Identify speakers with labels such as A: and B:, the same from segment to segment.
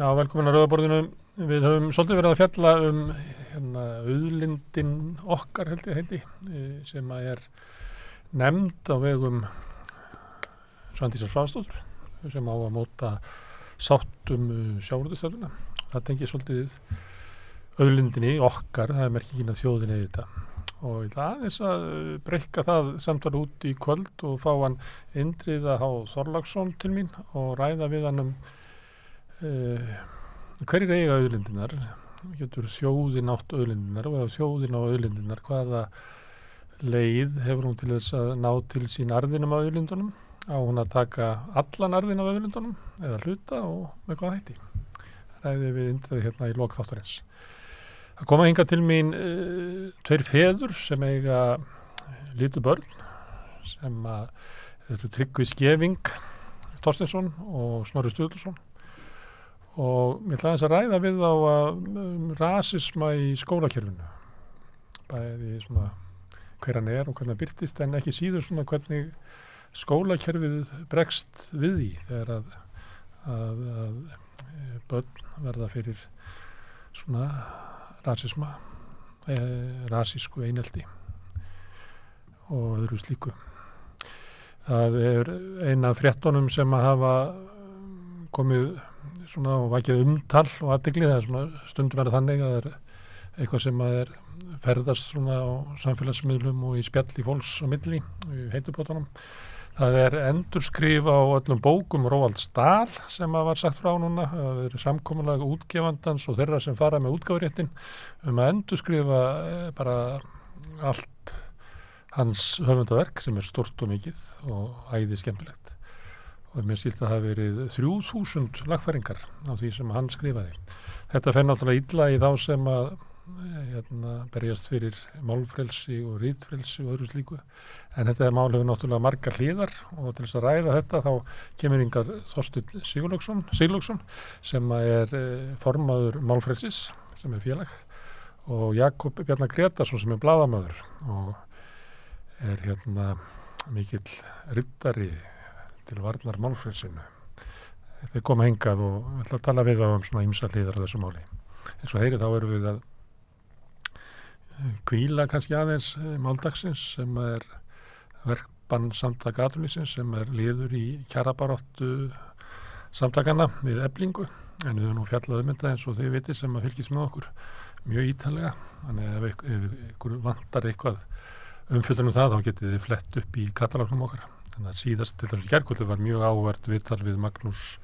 A: Já, velkomin að Rauða borðinu. Við höfum svolítið verið að fjalla auðlindin okkar heiti, sem að er nefnd á vegum Svandísar Svavarsdóttur, sem á að móta sátt sjávarútvegsstefnuna. Það tengir svolítið auðlindinni okkar, það er merkingin að þjóðin eigi þetta. Og ég ætla aðeins að breikka það samtal út í kvöld og fá hann Indriða H. Þorláksson til mín og ræða við hann hverjir eiga auðlindinar, getur þjóðin átt auðlindinar og ef þjóðin á auðlindinar, hvaða leið hefur hún til þess að ná til sín arðinum af auðlindunum, á hún að taka allan arðin af auðlindunum eða hluta og með hvað hætti. Ræði við Indriði hérna í lok þáttarins. Það koma hingað til mín tveir feður sem eiga lítil börn sem eru Tryggvi Skeving Þorsteinsson og Snorri Sturluson. Og ég ætla aðeins að ræða við á rasisma í skólakerfinu. Bæði svona hver hann er og hvernig hann birtist, en ekki síður svona hvernig skólakerfið bregst við því þegar að börn verða fyrir svona rasisma, rasísku einelti og öðru slíku. Það er eina af fréttunum sem að hafa komið svona og vakið umtal og athygli, það er svona stundum verið þannig að það er eitthvað sem að er ferðast svona á samfélagsmiðlum og í spjall í fólks á milli, í heitubótunum. Það er endurskrif á öllum bókum Roalds Dahl sem að var sagt frá núna, það er samkomulag útgefandans og þeirra sem fara með útgáfuréttin að endurskrifa bara allt hans höfundaverk sem er stort og mikið og æði skemmtilegt. Og mér skilst að það hafi verið 3000 lagfæringar á því sem hann skrifaði. Þetta fer náttúrulega illa í þá sem að berjast fyrir málfrelsi og ritfrelsi og öðru slíku. En þetta mál hefur náttúrulega margar hliðar og til þess að ræða þetta þá kemur hingað Þorsteinn Sigurlaugsson sem er formaður málfrelsis sem er félag og Jakob Bjarnar Gretarsson sem er blaðamaður og er mikill riddari til varnar málfrelsinu. Þeir koma hingað og ætla að tala við á svona ýmsa hliðar á þessu máli. Eins og heyri þá erum við að hvíla kannski aðeins máldagsins sem er verkbann samtaka atvinnulífsins sem er liður í kjarabaráttu samtakana við Eflingu. En við höfum nú fjallað þetta eins og þið vitið sem að fylgjast með okkur mjög ítarlega. Þannig að ef ykkur vantar eitthvað umfjöllun það þá getið þið flett upp í katalognum okkar. Þannig að síðast til þessu gærkvöldu var mjög áhugavert viðtal við Magnús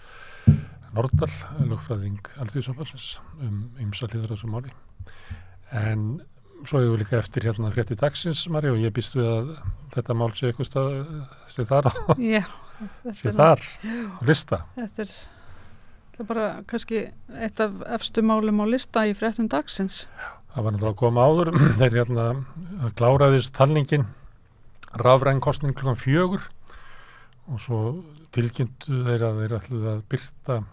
A: Norðdal, lögfræðing Alþýðusambandsins ýmsa hliðar á þessu máli. En svo hefur við líka eftir frétti dagsins, Mari, og ég býst við að þetta mál sé eitthvað stað sé þar á lista. Þetta
B: er bara kannski eitt af efstu málum á lista í fréttum dagsins.
A: Það var náttúrulega að koma áður, þeir kláraðist talningin rafræn kosning 4:00 og svo tilkynntu þeir að þeir ætluðu að birta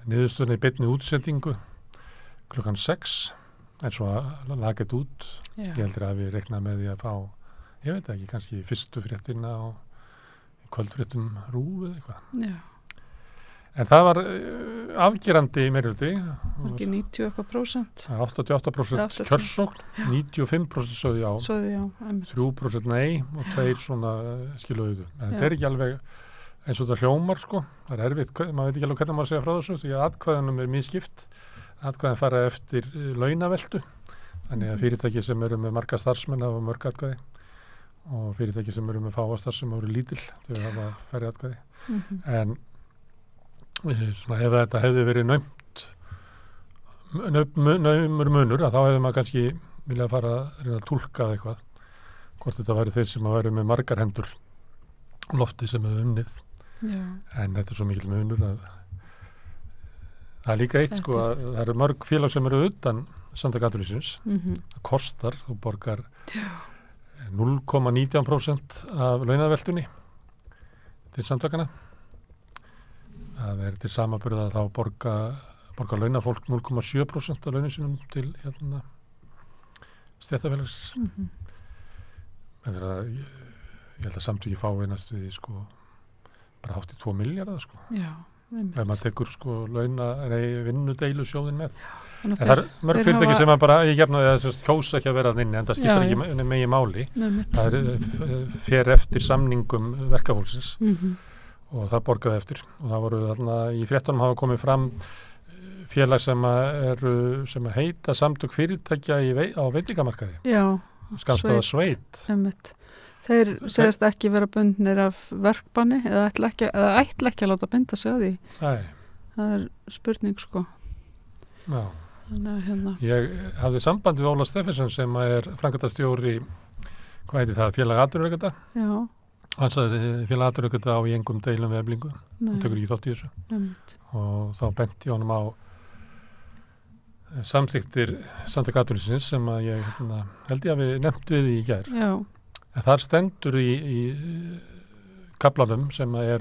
A: niðurstöðuna í beinni útsendingu 6:00 en svo lagið út. Já. Ég heldur að við reiknað með því að fá, ég veit ekki, kannski fyrstu fréttina og kvöldfréttum RÚV eða eitthvað.
B: Já.
A: En það var afgerandi meirihluti.
B: Ekki 90%.
A: 88% kjörsókn, 95% sögðu já, 3% nei og 2 svona skiluðu. En þetta er ekki alveg eins og þetta hljómar, sko. Það er erfitt, maður veit ekki alveg hvernig maður segja frá þessu, því að atkvæðunum er misskipt. Atkvæðin fara eftir launaveltu. Þannig að fyrirtæki sem eru með marga starfsmenn hafa mörg atkvæði og fyrirtæki sem eru með fáa starfsmenn eru lítil, þau hafa færri atkvæði. En svona ef þetta hefði verið naumur munur að þá hefði maður kannski viljað fara að reyna að túlka eitthvað hvort þetta væri þeir sem að væri með margar hendur lofti sem hefði unnið. Já. En þetta er svo mikil munur að það er líka eitt sko að það eru mörg félag sem eru utan samtaka atvinnulífsins. Það kostar, þú borgar 0,19% af launaveltunni til samtakana. Það er til samanburða að þá borga launafólk 0,7% af launum sínum til stéttarfélags. Ég held að samtöki fá einast við sko bara hátt í 2 milljarða sko.
B: Já. einmitt.
A: ef maður tekur sko vinnudeilu sjóðin með.
B: Þannig
A: En
B: að
A: það er mörg
B: þeir
A: fyrirtæki
B: hafa-
A: sem að bara, ég gefna að kjósa ekki að vera þinn, en það skiptir
B: Já,
A: ekki megi máli.
B: einmitt.
A: Það fer eftir samningum verkafólksins og það borgaði eftir. Og það voru þarna, í fréttunum hafa komið fram félag sem heita samtök fyrirtækja á veitingamarkaði.
B: Já,
A: Skammstaða Sveit.
B: einmitt. Þeir segast ekki vera bundnir af verkbanni eða ætla ekki að láta binda sig að því.
A: Nei,
B: Það er spurning sko.
A: já.
B: Þannig að
A: Ég hafði samband við Óla Steffensen sem er framkvæmdastjóri, hvað heitir það, félag atvinnurekenda.
B: já,
A: Hann sagði félag atvinnurekenda á í engum deilum við Eflingu. Hann tekur ekki þátt í þessu.
B: einmitt.
A: Og þá benti ég honum á samþyktir Samtök atvinnulífsins sem að ég held ég hafi nefnt við í gær.
B: Já,
A: En þar stendur í kaflanum sem er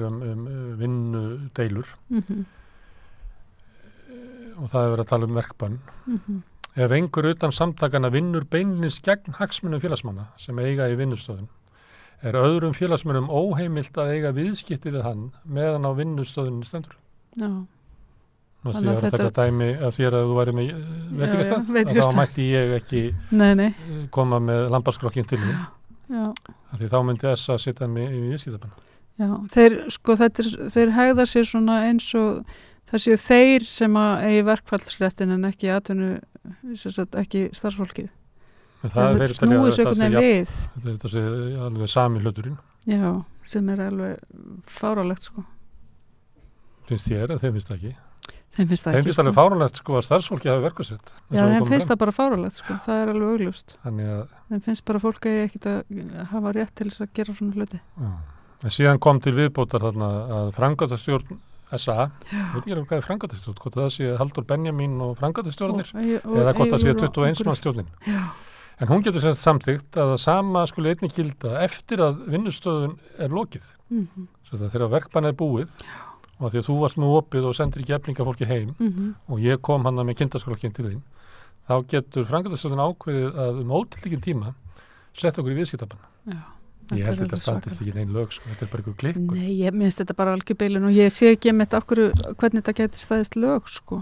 A: vinnudeilur og það er verið að tala verkbann. Ef einhver utan samtakana vinnur beinlínis gegn hagsmunum félagsmanna sem eiga í vinnustöðum, er öðrum félagsmönnum óheimilt að eiga viðskipti við hann meðan á vinnustöðunni stendur.
B: já,
A: Náttúrulega
B: Þannig að
A: ég var að taka dæmi af þér að þú væri með veitingastað,
B: veitingastað.
A: þá mætti ég ekki
B: nei,
A: koma með lambaskrokkinn til mín,
B: já,
A: af því þá myndi SA setja mig í viðskiptabann.
B: já. Þeir hegða sér svona eins og það séu þeir sem að eigi verkfallsréttin en ekki ekki starfsfólkið. Það snúið sér einhvern veginn við.
A: Þetta sé alveg sami hluturinn.
B: Já, sem er alveg fárálegt sko.
A: Finnst þér að þeim finnst það ekki?
B: Þeim finnst það
A: Þeim
B: ekki
A: finnst alveg fáránlegt sko að starfsfólki hafi verkvæmsrétt.
B: Já, þeim finnst það bara fárálegt sko, það er alveg augljóst.
A: Þannig að
B: Þeim finnst bara fólk eigi ekkert að hafa rétt til þess að gera svona hluti.
A: já. En síðan kom til viðbótar þarna að framkvæmdastjórn SA, veit ekki alveg hvað er framkvæmdastjórn, hvort það sé Halldór Benjamín og framkvæmdastjórnir eða hvort það sé 21 mannsstjórnin.
B: Já,
A: En hún getur semst samþykkt að það sama skuli einnig gilda eftir að vinnustöðun er lokið. Þegar verkbann er búið og því að þú varst með opið og sendir ekki eflingafólki heim og ég kom hana með kindaskrokkin til þín, þá getur framkvæmdastjórnin ákveðið að ótiltekinn tíma sett okkur í viðskiptabann.
B: já.
A: Ég held þetta standist ekki neinn lög, sko. Þetta er bara eitthvað klikkur.
B: Nei, ég minnst þetta bara algjör bilun og ég sé ekki með þetta hvernig þetta getur staðist lög sko.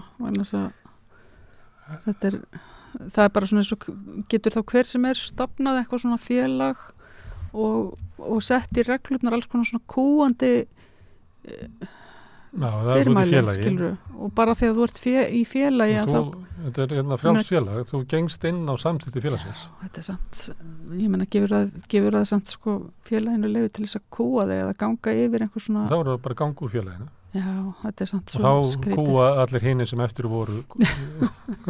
B: Það er bara svona eins og getur þá hver sem er stofnað eitthvað svona félag og sett í reglurnar alls konar svona kúandi fyrirmæli, skilur, og bara því að þú ert í félagi
A: þetta er frjálst félag, þú gengst inn á samþykti félagsins.
B: Þetta er samt, ég menna gefur það samt sko félaginu leyfi til þess að kúa þig eða ganga yfir einhver svona
A: þá eru það bara ganga úr félaginu
B: já, þetta er samt
A: svo
B: svo
A: skrítið og þá kúa allir hinni sem eftir voru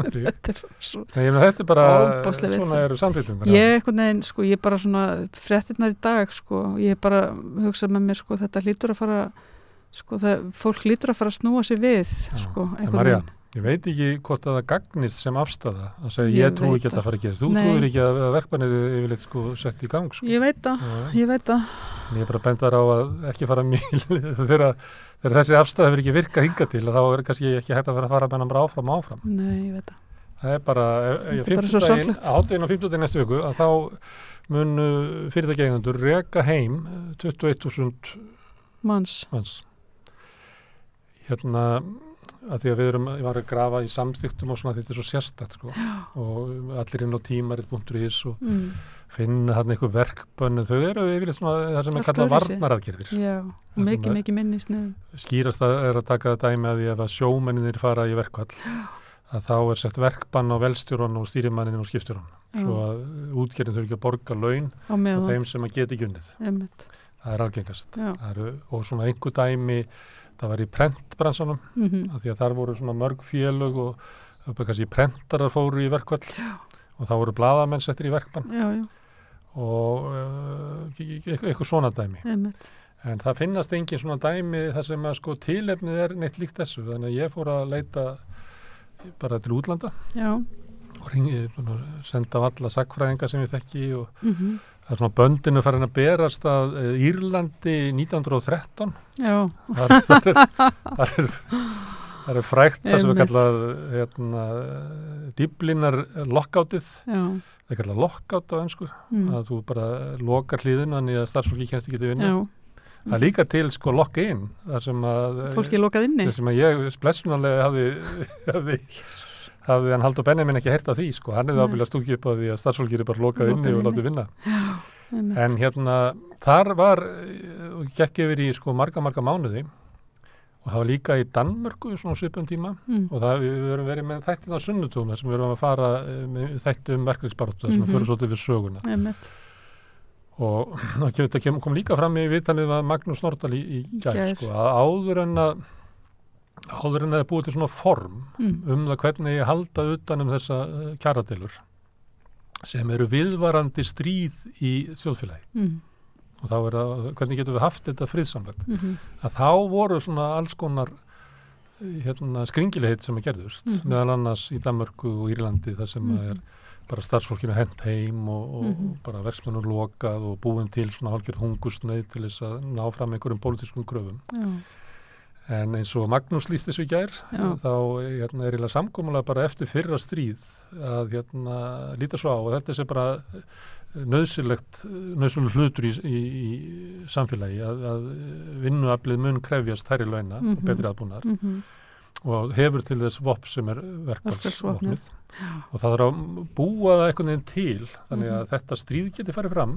B: þetta er svo
A: þetta er bara
B: óbáslega
A: svona eru samþyktum
B: ég bara svona fréttirnar í dag sko, ég bara hugsa með mér sko, þetta hlýtur að fara sko, fólk lítur að fara að snúa sig við sko,
A: Marja, ég veit ekki hvort að það gagnist sem afstæða að segja ég trú ekki að það fara að gera þú trúir ekki að verkbannir yfirleitt sko sett í gang sko.
B: Ég veit það
A: Ég er bara bendar á að ekki fara mjög þegar þessi afstæða hefur ekki virkað hinga til þá er kannski ekki hægt að vera að fara með hann bara áfram
B: Nei, ég veit
A: það er bara áttegin og 15. næstu viku að þá mun fyrirtækjaeigendur reka heim 21.000 manns að því að ég var að grafa í samþyktum og svona þetta er svo sérstætt sko. Og allir inn á tímarit.is og finna hann eitthvað verkbönn þau eru yfirleitt svona það sem er kallað varnaraðgerðir
B: og mikið minni í sniðum
A: skýrast er að taka dæmi að því að sjómenninir fara í verkfall að þá er sett verkbann á velstjóran og stýrimanninn og skipstjóran svo að útgerðin þurfi ekki að borga laun og þeim sem að geta ekki unnið það er algengast og svona einhver dæmi það var í prentbransanum af því að þar voru svona mörg félög og kannski prentarar fóru í verkfall og þá voru blaðamenn settir í verkbann og eitthvað svona dæmi en það finnast engin svona dæmi þar sem að sko tilefnið er neitt líkt þessu þannig að ég fór að leita bara til útlanda og senda á alla sagnfræðinga sem ég þekki og það er svona böndinu farin að berast að Írlandi 1913 það er frægt það sem er kallað Dyblinar lockoutið það er kallað lockout á ensku að þú bara lokar hliðinu þannig að starfsfólki kennst ekki til vinna Það er líka til sko lock-in, þar sem að
B: fólki lokað inni.
A: Þar sem að ég blessunarlega hafði hann Halldór Benjamin ekki heyrt af því sko, hann hefði ábyggilega stungið upp á því að starfsfólki er bara lokað inni og látið vinna. En þar var, gekk yfir í sko marga mánuði og það var líka í Danmörku svona svipum tíma og við höfum verið með þættið á sunnudögum þar sem við höfum að fara með þætti verkefnisbaráttu þar sem við förum svolítið við söguna. Og það kom líka fram í viðtalið að Magnús Nordahl í gær sko, að áður en það búið til svona form það hvernig halda utan þessa kjaradeilur sem eru viðvarandi stríð í þjóðfélagi og þá hvernig getum við haft þetta friðsamlegt að þá voru svona alls konar skringilegheit sem gerðust meðal annars í Danmörku og Írlandi þar sem er bara starfsfólkinu hent heim og bara verksminnur lokað og búin til svona hálfgerð hungursneyð til þess að ná fram einhverjum pólitískum kröfum. En eins og Magnús lýst þessu í gær, þá er eiginlega samkomulega bara eftir fyrra stríð að líta svo á og þetta er bara nauðsynlegur hlutur í samfélagi að vinnuaflið mun krefjast hærri launa og betri aðbúnaðar og hefur til þess vopn sem er verkfallsvopnið og það er að búa það einhvern veginn til þannig að þetta stríð geti farið fram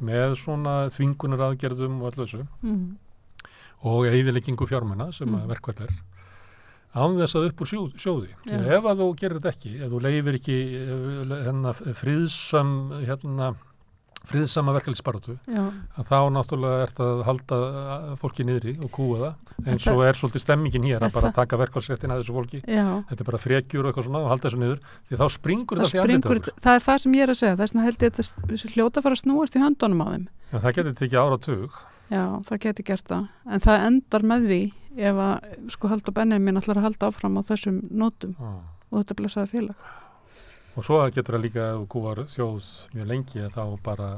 A: með svona þvingunar aðgerðum og allu þessu og eyðileggingu fjármuna sem verkfall er án þess að upp úr sjóði. Ef að þú gerir þetta ekki, ef þú leyfir ekki friðsama verkefnisbaráttu, að þá náttúrulega ert að halda fólki niðri og kúa það, eins og svolítið stemmingin hér að bara taka verkfallsréttin að þessu fólki. Þetta er bara frekjur og eitthvað svona og halda þessu niður, því þá springur þetta í andlitið.
B: Það er það sem ég er að segja, þess vegna held ég að þetta hljóta að fara að snúast í höndunum á þeim.
A: Já, það getur tekið áratug.
B: Já, það getur gert það, en það endar með því ef að sko Halldór Benjamin ætlar að halda áfram á þessum nótum og þetta blessaði félag.
A: Og svo getur það líka að kúar þjóð mjög lengi að þá bara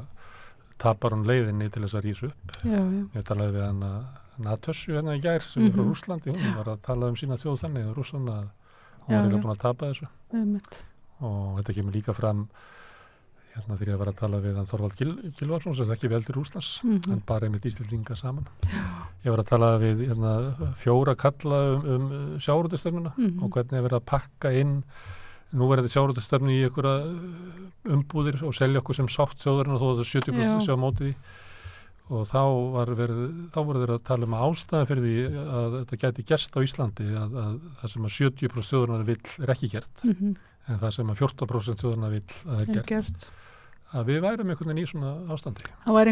A: tapar hún leiðinni til þess að rísa upp. Ég talaði við hana Natössu í gær sem er frá Rússlandi, hún var að tala sína þjóð þannig og Rússlanda, hún var eiginlega búin að tapa þessu. Og þetta kemur líka fram þegar ég var að tala við Þorvald Gylfason sem ekki veldur Rússlands, en bara einmitt Íslendinga saman. Ég var að tala við 4 kalla sjávarútvegsstefnuna og hvernig er verið að pakka inn núverandi sjávarútvegsstefnu í einhverja umbúðir og selja okkur sem sátt þjóðurinn og þó þetta 70% sé á móti því. Og þá voru þeir að tala um ástæðan fyrir því að þetta gæti gerst á Íslandi að það sem að 70% þjóðurinn vill ekki gert, en það sem að 14% þjóðurinn vill að það gert. Að við værum einhvern veginn í svona ástandi. Það
B: er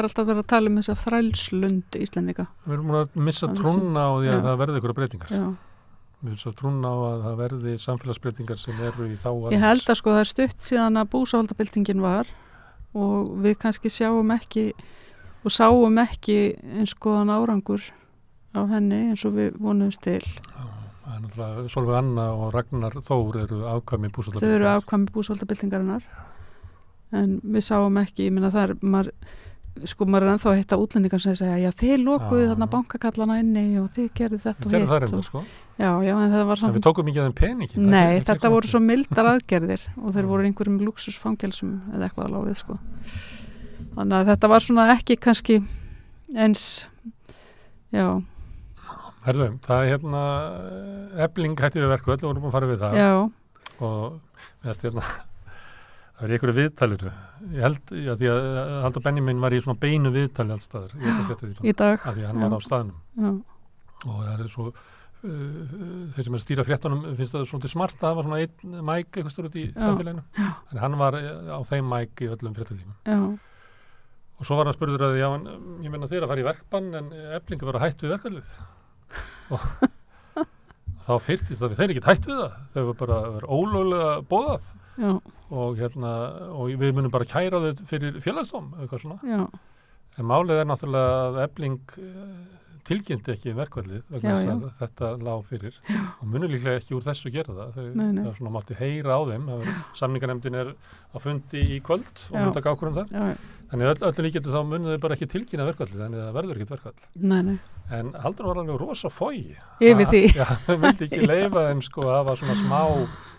B: alltaf verið að tala um þessa þrælslund Íslendinga.
A: Við erum að missa trúna á því að það verði einhverja breytingar. Við erum svo trúna á að það verði samfélagsbreytingar sem eru í þá aðeins. Ég
B: held að sko það er stutt síðan að búsáhaldabyltingin var og við kannski sáum ekki eins góðan árangur á henni eins og við vonumst til.
A: Það er náttúrulega Sólveig Anna og Ragnar Þór eru afkvæmi búsáhaldabyltingar.
B: Þau eru afkvæmi búsáhaldabyltingarinnar. En við sáum ekki, ég meina það er, maður er ennþá að hitta útlendingar sem segja, já þið lokuðu þarna bankakallana inni og þið gerðu þetta og hitt.
A: Það reyndar, sko.
B: Já, en það var samt.
A: En við tókum ekki að þeim peningin.
B: Nei, þetta voru svo mildar aðgerðir og þeir voru einhverjum luxusfangelsum eða eitthvað að láfið, sko. Þannig að þetta var svona ekki kannski eins, já.
A: Herðu, það er Efling hætti við verkvöld og vorum að fara við það.
B: Já.
A: Og við það er einhverju viðtalinu. Ég held því að Halldór Benjamin var í svona beinu viðtali alls staðar.
B: Í dag.
A: Af því að hann var á staðnum.
B: Já.
A: Og það er svo, þeir sem er stýra fréttunum finnst það svolítið smart að hafa svona einn mæk eitthvað stór út í samfélaginu. En hann var á þeim mæk í öllum fréttatímum.
B: Já.
A: Og svo var hann spurður að já, ég meina þeir að fara í verkbann en Efling var að hætt við verkfallið. Og þá fyrtist það, þeir ekki hætt við það. Þau var bara ólöglega boðað.
B: Já.
A: Og við munum bara kæra þau fyrir félagsdóm eitthvað svona.
B: Já.
A: En málið er náttúrulega að Efling tilkynnti ekki verkfallið vegna þess að þetta lá fyrir og munur líklega ekki úr þessu gera það. Það svona mátti heyra á þeim. Samninganefndin er að fundi í kvöld og mun taka ákvörðun það. Já. Þannig öllu líkjandi þá munum þau bara ekki tilkynna verkfallið, þannig að það verður ekkert verkfall.
B: Nei.
A: En Halldór var alveg rosa fói.
B: Yfir því.
A: Já, þau myndi ekki leyfa þeim sko að hafa svona smá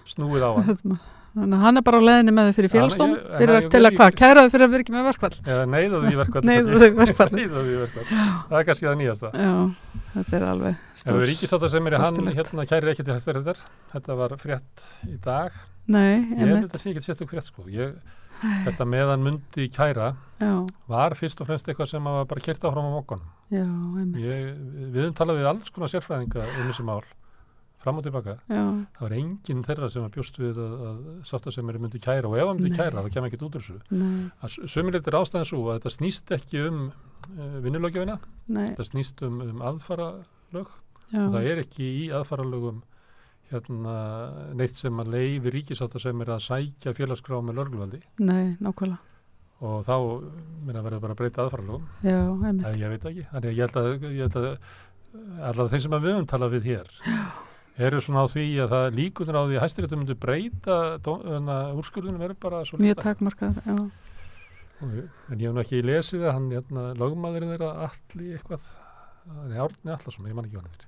A: snúið á hann.
B: Þannig að hann bara á leiðinni með þau fyrir félagsdóm til að hvað, kæraðu fyrir að vera ekki með verkfall
A: eða neyðaðu í verkfall það er kannski það nýjasta.
B: Já, þetta er alveg stór.
A: Ríkissáttasemjari, hann kærir ekki til Hæstaréttar. Þetta var frétt í dag.
B: Nei,
A: ég held þetta sé ekki sérstök frétt sko. Þetta meðan mundi kæra var fyrst og fremst eitthvað sem var bara keyrt áfram á mokkanum.
B: Já, einmitt.
A: Við höfum talað við alls konar sérfræðinga þessi mál fram og tilbaka. Það var enginn þeirra sem bjóst við að sáttasemjari myndi kæra og ef hann myndi kæra þá kemur ekkert út úr þessu. Sömuleitt er ástæðan svo að þetta snýst ekki vinnulöggjöfina, þetta snýst aðfaralög og það er ekki í aðfaralögum neitt sem að leyfi ríkissáttasemjari að sækja félagskrá með lögregluvaldi.
B: Nei, nákvæmlega.
A: Og þá verður bara að breyta aðfaralögum.
B: Já, einmitt.
A: Ég veit ekki. Þannig ég held að allavega þeir sem við höfum talað við hér eru svona á því að það líkunir á því að Hæstiréttur myndi breyta úrskurðunum verður bara svo
B: mjög takmarkaðar, já.
A: En ég hef nú ekki lesið að hann lögmaðurinn þeirra Atli eitthvað, Árni Atlason, ég man ekki hvað hann er.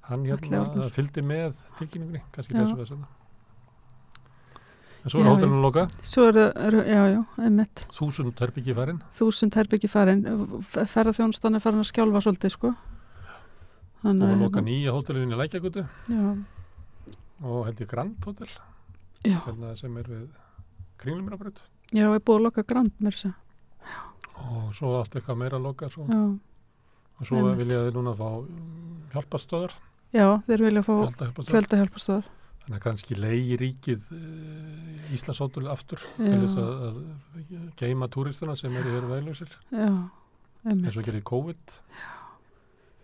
A: Hann fylgdi með tilkynningunni, kannski lesum við þess að. En svo hótelinu loka. Svo
B: já, einmitt.
A: 1000 herbyggi farin.
B: 1000 herbyggi farin. Ferðaþjónustan er farin að skjálfa svolítið, sko.
A: Og loka nýja hótelinu í Lækjargötu. Já. Og held ég Grand Hotel.
B: Já.
A: Sem við Kringlumýrarbraut.
B: Já, er búið að loka Grand með þessu. Já.
A: Og svo átti eitthvað meira að loka svo.
B: Já.
A: Og svo vilja þeir núna fá hjálparstöðar.
B: Já, þeir vilja fá fjöldahjálparstöðar.
A: Þannig að kannski leigi ríkið Íslandshótel aftur til þess að geyma túristuna sem eru veglausir.
B: Já, einmitt.
A: Eins og gerði COVID.
B: Já.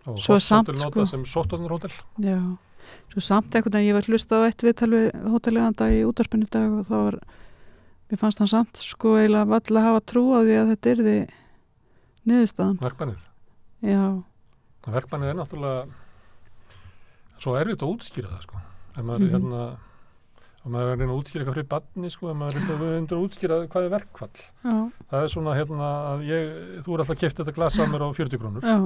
A: Og hótel nota sem sóttvarnarhótel.
B: Já, svo samt einhvern veginn ég var hlustað á eitt viðtal við hóteleganda í útvarpinu í dag og þá var, mér fannst hann samt sko eiginlega vall að hafa trú á því að þetta yrði niðurstaðan.
A: Verkbannið.
B: Já.
A: Verkbannið er náttúrulega svo erfitt að útskýra það sko. Ef maður og maður er að reyna að útskýra eitthvað fyrir barni sko, ef maður er að útskýra hvað er verkfall. Já. Það er svona að þú er alltaf keypt þetta glas á mér á 40 krónur. Já.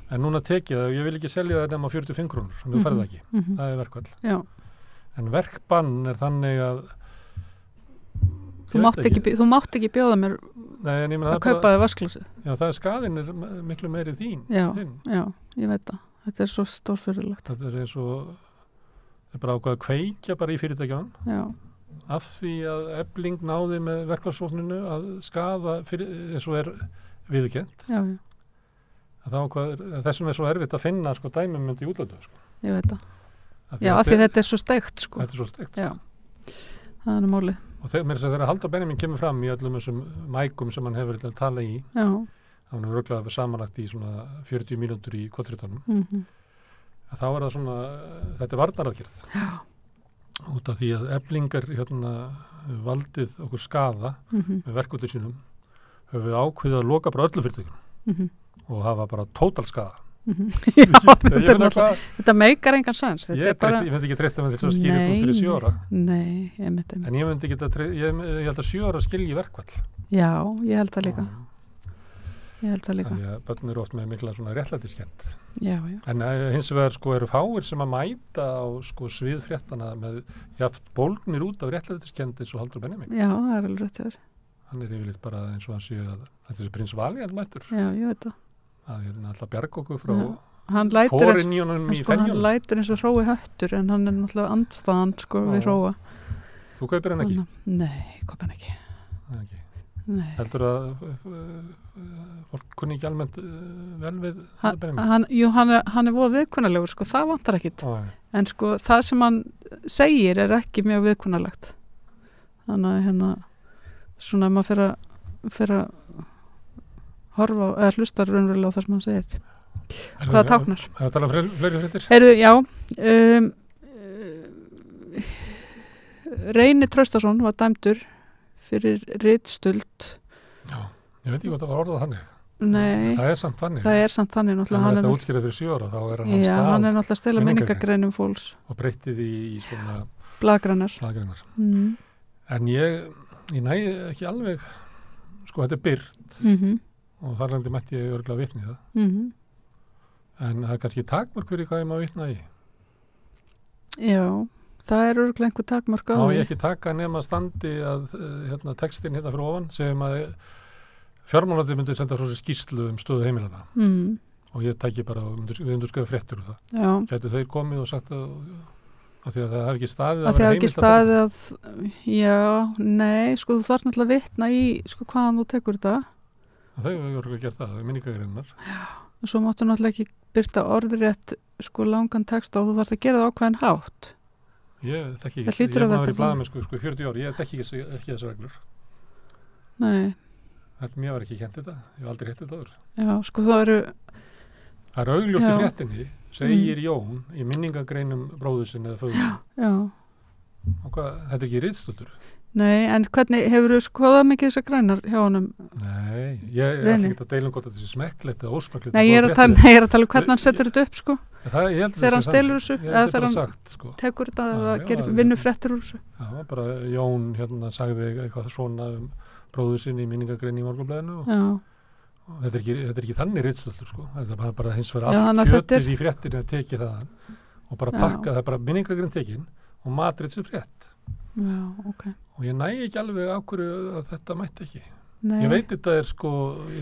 A: En núna tekið það og ég vil ekki selja það nema 45 krónur, þannig þú færð það ekki. Það er verkfall. Já. En verkbann er þannig að
B: þú mátt ekki bjóða mér að kaupa þig vasklúsið.
A: Já, það er skaðinn er miklu meiri þín.
B: Já, ég veit það. Þetta er svo stórfurðulegt.
A: Þetta er eins og það er bara ákvað að kveikja bara í fyrirtækjunum. Já. Af því að Efling náði með verkfallsvopninu að skaða eins og er viðurkennt. Já. Þessum er svo erfitt að finna sko dæmum myndi í útlötu sko.
B: Ég veit það. Af því þetta er svo steikt sko.
A: Þetta er svo steikt.
B: Já. Það er málið.
A: Og þegar Halldór Benjamín kemur fram í öllum þessum mækum sem hann hefur til að tala í. Já. Hann hefur örugglega samanlagt í svona 40 mínútur í kvöldfréttunum. Þá er það svona, þetta er varnaraðgerð. Já. Út af því að Eflingar valdið okkur skaða með verkvöldur sínum höfum við ákveðið að loka bara öllu fyrirtækjum og hafa bara tótal skaða.
B: Þetta meikar engan sans.
A: Ég myndi ekki treysta með þess að skilja þetta fyrir 7 ára.
B: Nei, ég myndi.
A: En ég held að 7 ára skilji verkvall.
B: Já, ég held það líka. Þannig
A: að börn eru oft með mikla svona réttlætiskennd.
B: Já.
A: En hins vegar sko eru fáir sem að mæta á sko sviðfréttana með jaft bólgnir út af réttlætiskennd eins og Halldór Benjamín.
B: Já, það er alveg rétt hjá þér.
A: Hann er yfirleitt bara eins og hann sé að þetta er prins Valiant mættur.
B: Já, ég veit það.
A: Það er alltaf bjarg okkur frá
B: fórinjónum í fenjónum. Hann lætur eins og hrói höttur en hann er náttúrulega andstaðan sko við hróa.
A: Þú kaupir hann ekki?
B: Nei, kaupir hann ekki.
A: Ekki. Nei. Heldur að fólk kunni ekki almennt vel við
B: hann er voða viðkunnalegur sko, það vantar ekkit. En sko það sem hann segir er ekki mjög viðkunnalegt. Þannig að svona maður fer að horfa eða hlusta raunverulega á það sem hann segir. Hvað táknar?
A: Það tala fleiri fréttir?
B: Já. Reyni Traustason var dæmdur fyrir ritstuld.
A: Já, ég veit ekki hvað það var orðað þannig.
B: Nei.
A: Það er samt þannig.
B: Það er samt þannig náttúrulega.
A: Hann er þetta útskýrað fyrir 7 ára, þá er hann
B: stað. Já, hann er náttúrulega að stela minningagreinum fólks.
A: Og breyttið í svona
B: blaðgreinar.
A: En ég næði ekki alveg, sko þetta er byrt og þar landi mætti ég örugglega vitni í það. En það er kannski takmörk fyrir hvað ég má vitna í.
B: Já, það er örugglega einhver takmörk á
A: Má
B: því.
A: ég ekki taka nema standi að textin hérna fyrir ofan segjum að fjármálaráðuneytið myndi senda frá sér skýrslu stöðu heimilanna og ég tæki bara við undirskrifa fréttir úr það.
B: Já.
A: Gætu þeir komið og sagt að því að það hefði ekki staðið
B: Að því að ekki staðið að, já, nei, sko þú þarf náttúrulega að vitna í, sko hvaðan þú tekur þetta.
A: Þau hefur örgulega gert það, minningagreinar.
B: Og svo máttu náttúrulega ekki byrta orðrétt, sko langan texta og þú þarf að gera það ákveðin hátt.
A: Ég þekki
B: Það
A: ekki,
B: hlýtur
A: ég
B: að
A: hef
B: vera
A: verið í blaðamennsku í 40 ár, ég þekki ekki þessar reglur.
B: Nei,
A: Mér var ekki kent þetta, ég hef aldrei hitt þetta áður.
B: já, sko það eru,
A: Það er augljóst í
B: Já.
A: fréttinni, segir Jón í minningagreinum bróður sinni eða föður.
B: já,
A: Og þetta er ekki ritstöldur?
B: nei, en hvernig hefur þú skoðað mikið þessar grænar hjá honum?
A: Nei, ég er
B: Reyni.
A: ekki að deila hvort þetta sé smekklegt eða ósmekklegt.
B: Nei, ég er að tala um hvernig hann setur þetta upp, sko, þegar hann stelur þessu, eða þegar hann
A: sagt, sko.
B: tekur þetta
A: Já,
B: eða
A: já,
B: gerir
A: já.
B: vinnufréttir úr þessu.
A: Já, bara Jón sagði eitthvað svona bróður sinni í minningagrein í Morgunblaðinu og
B: Já,
A: þetta er ekki þannig ritstöldur, sko. Þetta er bara hins vegar
B: Já, þannig
A: allt
B: að þetta
A: kjötið í fréttinu að tekið þaðan og bara
B: Já.
A: pakka, það er bara minningagrein tekin og matrit sem frétt.
B: já, ok.
A: Og ég næ ekki alveg af hverju að þetta mætti ekki.
B: Nei.
A: Ég veit þetta er sko,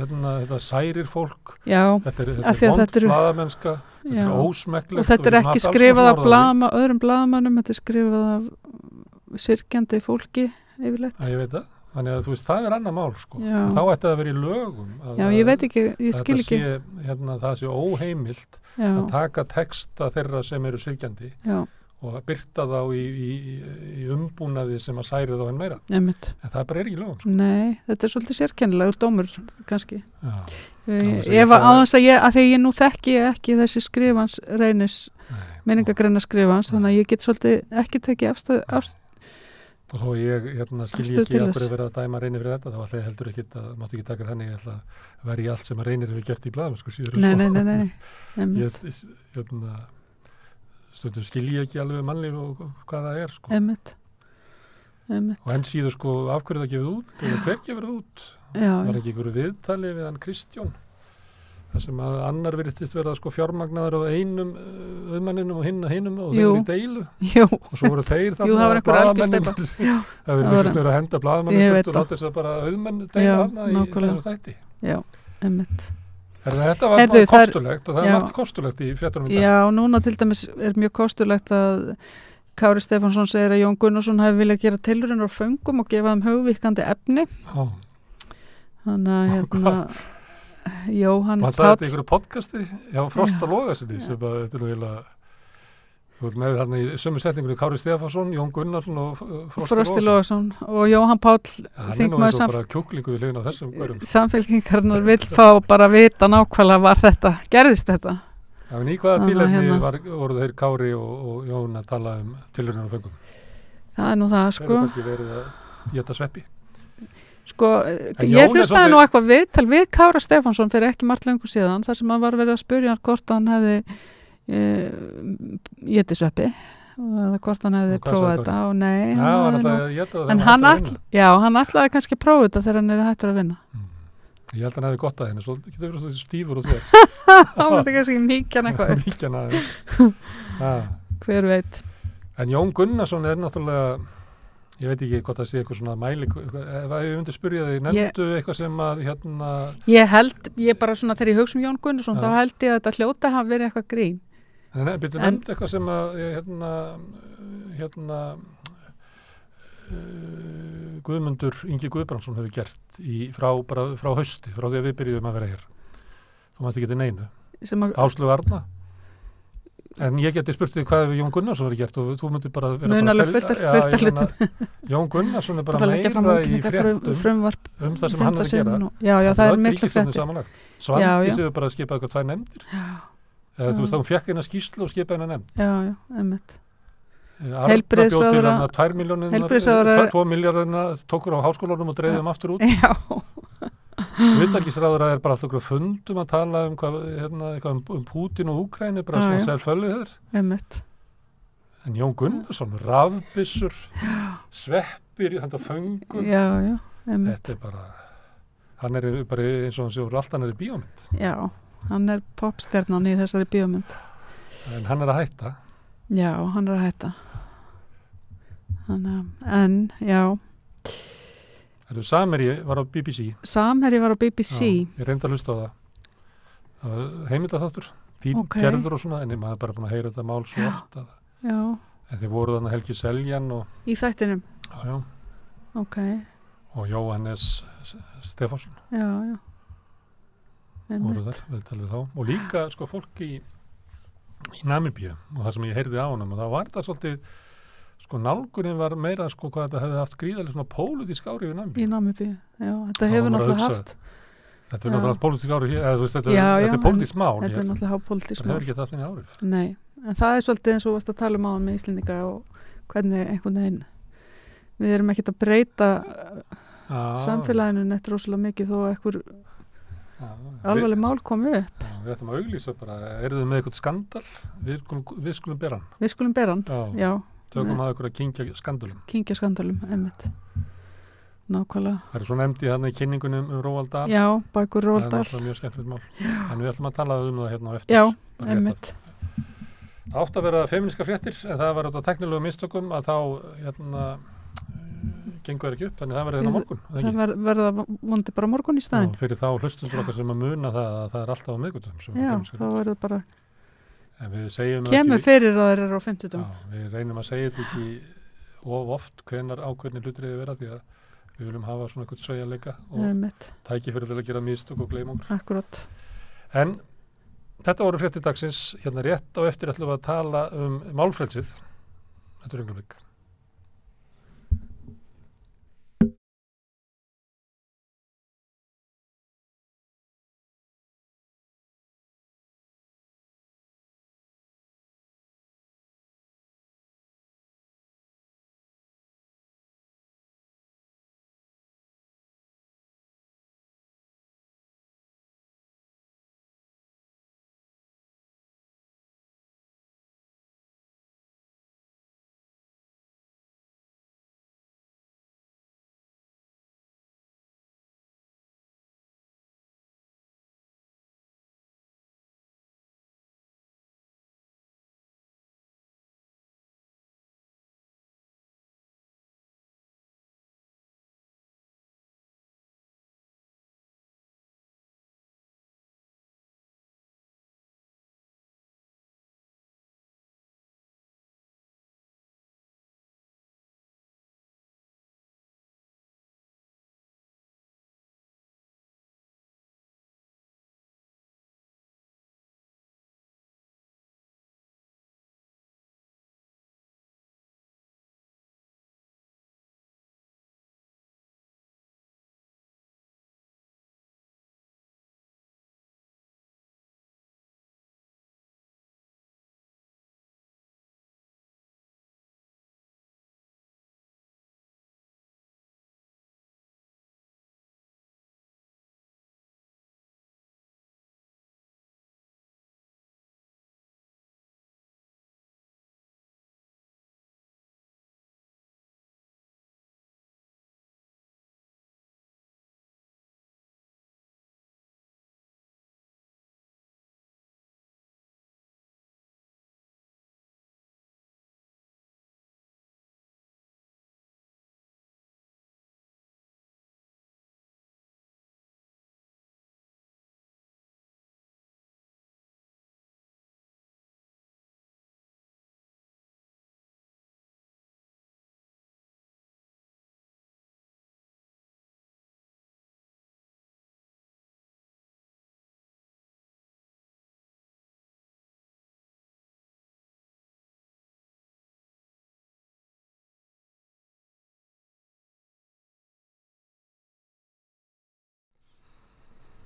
A: þetta særir fólk,
B: Já,
A: þetta
B: af því að
A: vond
B: þetta eru-
A: blaðamennska, þetta
B: Já.
A: er ósmekklegt.
B: og þetta er
A: við getum
B: ekki
A: haft alls
B: skrifað
A: konar
B: af
A: orð á því.
B: öðrum blaðamannum, þetta er skrifað af syrgjandi fólki yfirleitt.
A: Já, ég veit það. Þannig að þú veist, það er annað mál sko.
B: Já.
A: Þá ætti það að vera í lögum.
B: Já, ég veit ekki, ég skil ekki.
A: Það sé óheimilt
B: Já,
A: að taka texta þeirra sem eru syrgjandi
B: já,
A: og að byrta þá í umbúnaði sem að særi þá enn meira.
B: einmitt.
A: En það bara er ekki í lögum sko.
B: Nei, þetta er svolítið sérkennilegur dómur, kannski.
A: Já.
B: Ef aðeins að því ég nú þekki ekki þessi skrifans reynis, minningagreina skrifans, þannig að ég get svolítið ekki tekið afstöð.
A: Og þó ég skilji
B: Afstöðu
A: ekki
B: til
A: að
B: þess.
A: hverju verið að dæma reynir fyrir þetta, þá ætla ég heldur ekki að máttu ekki taka þannig, ég ætla að verja allt sem að reynir hefur gert í blaðum, sko, síður.
B: Nei.
A: Ég stundum skilji ekki alveg mannlíf og hvað það er, sko.
B: Einmitt.
A: Og enn síður, sko, af hverju það gefið út, eða hver gefið út,
B: Já,
A: var ekki einhverju viðtali við hann Kristján, þar sem að annar virðist vera, sko, fjármagnaður á einum auðmanninum og hinum og þeir
B: Jú.
A: eru í deilu.
B: jú,
A: Og svo voru þeir
B: Jú, það var einhver algjörsteypa. Já,
A: Það verður mikilvægt að henda
B: Ég
A: blaðamannum
B: veit
A: burt og
B: það.
A: láta þess að bara auðmenn deila
B: Já,
A: hana í
B: nákvæmlega.
A: þessu þætti.
B: já, einmitt.
A: Þetta var
B: Heyrðu,
A: bara
B: það er-
A: kostulegt og það er
B: já.
A: margt kostulegt í fréttunum í dag.
B: Já, núna til dæmis er mjög kostulegt að Kári Stefánsson segir að Jón Gunnarsson hafi viljað gera tilraunir á föngum og gefa þeim hugvíkandi efni.
A: Já.
B: Þannig að Jóhann
A: Og hann sagði þetta í einhverju podcasti, já, Frosta Logasinni, sem að þetta er nú eiginlega, þú veit með þarna í sömu setningunni Kári Stefánsson, Jón Gunnarsson og
B: Frosti Logason og Jóhann Páll
A: Hann er nú eins og bara kjúklingu við liðin á þessum hverjum.
B: samfélkingarnar vill fá bara vita nákvæmlega var þetta, gerðist þetta.
A: Já, en í hvaða
B: Þannig að
A: tilefni voru þeir Kári og Jón að tala tilraunir á föngum?
B: Það er nú það,
A: Þeir
B: sko.
A: eru kannski verið að geta sveppi.
B: Sko,
A: En
B: ég
A: Jón er
B: hlustaði
A: svolítið-
B: nú eitthvað viðtal við Kára Stefánsson fyrir ekki margt löngu síðan, þar sem hann var verið að spyrja hann hvort hann hefði étisveppi eða hvort hann hefði
A: Og hvað
B: prófað
A: sagði
B: þetta og nei,
A: Já,
B: hann
A: hann
B: hafði
A: ætlaði
B: nú,
A: að geta það
B: en hann ætlaði kannski að prófa þetta þegar hann er hættur að vinna.
A: Ég held að hann hefði gott að henni, svo getur verið svo stífur og þér.
B: Þá myndi kannski mýkjan eitthvað upp,
A: Mýkjan aðeins.
B: hver veit.
A: En Jón Gunnarsson er náttúrulega, ég veit ekki hvort það sé eitthvað svona mæli, ef ég myndi spyrja þig, nefndu eitthvað sem að
B: Ég bara svona þegar ég hugsa um Jón Gunnarsson,
A: Já.
B: þá held ég að þetta hljóta hafa verið eitthvað grín.
A: byrju nefndu eitthvað sem að Guðmundur Ingi Guðbrandsson hefur gert frá hausti, frá því að við byrjuðum að vera hér. Þú mátt ekki til neinu.
B: Sem að
A: Áslaug Arna. En ég geti spurt því hvað hefur Jón Gunnarsson verið gert og þú myndir bara vera
B: mun alveg fullt af hlutum.
A: Jón Gunnarsson er bara
B: Bara leggja fram
A: meira í
B: útlenningar
A: fréttum
B: frumvarp
A: það sem hann er að gera.
B: Já, það er miklu fréttir.
A: Samanlagt.
B: Já,
A: Svandís
B: já.
A: hefur bara skipað eitthvað 2 nefndir.
B: Já,
A: Þú veist, hún fekk eina skýrslu og skipaði eina nefnd.
B: já, einmitt.
A: Arna bjóð til hana 2
B: heilbrigðisráðherra-
A: 2 miljardina tókur á háskólanum og dreifðum aftur út.
B: Já,
A: Utanríkisráðherra er bara alltaf fundum að tala um eitthvað um Pútín og Úkraínu, bara
B: Já,
A: svona
B: já.
A: selvföllið þar.
B: einmitt.
A: En Jón Gunnarsson, rafbyssur, sveppir, handa föngum,
B: Já, einmitt.
A: þetta er bara, hann er bara eins og hann sé úr allt hann er í bíómynd.
B: Já, hann er popstjarnan í þessari bíómynd.
A: En hann er að hætta.
B: Já, hann er að hætta. Þannig en, já.
A: Samherji var á BBC.
B: Samherji var á BBC.
A: Já, ég reyndi að hlusta á það. Heimildaþáttur, fín gerður og svona, en maður bara búin að heyra þetta mál svo oft.
B: Já.
A: En þið voru þarna Helgi Seljan og...
B: Í þættinum?
A: Já.
B: Ok.
A: Og Jóhannes Stefánsson.
B: Já.
A: Voru þar, viðtalið þá. Og líka, sko, fólk í Namibíu og það sem ég heyrði á honum og það var þetta svolítið, sko, nálgunin var meira, sko, hvað þetta hefði haft gríðarlega svona pólitísk áhrif í Namibíu.
B: Í Namibíu, já. Þetta hefur náttúrulega haft...
A: Þetta náttúrulega pólitísk áhrif, eða þú veist, þetta er pólitísk mál.
B: Þetta er náttúrulega pólitísk mál.
A: Það hefur ekki haft henni áhrif.
B: Nei, en það er svolítið eins og varst að tala um áðan með Íslendinga og hvernig einhvern veginn við erum ekkert að breyta samfélaginu neitt rosalega mikið þó einhver alvarleg mál komi upp.
A: Við ættum að auglýsa bara, eru þið með eitthvað skandal? Við skulum bera hann.
B: Við skulum bera hann, já.
A: Tökum að ykkur að kyngja skandalum.
B: Kyngja skandalum, einmitt. Nákvæmlega.
A: Það er svo nefndi hérna í kynningunum Róald Dahl.
B: Já, bækur Róald Dahl.
A: Það er mjög skemmtilegt mál. En við ætlum að tala um það hérna á eftir.
B: Já, einmitt.
A: Það átti að vera feministka fréttir, en það var út á teknilegum mistökum að þá hérna gengur ekki upp, þannig það verði hérna morgun.
B: Það verða vondi bara morgun í staðinn.
A: Já, fyrir þá hlustundur okkar sem að muna það að það er alltaf á miðvikudögum.
B: Já, þá verður bara
A: kemur
B: fyrir að þeir eru á 50.
A: Já, við reynum að segja þetta ekki of oft hvenar ákveðnir hlutir eða vera því að við viljum hafa svona eitthvað sveigjanleika og tækifæri til að gera mistök og gleyma okkur.
B: Akkurat.
A: En þetta voru fréttir dagsins, hérna rétt á eftir ætlum við að tala um málfrelsið. Þetta er augnablik.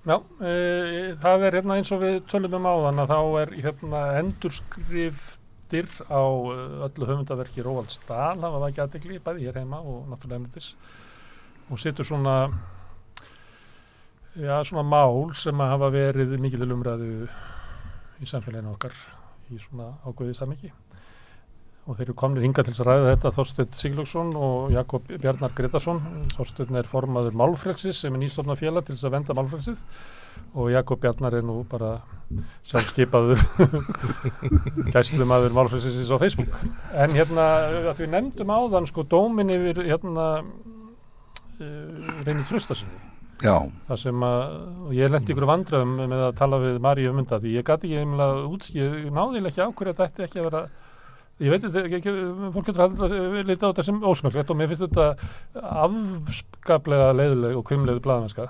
A: Já, það er hérna eins og við tölum um áðan að þá er hérna endurskriftir á öllu höfundaverki Róalds Dahl, hafa það ekki athygli bæði hér heima og náttúrulega erlendis og situr svona mál sem að hafa verið mikil umræðu í samfélaginu okkar í svona ákveðið samhengi og þeir eru komnir hingað til þess að ræða þetta Þorsteinn Sigurlaugsson og Jakob Bjarnar Gretarsson. Þorsteinn formaður Málfrelsis sem nýstofnað félag til þess að vernda málfrelsið og Jakob Bjarnar nú bara sjálfskipaður gæslumaður Málfrelsisins á Facebook. En að við nefndum áðan dómin yfir Reyni Traustasyni.
C: Já.
A: Það sem og ég lendi ykkur vandræðum með að tala við Maríu það því ég gat ekki ég náði ekki á hverju þetta ætti ekki að vera. Ég veit ekki, fólk getur að lita á þetta sem ósmekklegt og mér finnst þetta afskaplega leiðileg og hvimleiðu blaðamennska.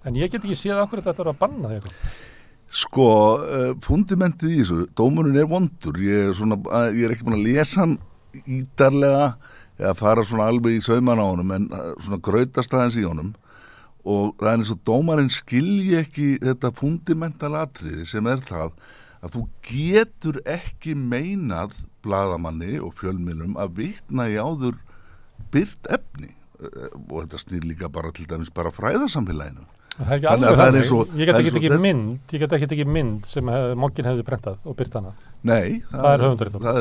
A: En ég get ekki séð af hverju þetta er að banna því eitthvað.
C: Fundamentið í þessu, dómurinn vondur. Ég er ekki búin að lesa hann ítarlega eða fara alveg í sauman á honum en grautast aðeins í honum. Og það eins og dómarinn skilji ekki þetta fundamentala atriði sem það að þú getur ekki meinað blaðamanni og fjölmiðlum að vitna í áður birt efni og þetta snýr líka bara til dæmis bara fræðasamfélaginu.
A: Það er ekki alveg þannig. Ég get ekki mynd sem Moggin hefði prentað og byrt hana.
C: Nei, það er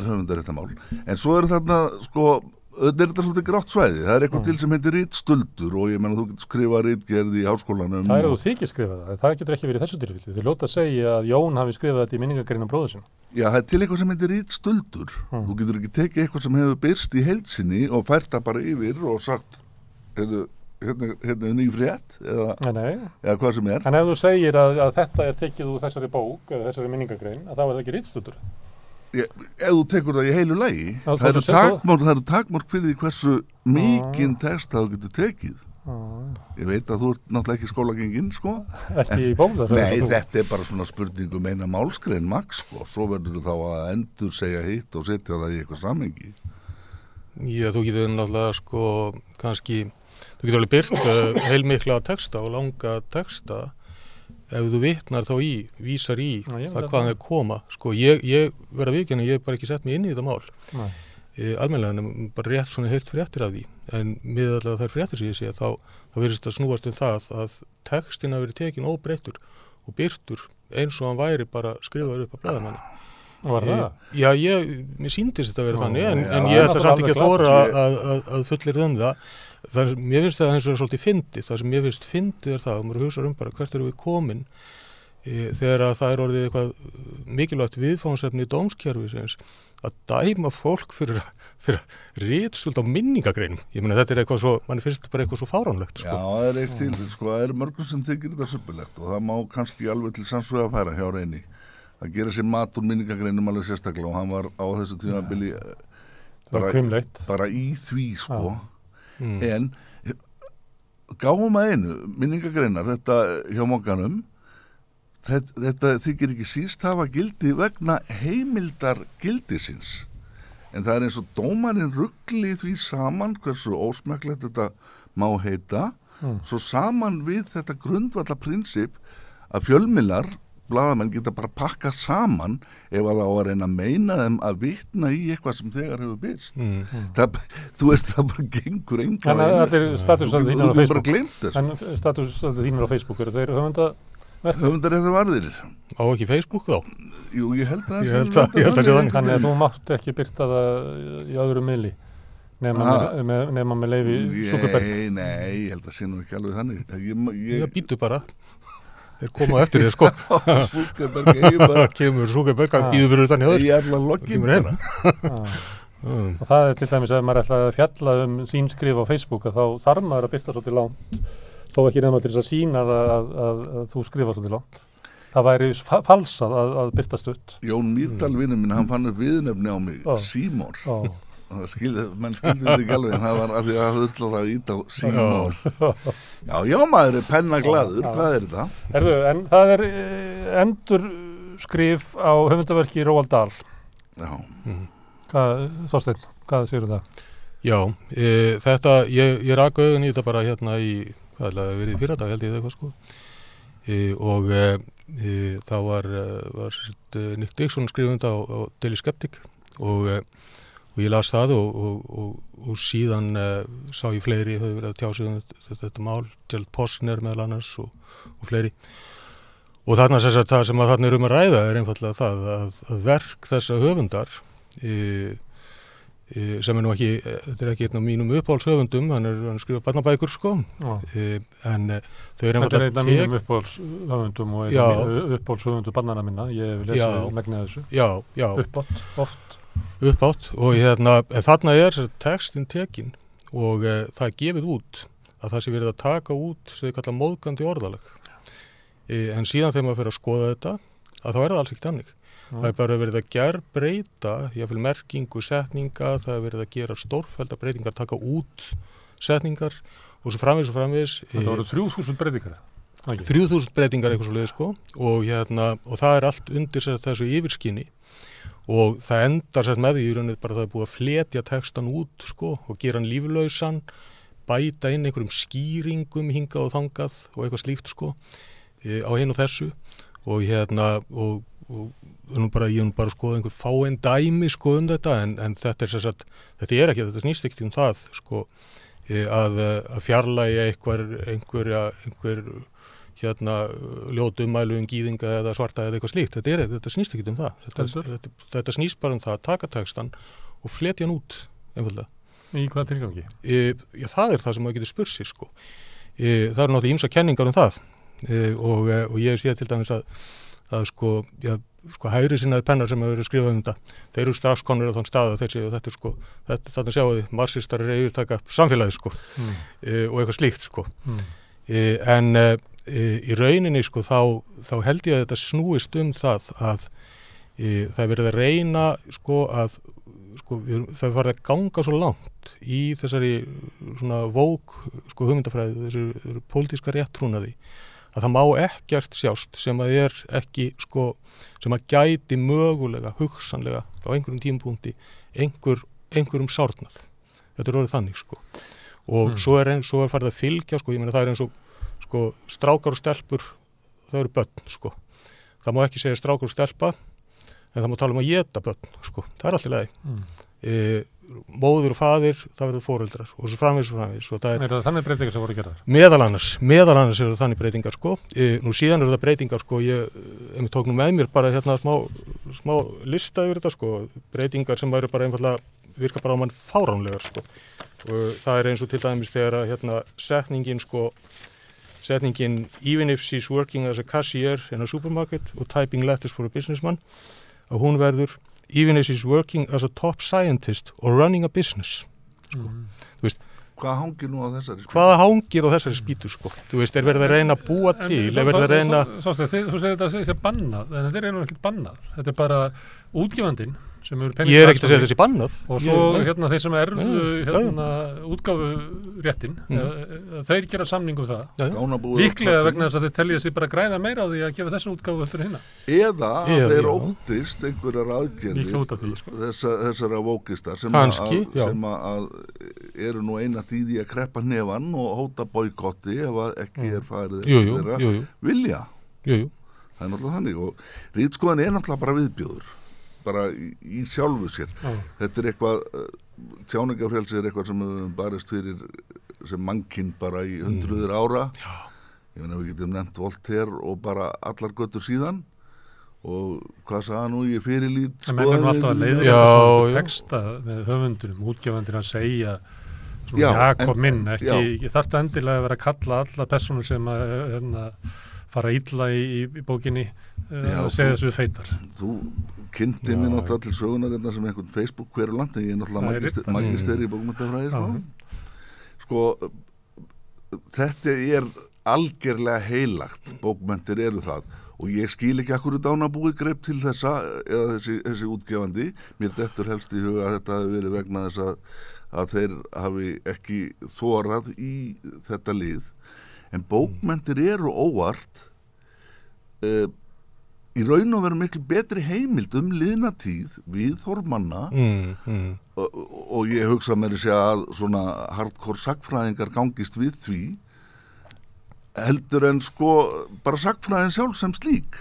C: höfundaréttarmál. En svo þarna þetta er svolítið grátt svæði. Það er eitthvað til sem heitir ritstuldur og ég menna þú getur skrifað ritgerð í háskólanum. Það
A: þú þykir skrifað það. Það getur ekki verið þessu tilfelli. Þið ljóta að segja að Jón hafi skrifað þetta í minningargreinum bróður sinna. Já, það er til eitthvað sem heitir ritstuldur. Þú getur ekki tekið eitthvað sem hefur birst í heild sinni og fært það bara yfir og sagt hérna ný frétt eða hvað sem er. En ef þú segir að þetta er tekið úr þessari bók eða þessari minningargrein, að þá er það ekki ritstuldur. Ef þú tekur það í heilu lagi það eru takmörk fyrir því hversu mikinn text það þú getur tekið. Ég veit að þú ert náttúrulega ekki skólagenginn ekki í bóla.
C: Nei, þetta er bara svona eina málsgrein max svo verður þú þá að endur segja hitt og setja það í eitthvað samhengi.
D: Já, þú getur náttúrulega kannski þú getur alveg byrt heilmikla texta og langa texta ef þú vitnar þá vísar í það hvaðan þeir koma. Ég verð að viðurkenna, ég hef bara ekki sett mig inn í þetta mál. Almennilega, en bara rétt heyrt fréttir af því. En með allavega þær fréttir sem ég sé, þá virðist að snúast það að textin hafi verið tekin óbreyttur og birtur eins og hann væri bara skrifaður upp af blaðamanni.
A: Var það?
D: Já, mér sýndist þetta að vera þannig, en ég ætla samt ekki að þora að fullir það. Mér finnst það eins og svolítið fyndið. Það sem mér finnst fyndið það, og maður hugsar bara hvert erum við komin þegar að það er orðið eitthvað mikilvægt viðfáðsefni í dómskerfisins að dæma fólk fyrir ritstuld á minningagreinum. Ég meina þetta er eitthvað svo, manni finnst þetta bara eitthvað svo fáránlegt.
C: Já, það er eitt til, það er mörgum sem þykir þetta suppulegt og það má kannski alveg til sannsögu að færa hjá Reyni. Það gera sér mat úr minningagreinum alveg sérstaklega og hann var á þessu tímabili bara í því En gáum að einu minningagreinar þetta hjá Mogganum þetta þykir ekki síst hafa gildi vegna heimildar gildisins en það er eins og dómarinn rugli því saman hversu ósmekklegt þetta má heita svo saman við þetta grundvalla prinsip að fjölmiðlar blaðamenn geta bara pakkað saman ef að það á að reyna að meina þeim að vitna í eitthvað sem þegar hefur byrst. Þú veist, það bara gengur enga.
A: Þannig að þetta er statusöld þínar á Facebook.
C: En
A: statusöld þínar á Facebook eru þeir
C: höfundaréttar varðir.
D: Á ekki Facebook þá?
C: Jú, ég held að
D: ég held að sé þannig.
A: Þannig að þú mátt ekki birta það í öðru miðli nema með leyfi Zuckerberg.
C: Nei, ég held að sé nú ekki alveg þannig.
D: Ég býtu bara. Þeir koma eftir þér
C: Zuckerberg
D: kemur Zuckerberg að býður fyrir utan hjá þér
C: ég ætla að logga
A: og það er til dæmis ef maður ætla að fjalla sín skrif á Facebook þá þarf maður að byrta svolítið langt þó ekki nefna til þess að sýna að þú skrifa svolítið langt það væri falsað að byrta stutt
C: Jón Mýrdal vinur minn, hann fann upp viðnefni á mig Símor menn skildi þetta ekki alveg en það var af því að það þurfti að íta á Símor já, maður er pennaglaður, hvað er þetta?
A: En það er endurskrif á höfundaverki Róald Dahl Þorsteinn, hvað segirðu það?
D: Já, þetta ég rak augun í þetta bara hérna í hvað er það verið í fyrradag held ég eitthvað og þá var Nick Dixon skrifund á Daily Skeptic og ég las það og síðan sá ég fleiri höfðu verið að tjá sig þetta mál, Gerald Posner meðal annars og fleiri. Og þarna það sem að þarna er að ræða er einfallega það að verk þessa höfundar sem nú ekki, þetta ekki einn af mínum uppáhaldshöfundum, hann skrifa barnabækur sko, en þau
A: Þetta einn af mínum uppáhaldshöfundum og uppáhaldshöfundu barnana minna, ég hef lesið megnið þessu.
D: Já.
A: Uppátt
D: og þarna textin tekin og það gefið út að það sé verið að taka út sem þið kalla móðgandi orðalag. En síðan þegar maður fer að skoða þetta, að þá það alls ekki þannig. Það bara verið að gerbreyta, jáfnvel merkingu setninga, það verið að gera stórfellda breytingar, taka út setningar og svo framvegis.
A: Það voru 3000 breytingar?
D: 3000 breytingar eitthvað svo leiði sko og það allt undir þessu yfirskinni og það endar með því í rauninni bara það búið að fletja textan út sko og gera hann líflausan, bæta inn einhverjum skýringum hingað og þangað og eitthvað slíkt sko á hinn og þessu og ég bara skoða einhver fáein dæmi sko þetta en þetta snýst ekki það sko að fjarlægja einhver ljót ummælu gýðinga eða svarta eða eitthvað slíkt, þetta snýst ekki það þetta snýst bara það að taka textan og fletja hann út einfaldlega.
A: Í hvaða tilgangi?
D: Það það sem maður getur spurt sig sko. Það náttúrulega ýmsar kenningar það og ég sé til dæmis að hægri sinnaðir pennar sem hefur verið skrifað þetta, þeir eru strax konur á þann stað að þarna sjáu þið, marxistar yfirtaka samfélagið sko og eitthvað slíkt sko. En í rauninni sko þá held ég að þetta snúist það að það verið að reyna sko að það farið að ganga svo langt í þessari svona vók sko hugmyndafræði, þessu pólitíska réttrúnaði að það má ekkert sjást sem að ekki sko, sem að gæti mögulega, hugsanlega á einhverjum tímapunkti, einhverjum sárnað. Þetta orðið þannig sko. Og svo farið að fylgja sko, ég meina það eins og sko strákar og stelpur, það eru börn sko. Það má ekki segja strákar og stelpa, en það má tala að éta börn sko. Það allt í lagi. Móður og faðir, það verður foreldrar og svo framvegis og það
A: það þannig breytingar sem voru gerðar?
D: Meðal annars eru þannig breytingar sko. Nú síðan eru það breytingar sko, ég tók nú með mér bara smá lista yfir þetta sko, breytingar sem væru bara einfaldlega virka bara á mann fáránlegar sko. Og það eins og til dæmis þegar að setningin even if she's working as a cashier in a supermarket og typing letters for a businessman, að hún verður even if she's working as a top scientist or running a business sko. Þú veist,
C: hvað hangir nú á þessari spýtu?
D: Hvað hangir á þessari spýtu sko? Þú veist, verið að reyna að búa til, verið að reyna
A: Þú segir þetta sé bannað, en þetta ekkert bannað. Þetta bara útgefandinn sem eru penningar.
D: Ég ekki að segja þessi bannað.
A: Og svo þeir sem útgáfu réttin, þeir gera samning það. Líklega vegna þess að þeir telja sig bara græða meira á því að gefa þessa útgáfu eftir hinna.
C: Eða þeir óttist einhverjar aðgerðir þessara vókistar sem að eru nú eina tíði að kreppa hnefan og hóta boykotti ef ekki farið þeirra vilja. Það náttúrulega þannig og ritskoðan náttúrulega bara viðbjóður. Bara í sjálfu sér. Þetta eitthvað, tjáningafrelsi eitthvað sem við barist fyrir sem mannkinn bara í hundruður ára. Ég meina við getum nefnt Voltaire og bara allar götur síðan og hvað sagði nú ég fyrirlít
A: skoðaði. Menn erum alltaf að leiða texta með höfundunum, útgefandir að segja Jakob minn, ekki þarf endilega að vera að kalla alla personur sem að fara illa í bókinni að segja þessu feitar.
C: Þú kynnti mér náttúrulega til sögunar sem einhvern Facebook hverju landi, ég náttúrulega magisteri í bókmenntafræði sko, þetta algerlega heilagt, bókmenntir eru það og ég skil ekki akkur dánabúi greip til þessa, eða þessi útgefandi, mér dettur helst í huga að þetta hafi verið vegna þess að þeir hafi ekki þorað í þetta lið, en bókmenntir eru óvart í raun og veru miklu betri heimild liðna tíð viðhorf manna og ég hugsa mér að svona hardcore sagnfræðingar gangist við því heldur en sko bara sagnfræðin sjálf sem slík.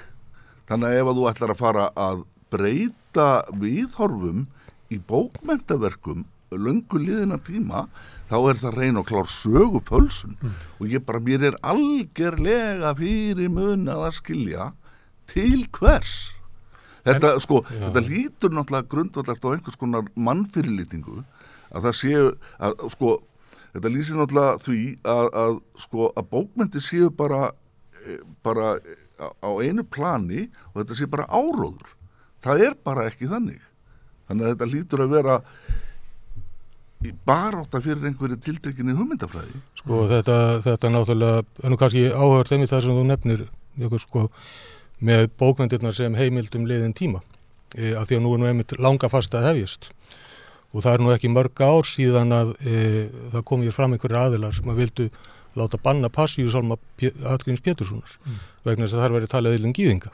C: Þannig að ef að þú ætlar að fara að breyta viðhorfum í bókmenntaverkum löngu liðina tíma, þá það reyn og klár sögupölsun og mér algerlega fyrir mun að skilja til hvers. Þetta lítur náttúrulega grundvallast á einhvers konar mannfyrirlitningu að það séu þetta lýsir náttúrulega því að bókmenntir séu bara á einu plani og þetta sé bara áróður. Það bara ekki þannig. Þannig að þetta lítur að vera barátta fyrir einhverju tiltekinni hugmyndafræði.
D: Þetta náttúrulega er nú kannski áhugavert einmitt það sem þú nefnir með bókmenntirnar sem heimildum liðin tíma af því að nú nú einmitt langa fasta að hefjast og það nú ekki mörg ár síðan að það kom hér fram einhverjir aðilar sem að vildu láta banna Passíusálma Hallgríms Péturssonar vegna þess að þar verið talað illum gyðinga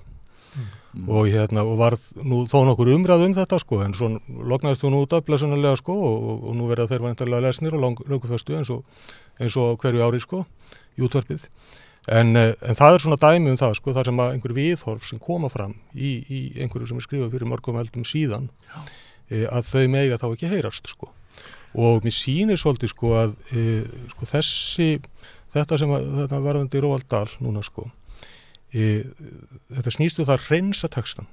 D: og varð nú þó nokkur umræð þetta en svo lognaðist þú nú út af blessunarlega og nú verða þeir væntanlega lesnir og lönguföstu eins og hverju ári í útvarpið en það svona dæmi það þar sem að einhver viðhorf sem koma fram í einhverju sem skrifað fyrir mörgum öldum síðan að þau mega þá ekki heyrast og mér sýnir svolítið að þetta sem þetta varðandi Róald Dahl núna þetta snýstu það að hreinsa textan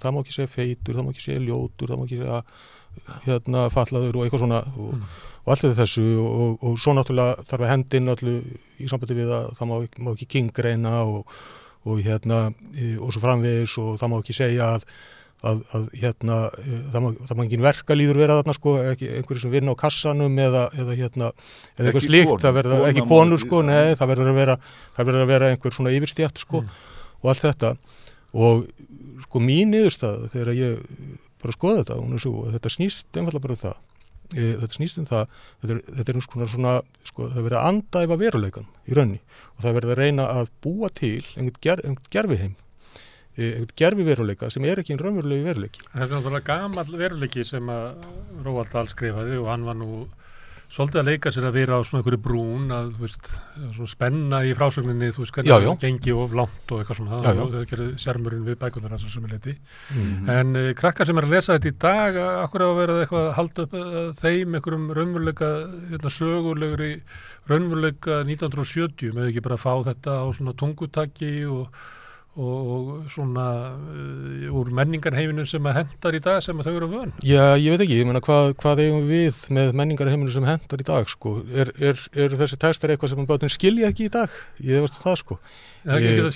D: það má ekki segja feitur, það má ekki segja ljótur það má ekki segja fatlaður og eitthvað svona og allt þessu og svo náttúrulega þarf að hendin allu í sambandi við að það má ekki kynngreina og svo framvegis og það má ekki segja að það má engin verkalýður vera þarna ekki einhverju sem vinna á kassanum eða eitthvað slíkt það verður ekki konur nei það verður að vera einhver svona yfirstétt og allt þetta og mín niðurstaða þegar ég bara skoða þetta hún svo að þetta snýst einfaldlega bara það þetta svona það verður að andæfa veruleikann í rauninni og það verður að reyna að búa til einhvern gerviheim einhvern gerviveruleika sem ekki einn raunverulegi veruleiki.
A: Það náttúrulega gamall veruleiki sem að Róald Dahl skrifaði og hann var nú svolítið að leika sér að vera á svona einhverju brún að svona spenna í frásögninni hvernig það gengi of langt og eitthvað svona það gerði sjarmurinn við bækurnar hans sem er leiti en krakkar sem að lesa þetta í dag akkur að vera eitthvað að halda upp þeim einhverjum raunveruleika sögulegri raunveruleika 1970 með ekki bara að fá þetta á svona tungutaki og svona úr menningarheiminu sem að hendar í dag sem að þau eru vön?
D: Já, ég veit ekki, ég meina hvað eigum við með menningarheiminu sem hendar í dag Er þessi textar eitthvað sem börnin skilja ekki í dag? Ég veist það
A: Það er ekki að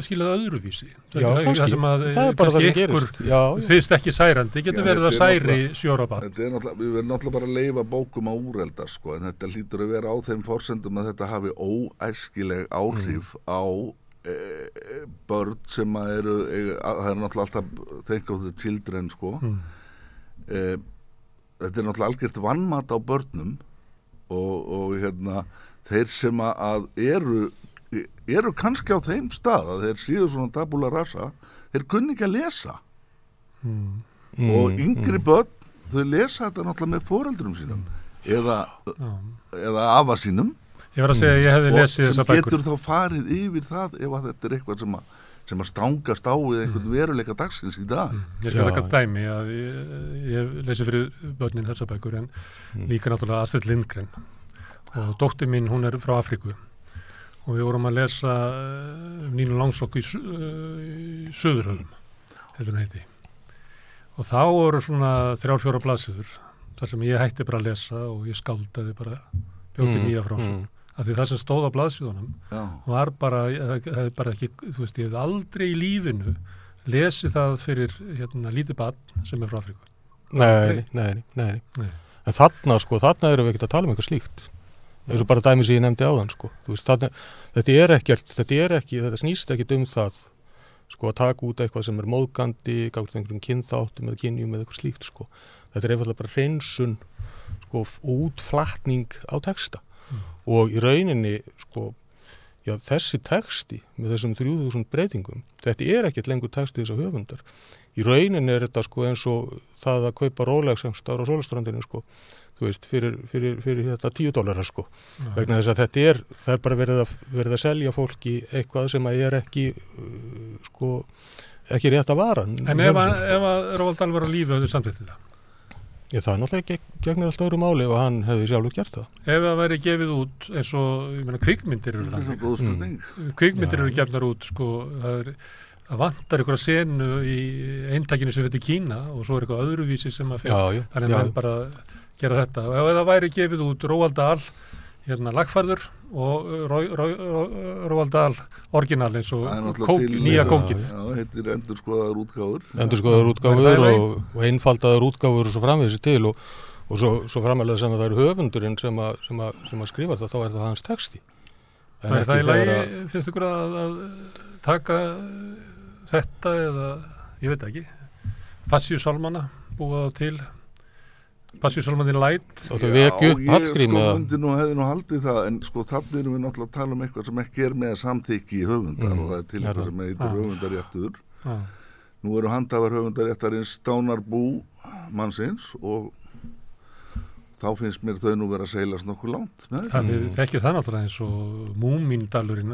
A: skilja það öðruvísi
D: Já, kannski, það er bara það sem gerist
A: Fyrst ekki særandi, getur verið að særi sjórabarn
C: Við verðum náttúrulega bara að leyfa bókum á úreldar en þetta hlýtur að vera á þeim forsendum að þetta hafi óæskileg áhrif á börn sem það er náttúrulega alltaf think of the children þetta er náttúrulega algjört vanmat á börnum og þeir sem að eru kannski á þeim stað að þeir séu svona tabula rasa þeir kunni ekki að lesa og yngri börn þau lesa þetta náttúrulega með foreldrum sínum eða afa sínum
A: Ég var að segja að ég hefði lesið þessa bækur.
C: Og sem getur þá farið yfir það ef að þetta er eitthvað sem að stangast á við einhvern veruleika dagsins í dag.
A: Ég skal taka dæmi að ég lesi fyrir börnin þessa bækur en líka náttúrulega Astrid Lindgren og dóttir mín hún er frá Afríku og við vorum að lesa Nínu Langsokk í Suðurhöfum, heldur hún heiti. Og þá voru svona 3-4 blaðsíður þar sem ég hætti bara að lesa og ég skáldaði bara bjóti nýja frá sig. Af því það sem stóð á blaðsíðunum var bara ekki, ég hef aldrei í lífinu lesið það fyrir lítið barn sem er frá Afríku.
D: Nei. En þarna erum við ekkert að tala um eitthvað slíkt. Eins og bara dæmi sem ég nefndi áðan, þetta snýst ekki það, að taka út eitthvað sem er móðgandi, gátt einhverjum kynþáttum eða kynjum eða eitthvað slíkt, Þetta er einfaldlega bara hreinsun, útflatning á texta. Og í rauninni þessi texti með þessum 3000 breytingum þetta er ekkert lengur texti þess að höfundar í rauninni er þetta eins og það að kaupa Rolex ára á Sólarstrandinu fyrir þetta $10 vegna þess að það er bara verið að selja fólki eitthvað sem er ekki ekki rétt að vara
A: En ef að Róald Dahl var á lífi höfðu samþykkt þetta
D: Það er náttúrulega gegnir allt öðru máli og hann hefði sjálfur gert það.
A: Ef það væri gefið út eins og, kvikmyndir eru gefnar út, það vantar einhverja senu í eintakinu sem fyrir Kína og svo eitthvað öðruvísi sem að fyrir, þannig að bara gera þetta. Og ef það væri gefið út Roald Dahl, lagfærður og Roald Dahl orginal eins og nýja kóngið.
C: Já, heitir endurskoðaðar útgáfur.
D: Endurskoðaðar útgáfur og einfaldaðar útgáfur og svo framvegis til og svo framalega sem að það höfundurinn sem að skrifa það, þá það hans texti.
A: Það í lagi, finnst ykkur að taka þetta eða, ég veit ekki, Passíusálmana, búa þá til Passíusálmanir Light.
D: Og það vekju upp Hallgrím.
C: Já, ég hefði nú haldið það, en þannig erum við náttúrulega að tala eitthvað sem ekki með samþykki í höfundar og það til eitthvað sem heitir höfundaréttur. Nú eru handhafar höfundaréttarins dánarbú mannsins og þá finnst mér þau nú vera að seilast nokkuð langt.
A: Við þekkjum það náttúrulega eins og Múmíndalurinn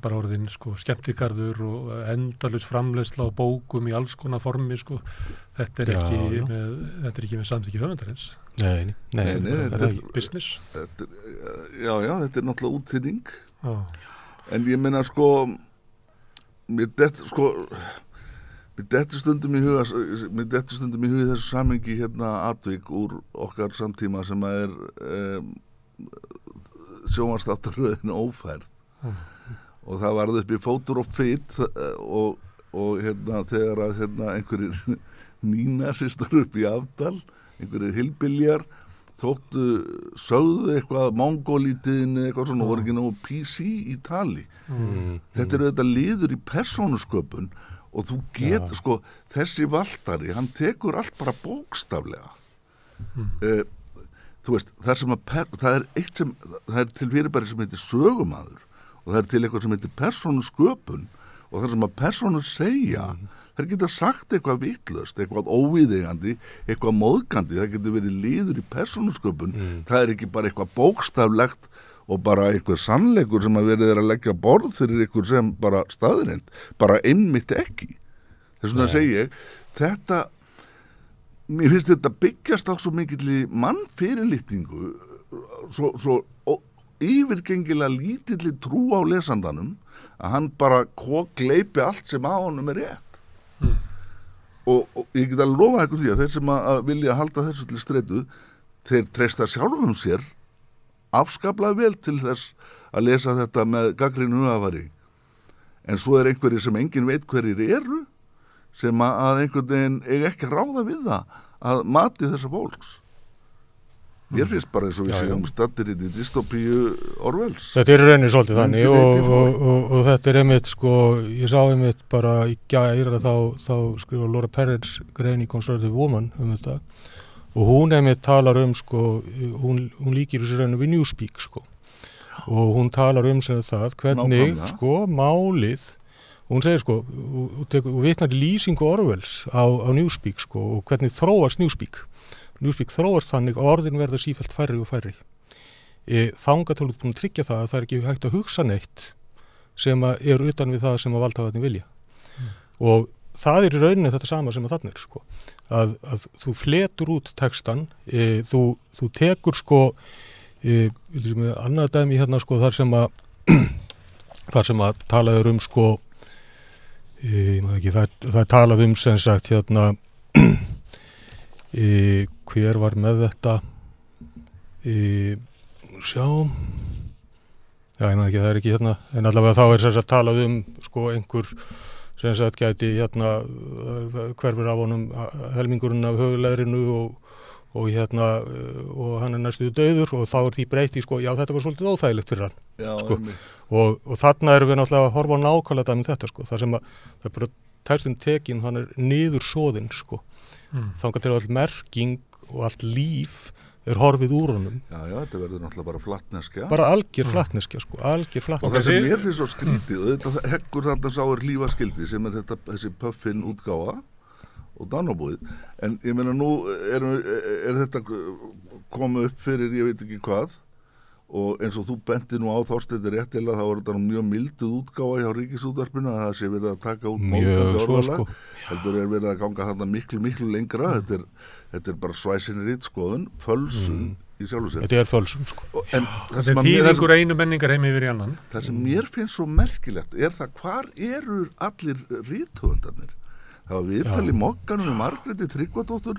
A: bara orðin skemmtikarður og endalaus framleiðsla á bókum í alls konar formi. Þetta er ekki með samþykki höfundarins.
D: Nei,
A: þetta er business.
C: Já, þetta er náttúrulega útþýðing. En ég meina Mér dettur stundum í huga þessu samhengi atvik úr okkar samtíma sem að sjónvarpsþáttaröðin Ófærð og það varð upp í Fótur og Fit og þegar að einhverjir nínasistar upp í Afdal, einhverjir hillbiljar sögðu eitthvað mongólítiðin eða eitthvað svona, voru ekki nógu PC í tali. Þetta er auðvitað liður í persónusköpun og þú getur, þessi Valtari, hann tekur allt bara bókstaflega. Þú veist, það er til fyrirbæri sem heitir sögumaður og það er til eitthvað sem heitir persónusköpun og það sem að persónur segja, það geta sagt eitthvað vitlaust, eitthvað óviðeigandi, eitthvað móðgandi, það getur verið liður í persónusköpun, það er ekki bara eitthvað bókstaflegt og bara einhver sannleikur sem að verið að leggja borð fyrir einhver sem bara staðreind, bara einmitt ekki. Þess vegna segi ég, mér finnst þetta byggjast á svo mikill mannfyrirlitningu, svo yfirgengilega lítilli trú á lesandanum, að hann bara gleypi allt sem á honum er rétt. Og ég get að lofa ykkur því að þeir sem að vilja halda þessu til streitu, þeir treysta sjálfum sér afskaplega vel til þess að lesa þetta með gagnrýnu hugarfari. En svo er einhverjir sem enginn veit hverjir eru, sem að einhvern veginn eiga ekki að ráða við það að mati þessa fólks. Mér finnst bara eins og við séum staddir í dystopíu Orwells.
D: Þetta er raunin svolítið þannig og þetta er einmitt, ég sá einmitt bara í gær að þá skrifa Laura Perez grein í Conservative Woman þetta og hún einmitt talar hún líkir þessu rauninu við Newspeak og hún talar sem það hvernig málið, hún segir og vitnar lýsingu Orwells á Newspeak og hvernig þróast Newspeak þróast þannig að orðin verða sífellt færri og færri. Þangað til búin að tryggja það að það er ekki hægt að hugsa neitt sem er utan við það sem að valdhafarnir vilja. Og það er í rauninni þetta sama sem að þarna er, að þú fletur út textan, þú tekur annað dæmi hérna þar sem að talaður ég maður ekki, það er talað sem sagt hérna hver var með þetta sjá ég maður ekki, það er ekki hérna en allavega þá er þess að talað einhver sem sagt gæti hverfur af honum helmingurinn af höfuðleðrinu og hann er næstuðu dauður og þá er því breytt í já þetta var svolítið óþægilegt fyrir hann og þarna erum við náttúrulega að horfa á nákvæmlega dæmi þetta þar sem að það er bara textin tekin, hann er niður soðinn þangað til all merking og allt líf er horfið úr honum.
C: Já, þetta verður náttúrulega bara flattneskja.
D: Bara algjör flattneskja, algjör flattneskja.
C: Og það sem mér finnst svo skrítið, þetta heggur þarna sá er lífaskildi sem er þessi Puffin útgáfa og Danabúið. En ég meina nú er þetta komið upp fyrir ég veit ekki hvað og eins og þú benti nú á Þorsteinn réttilega þá er þetta mjög milduð útgáfa hjá Ríkisútvarpinu að það sé verið að taka út mótandi orðalag. Heldur er verið að ganga þarna miklu lengra. Þetta er bara svæsinni ritskoðun, fölsun í sjálfu sér.
D: Þetta fölsun, sko.
A: Þetta þýðingur einu menningar heim yfir í annan.
C: Það sem mér finnst svo merkilegt það hvar eru allir rithöfundarnir. Það var viðtal í Mogganum Margréti Tryggvadóttur,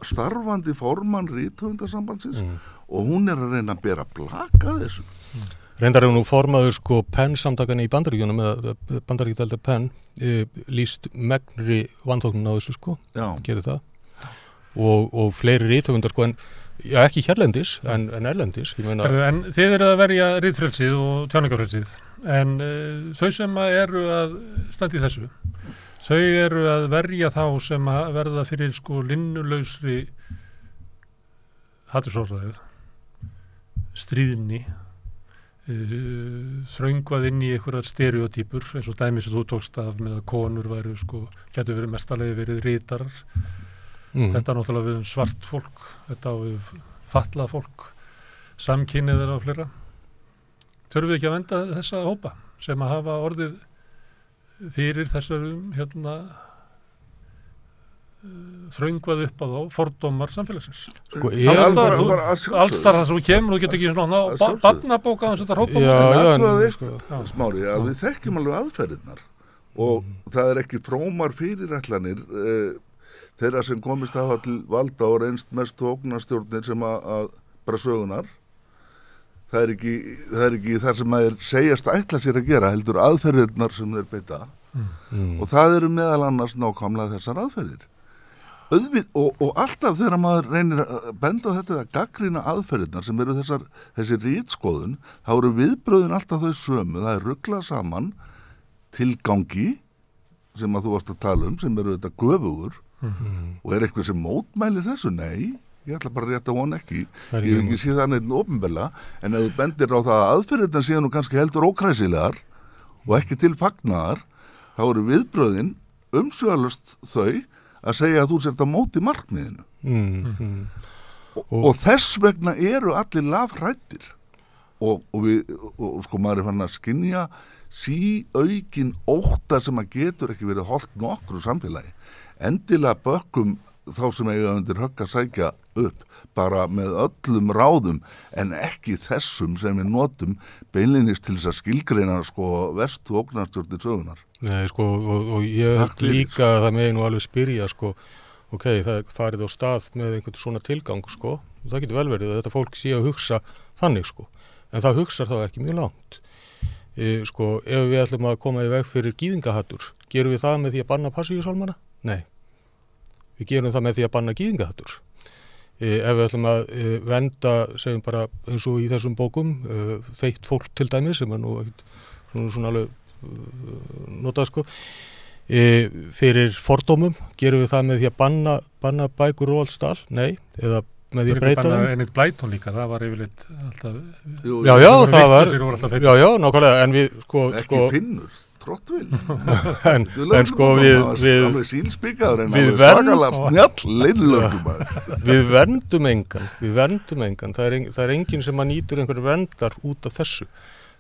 C: starfandi formann rithöfundarsambandsins og hún að reyna að bera blaka þessu.
D: Reyndar nú formaður sko PEN-samtakana í Bandaríkjunum eða Bandaríkjadeildar PEN lýst megnri vanþóknun á þessu sko, gerir það og fleiri rithöfundar sko en ekki hérlendis en erlendis ég meina.
A: En þið eru að verja rithfrelsið og tjáningarfrelsið en þau sem eru að standa í þessu þau eru að verja þá sem að verða fyrir sko linnulausri hatursorðræðu stríðni þröngvað inn í einhverjar stereotypur eins og dæmi sem þú tókst af með að konur væru sko, getur verið mestalegi verið ritarar þetta náttúrulega við svart fólk þetta við fatlað fólk samkynniðir og fleira þurfum við ekki að venda þessa hópa sem að hafa orðið fyrir þessar þröngvað upp á þá fordómar samfélagsins
C: Sko,
A: allstar það sem þú kemur og getur ekki svona barnabóka þannig að þetta hrópa
C: Smári að við þekkjum alveg aðferðirnar og það ekki frómar fyrirætlanir þeirra sem komist hafa til valda og reynst mest ógnarstjórnir sem að bara sögunar það er ekki þar sem þeir segjast ætla sér að gera heldur aðferðirnar sem þeir beita og það eru meðal annars nákvæmlega þessar aðferðir og alltaf þegar maður reynir að benda á þetta að gagnrýna aðferðirnar sem eru þessi ritskoðun þá eru viðbröðin alltaf þau sömu það ruglað saman tilgangi sem að þú varst að tala sem eru þetta göfugur og eitthvað sem mótmælir þessu, nei ég ætla bara rétt að vona ekki ég hef ekki séð það neitt opinberlega en ef þú bendir á það að aðferðirnar séu nú kannski heldur ókræsilegar og ekki til fagnaðar þá eru viðbröðin umsvöðalust þau að segja að þú sért á móti markmiðinu og þess vegna eru allir lafhræddir og sko maður fann að skynja aukin ótta sem að getur ekki verið holdt nokkru samfélagi endilega bökkum þá sem eiga undir högg að sækja upp bara með öllum ráðum en ekki þessum sem við notum beinlínis til þess að skilgreina sko verstu ógnarstjórnir sögunar
D: Nei, sko, og ég held líka að það megi nú alveg spyrja, sko, ok, það farið á stað með einhvern svona tilgang, sko, það getur vel verið að þetta fólk sé að hugsa þannig, sko, en það hugsar þá ekki mjög langt. Sko, ef við ætlum að koma í veg fyrir gýðingahattur, gerum við það með því að banna passíusálmana? Nei, við gerum það með því að banna gýðingahattur. Ef við ætlum að venda, segjum bara eins og í þessum bókum, feitt fólk til dæmi sem nú svona alveg notað sko fyrir fordómum gerum við það með því að banna bækur Roald Dahl, nei, eða með því að breyta þeim.
A: Einnig Blæton líka, það var yfirleitt alltaf
D: það var nákvæmlega, en við
C: ekki Finnur, Trottvil
D: en sko
C: við sílspikaður en við sakalar snjall leinlögum
D: við verndum engan það er enginn sem að nýtur einhver verndar út af þessu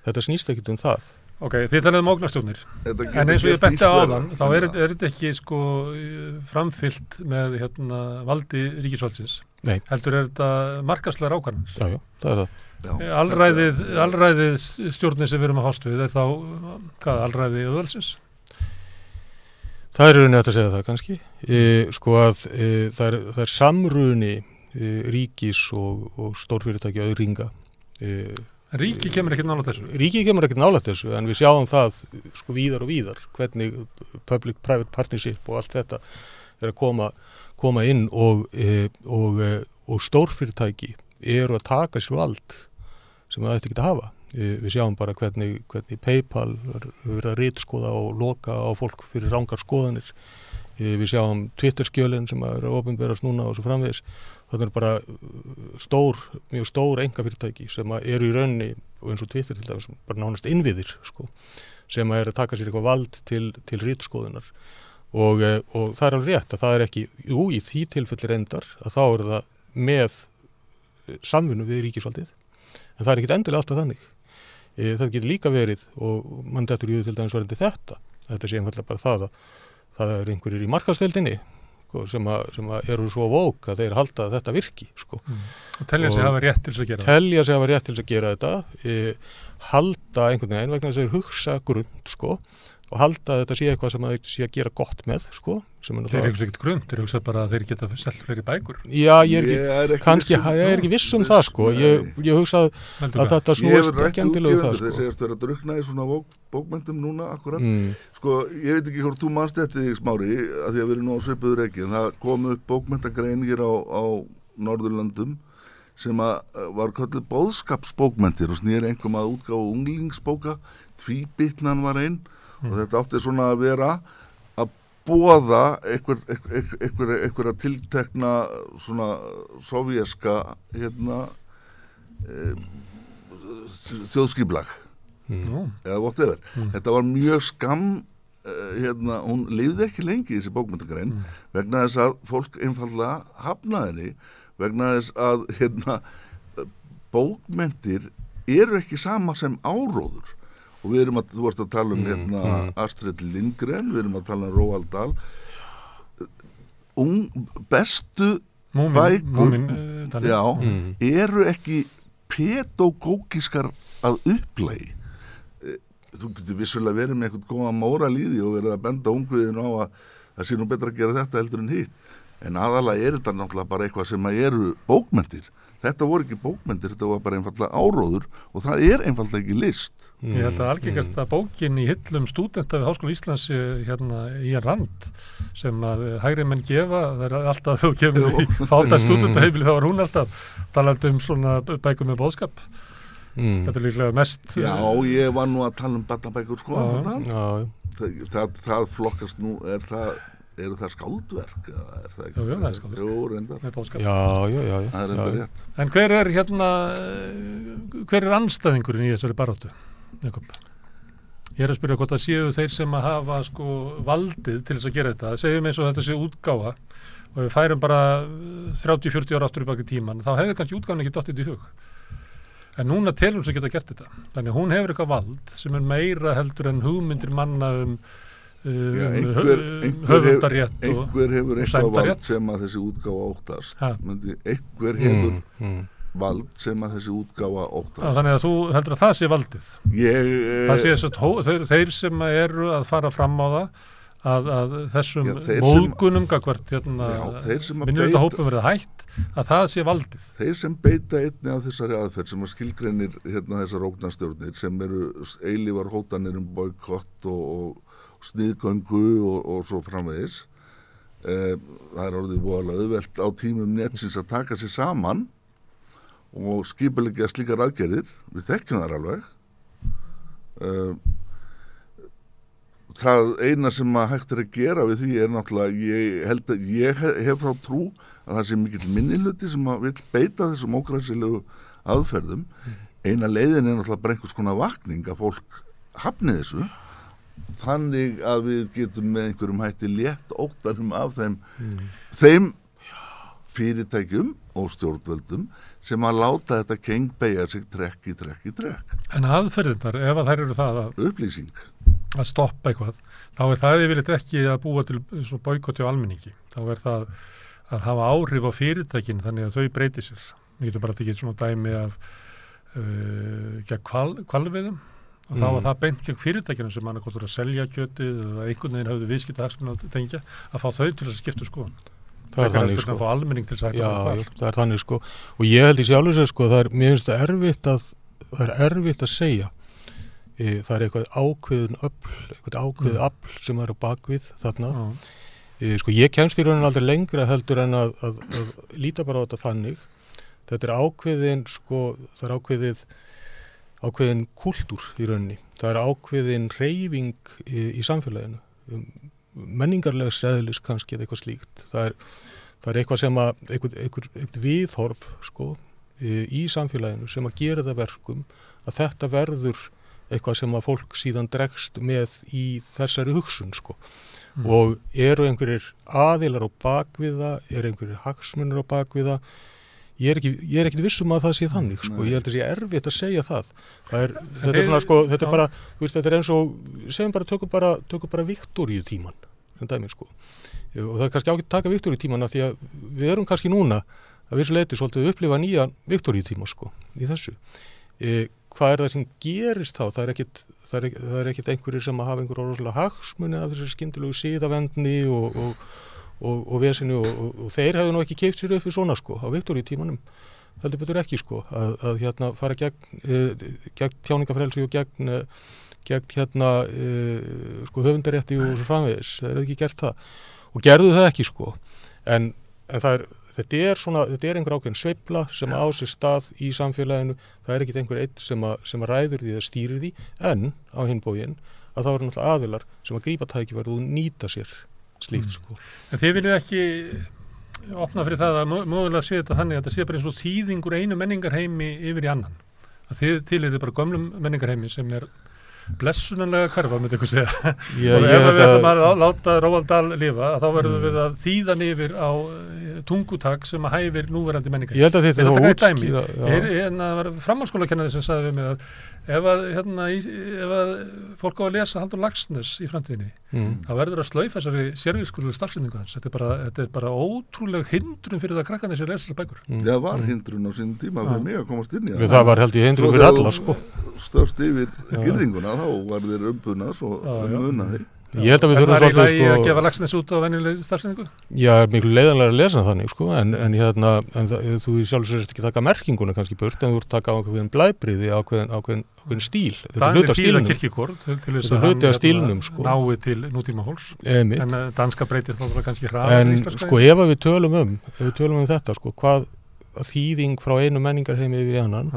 D: þetta snýst ekki það
A: Ok, þið talaðum ógnarstjórnir, en eins og ég benti á áðan, þá er þetta ekki sko framfyllt með valdi ríkisvaldsins.
D: Nei.
A: Heldur þetta markaðslegar ákvarðanir?
D: Já, það er það.
A: Alræðið stjórnir sem við erum að fást við, þá, alræði auðvaldsins?
D: Það er hægt að segja það kannski. Sko að það er samruni ríkis og stórfyrirtæki auðringa.
A: Ríki kemur ekkert nálægt þessu?
D: Ríki kemur ekkert nálægt þessu, en við sjáum það sko víðar og víðar, hvernig public-private partnership og allt þetta er að koma inn og stórfyrirtæki eru að taka sér vald sem það ætti ekki að hafa. Við sjáum bara hvernig PayPal verið að ritskoða og loka á fólk fyrir rangar skoðanir. Við sjáum Twitter-skjölin sem eru að opinberast núna og svo framvegis. Það er bara mjög stór einkafyrirtæki sem eru í rauninni, og eins og Twitter til dæmis, bara nánast innviðir, sko, sem eru að taka sér eitthvað vald til ritskoðunar. Og það er alveg rétt að það er ekki, í því tilfelli reyndar, að þá er það með samvinnu við ríkisvaldið. En það er ekkit endilega alltaf þannig. Það getur líka verið, og mann dettur í til dæmis varandi þetta sé einfaldlega bara það að það er einhverjir í markaðsdeildinni, sko, sem eru svo vók að þeir halda að þetta virki sko.
A: Og telja sig hafa rétt til þess að gera
D: telja sig hafa rétt til þess að gera þetta halda einhvern veginn vegna þess að þeir hugsa grund sko, og halda að þetta sé eitthvað sem þeir sé að gera gott með sko,
A: þeir hugsa ekkert grund, þeir hugsa bara að þeir geta selt fleiri bækur.
D: Já, ég er ekki viss um það sko, ég hugsa að þetta snúist ekki endilega það sko.
C: Þeir segjast vera að drukna í svona bókmenntum núna akkurat. Sko, ég veit ekki hvort þú manst eftir þig, Smári, að því að við erum nú á svipuðu reki, en það kom upp bókmenntagrein hér á Norðurlöndum sem var kölluð boðskapsbókmenntir og snýri einhverjum að útgáfa unglingsbóka, Tvíbytnan var einn og þetta átti svona að vera að boða einhverja tiltekna svona sovjerska þjóðskipulag eða whatever. Þetta var mjög hún lifði ekki lengi í þessi bókmenntagrein vegna þess að fólk einfaldlega hafnaði henni vegna þess að bókmenntir eru ekki sama sem áróður. Og við erum þú varst að tala um Astrid Lindgren, við erum að tala um Roald Dahl. Bestu bækur eru ekki pedagógiskar að upplagi. Þú getur vissulega verið með eitthvað góða móral í því og verið að benda ungviðinu á að það sé nú betra að gera þetta heldur en hitt. En aðalega er þetta náttúrulega bara eitthvað sem eru bókmenntir. Þetta voru ekki bókmyndir, þetta var bara einfaldlega áróður og það er einfaldlega ekki list.
A: Ég held að algengast að bókin í hillum stúdenta við Háskóla Íslands hérna í Rand sem að hægri menn gefa, það er alltaf þú kemur í fáta stúdentaheimili, þá var hún alltaf talandi um svona bækur með boðskap. Þetta er líklega mest...
C: Já, ég var nú að tala um barnabækur sko. Það flokkast nú, eru það skáldverk? Er það ekki?
A: Já, það er skáldverk.
C: Jú, reyndar.
A: Með boðskap.
D: Já.
C: Það er reyndar rétt.
A: En hver er andstæðingurinn í þessari baráttu, Jakob? Ég er að spyrja hvort það séu þeir sem að hafa sko valdið til þess að gera þetta. Segjum eins og þetta sé útgáfa og við færum bara 30-40 ára aftur í baki tíman, þá hefur kannski útgáfan ekki dottið í hug. En núna telur hún sem geta gert þetta. Þannig hún hefur eitthvað vald sem er meira heldur en hugmyndir manna höfundarétt
C: einhver hefur eitthvað vald sem að þessi útgáfa óttast einhver hefur vald sem að þessi útgáfa óttast.
A: Þannig að þú heldur að það sé valdið það sé þeir sem eru að fara fram á það að þessum móðgunum gagvart minnihlutahópum verið hætt að það sé valdið.
C: Þeir sem beita einni af þessari aðferð sem að skilgreinir þessar ógnarstjórnir sem eru eilífar hótanir boykott og sniðgöngu og svo framvegis. Það er orðið voðalega auðvelt á tímum netsins að taka sig saman og skipuleggja slíkar aðgerðir. Við þekkjum þar alveg. Það eina sem að hægt er að gera við því er náttúrulega, ég hef þá trú að það sé mikill minnihluti sem að vill beita þessum ógræsilegu aðferðum. Eina leiðin er náttúrulega bara einhvers konar vakning að fólk hafni þessu. Þannig að við getum með einhverjum hætti létt óttarum af þeim fyrirtækjum og stjórnvöldum sem að láta þetta kengbeygja sig trekk í trekk.
A: En aðferðirnar, ef að þær eru það að
C: upplýsing,
A: að stoppa eitthvað, þá er það yfirleitt ekki að búa til boykotti á almenningi. Þá er það að hafa áhrif á fyrirtækin þannig að þau breyti sér. Við getum bara tekið svona dæmi af gegn hvalveiðum. Og þá var það beint gegn fyrirtækjunum sem annað að selja kjötið eða einhvern veginn hafði viðskiptahagsmuni að tengja að fá þau til þess að skipta skoðun.
D: Það er þannig sko.
A: Að fá almenning til þess að
D: það er þannig sko. Og ég held í sjálfur sér sko, mér finnst það erfitt að segja. Það er eitthvað ákveðið afl sem er á bakvið þarna. Sko ég kemst í rauninni aldrei lengra heldur en að líta bara á þetta þannig. Þetta er ákveðin sko, það er ákveðin kúltúr í rauninni. Það er ákveðin hreyfing í samfélaginu. Menningarlegs eðlis kannski eða eitthvað slíkt. Það er eitthvað sem að, eitthvað viðhorf sko, í samfélaginu sem að gera það verkum að þetta verður eitthvað sem að fólk síðan dregst með í þessari hugsun sko. Og eru einhverjir aðilar á bakvið það, eru einhverjir hagsmunir á bakvið það. Ég er ekki vissum að það sé þannig sko. Ég held að sé erfitt að segja það. Þetta er svona sko, þetta er bara, þú veist, þetta er eins og segjum bara, tökum bara Viktoríu tíman sem dæmi sko. og það kannski ágætt að taka Viktoríutímana því að við erum kannski núna að vissu leyti svolítið að upplifa nýjan Viktoríutíma sko í þessu. Hvað það sem gerist þá? Það er ekkit einhverjir sem að hafa einhverja rosalega hagsmuni af þessi skyndilegu siðavendni og vesinu og þeir hefðu nú ekki keypt sér upp við svona sko á Viktoríutímanum. Heldur betur ekki sko að hérna fara gegn tjáningafrelsi og gegn sko höfundarétti og svo framvegis. Það er ekki gert það og gerðu það ekki sko en þetta er einhver ákveðin sveifla sem á sér stað í samfélaginu. Það er ekki einhver einn sem að ræður því eða stýrir því en á hinn bóginn að það eru náttúrulega aðilar sem að grípa tækifærið og nýta sér slíkt sko.
A: En þið viljið ekki opna fyrir það að mögulega sé þetta þannig að þetta sé bara eins og þýðingur einu menningarheimi yfir í annan. Að þið tilheyrir bara gömlum menningarheimi sem er blessunanlega hverfa, myndi ykkur segja. Og ef við ætlum að láta Roald Dahl lifa, þá verðum við að þýðan yfir á tungutak sem að hæfir núverandi menningar.
D: Ég held að þetta þá útskýra.
A: Það var framhaldsskólakennari sem sagði við mig að ef að fólk á að lesa Halldór Laxness í framtíðinni, þá verður að slaufa þessari sérvískulegu stafsendingu hans. Þetta er bara ótrúleg hindrun fyrir það krakkarnir sem lesa þessar bækur.
C: Það var hindrun á sínum tíma fyrir mig að komast inn í það.
D: Það var held ég hindrun fyrir alla sko.
C: Stöðst yfir girðinguna, þá var þér umbunað og munaði.
D: Ég held að við þurfum
A: svolítið sko... að gefa Laxness út á venjuleg stafsendingu?
D: Já, miklu leiðanlega að lesa þannig sko, en þú sjálfsögur ekki taka merkinguna kannski burt, en þú ert taka ákveðin blæbrigði, ákveðin stíl.
A: Það er stíl að kirkjukor til þess að
D: hann
A: nái til nútíma fólks. En danska breytir þá kannski hraðar
D: en sko, ef við tölum um þetta sko, hvað þýðing frá einu menningarheimi yfir í annan,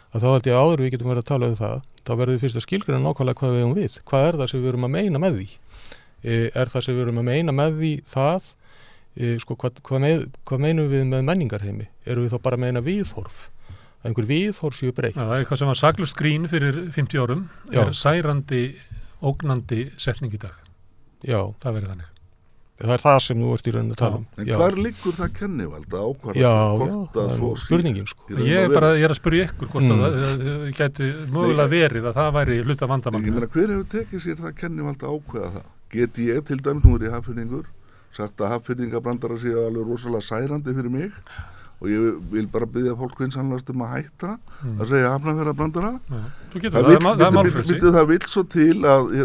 D: að þá held ég áður við getum verið að tala um það. Þá verður við fyrst að skilgreina nákvæmlega hvað við eigum við. Hvað er það sem við erum að meina með því? Er það sem við erum að meina með því það? Sko, hvað meinum við með menningarheimi? Erum við þá bara að meina viðhorf? Einhver viðhorf séu breytt?
A: Það er eitthvað sem var saklaust grín fyrir 50 árum. Er særandi, ógnandi setning í dag.
D: Já.
A: Það verður þannig.
D: Það er það sem þú ert í rauninni að tala um.
C: En hvar liggur það kennivald að ákvarða?
D: Já, það er spurningin sko.
A: Ég er að spyrja ykkur hvort að það gæti mögulega verið að það væri hluta vandamál.
C: Ég meina, hver hefur tekið sér það kennivald að ákveða það? Get ég til dæmis nú í Hafnfirðingur sagt að Hafnfirðingabrandara séu alveg rosalega særandi fyrir mig og ég vil bara biðja fólk vinsanlegast að hætta að segja Hafnarfjarðarbrandara. Það vill svo til að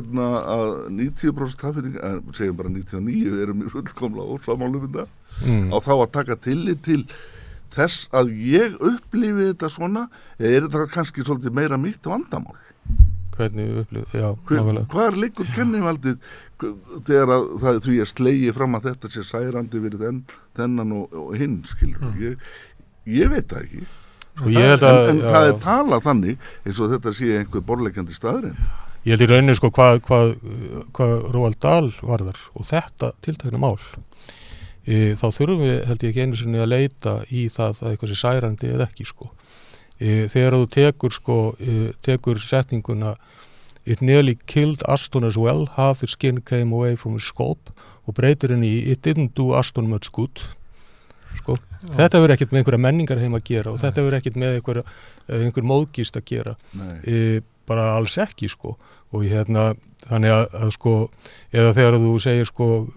C: 90% Hafnfirðinga, segjum bara 99, erum við fullkomlega ósammála um þetta, á þá að taka tillit til þess að ég upplifi þetta svona, eða er þetta kannski svolítið meira mitt vandamál?
D: Hvernig við upplifum, já, nákvæmlega.
C: Hvar liggur kennivaldið þegar því að slegi fram að þetta sé særandi fyrir þennan og hinn, skilur. Ég veit það ekki. En það er talað þannig eins og þetta sé einhver borðleggjandi staðreind.
D: Ég held í rauninni sko hvað Roald Dahl varðar og þetta tiltekna mál. Þá þurfum við held ég ekki einu sinni að leita í það að eitthvað sé særandi eða ekki sko. Þegar þú tekur setninguna It nearly killed Aston as well, half the skin came away from his scalp og breytir henni í It didn't do Aston much good sko. Þetta hefur ekkert með einhverja menningarheim að gera og þetta hefur ekkert með einhver móðgist að gera bara alls ekki sko. Og þannig að sko eða þegar þú segir sko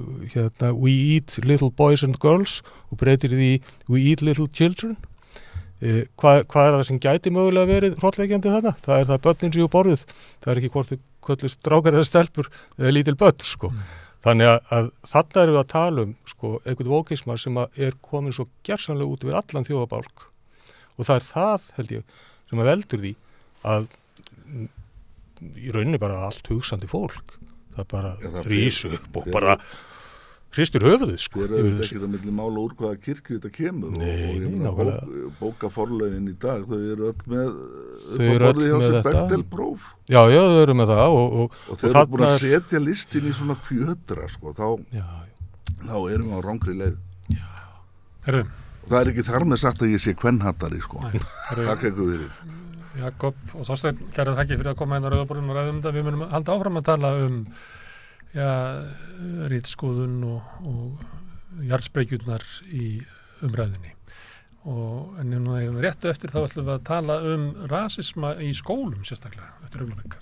D: we eat little boys and girls og breytir því we eat little children hvað er það sem gæti mögulega verið hrollvekjandi þarna? Það er það börnin sem borðið. Það er ekki hvort þau köllust strákar eða stelpur eða lítil börn sko. Þannig að þarna erum við að tala um sko einhvern vókisma sem er komin svo gersamlega út við allan þjóðabálk og það er það held ég sem að veldur því að í rauninni bara allt hugsandi fólk það bara rís upp og bara hristir höfuðið sko.
C: Þeir eru ekki það milli mála úr hvaða kirkju þetta kemur og bókaforlögin í dag þau eru öll með Bechtel-próf.
D: Já, þau eru með það og
C: þeir eru búin að setja listin í svona fjötra sko, þá erum við á rangri leið. Og það er ekki þar með sagt að ég sé kvenhattari sko. Takk eitthvað fyrir.
A: Jakob og Þorsteinn, kærar þakki fyrir að koma inn á Rauða borðinu og ræðum þetta. Við munum halda áfram að tala um ritskoðun og jarðsprengjurnar í umræðunni en núna réttu eftir þá ætlum við að tala um rasisma í skólum sérstaklega eftir augnablik.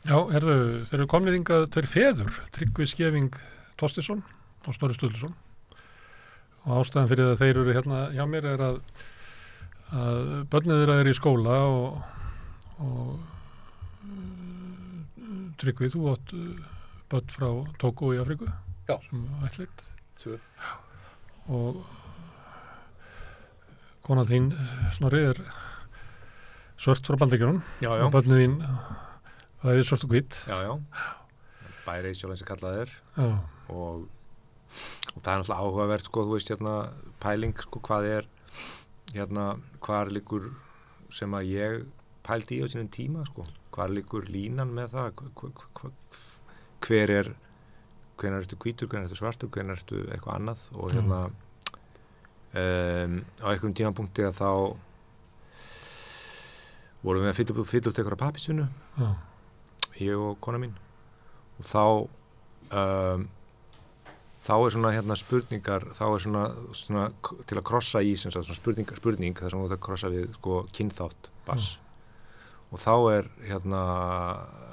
A: Já, þeir eru komnir hingað tveir feður, Tryggvi Skeving Þorsteinsson og Snorri Sturluson, og ástæðan fyrir að þeir eru hérna hjá mér er að börnið þeirra er í skóla og Tryggvi, þú átt börn frá Tógó í Afríku.
E: Já.
A: Sem ættleitt.
E: 2.
A: Og konan þín, Snorri, er svört frá Bandaríkjunum.
E: Já.
A: Og börnið þín, það er svört og hvít.
E: Já. Bæreisjól eins og kallað er.
A: Já.
E: Og það er náttúrulega áhugavert, sko, þú veist, hérna, pæling, sko, hvað liggur sem að ég pældi í á sínum tíma, sko. Hvað liggur línan með það? Hvenær ertu hvítur, hvenær ertu svartur, hvenær ertu eitthvað annað, og hérna á einhverjum tímapunkti að þá vorum við að fylla út eitthvað pappisvinnu, ég og kona mín, og þá er svona hérna spurningar, þá er svona til að krossa í sem sagt svona spurning þar sem þú þarf að krossa við sko kynþátt bass. Og þá er hérna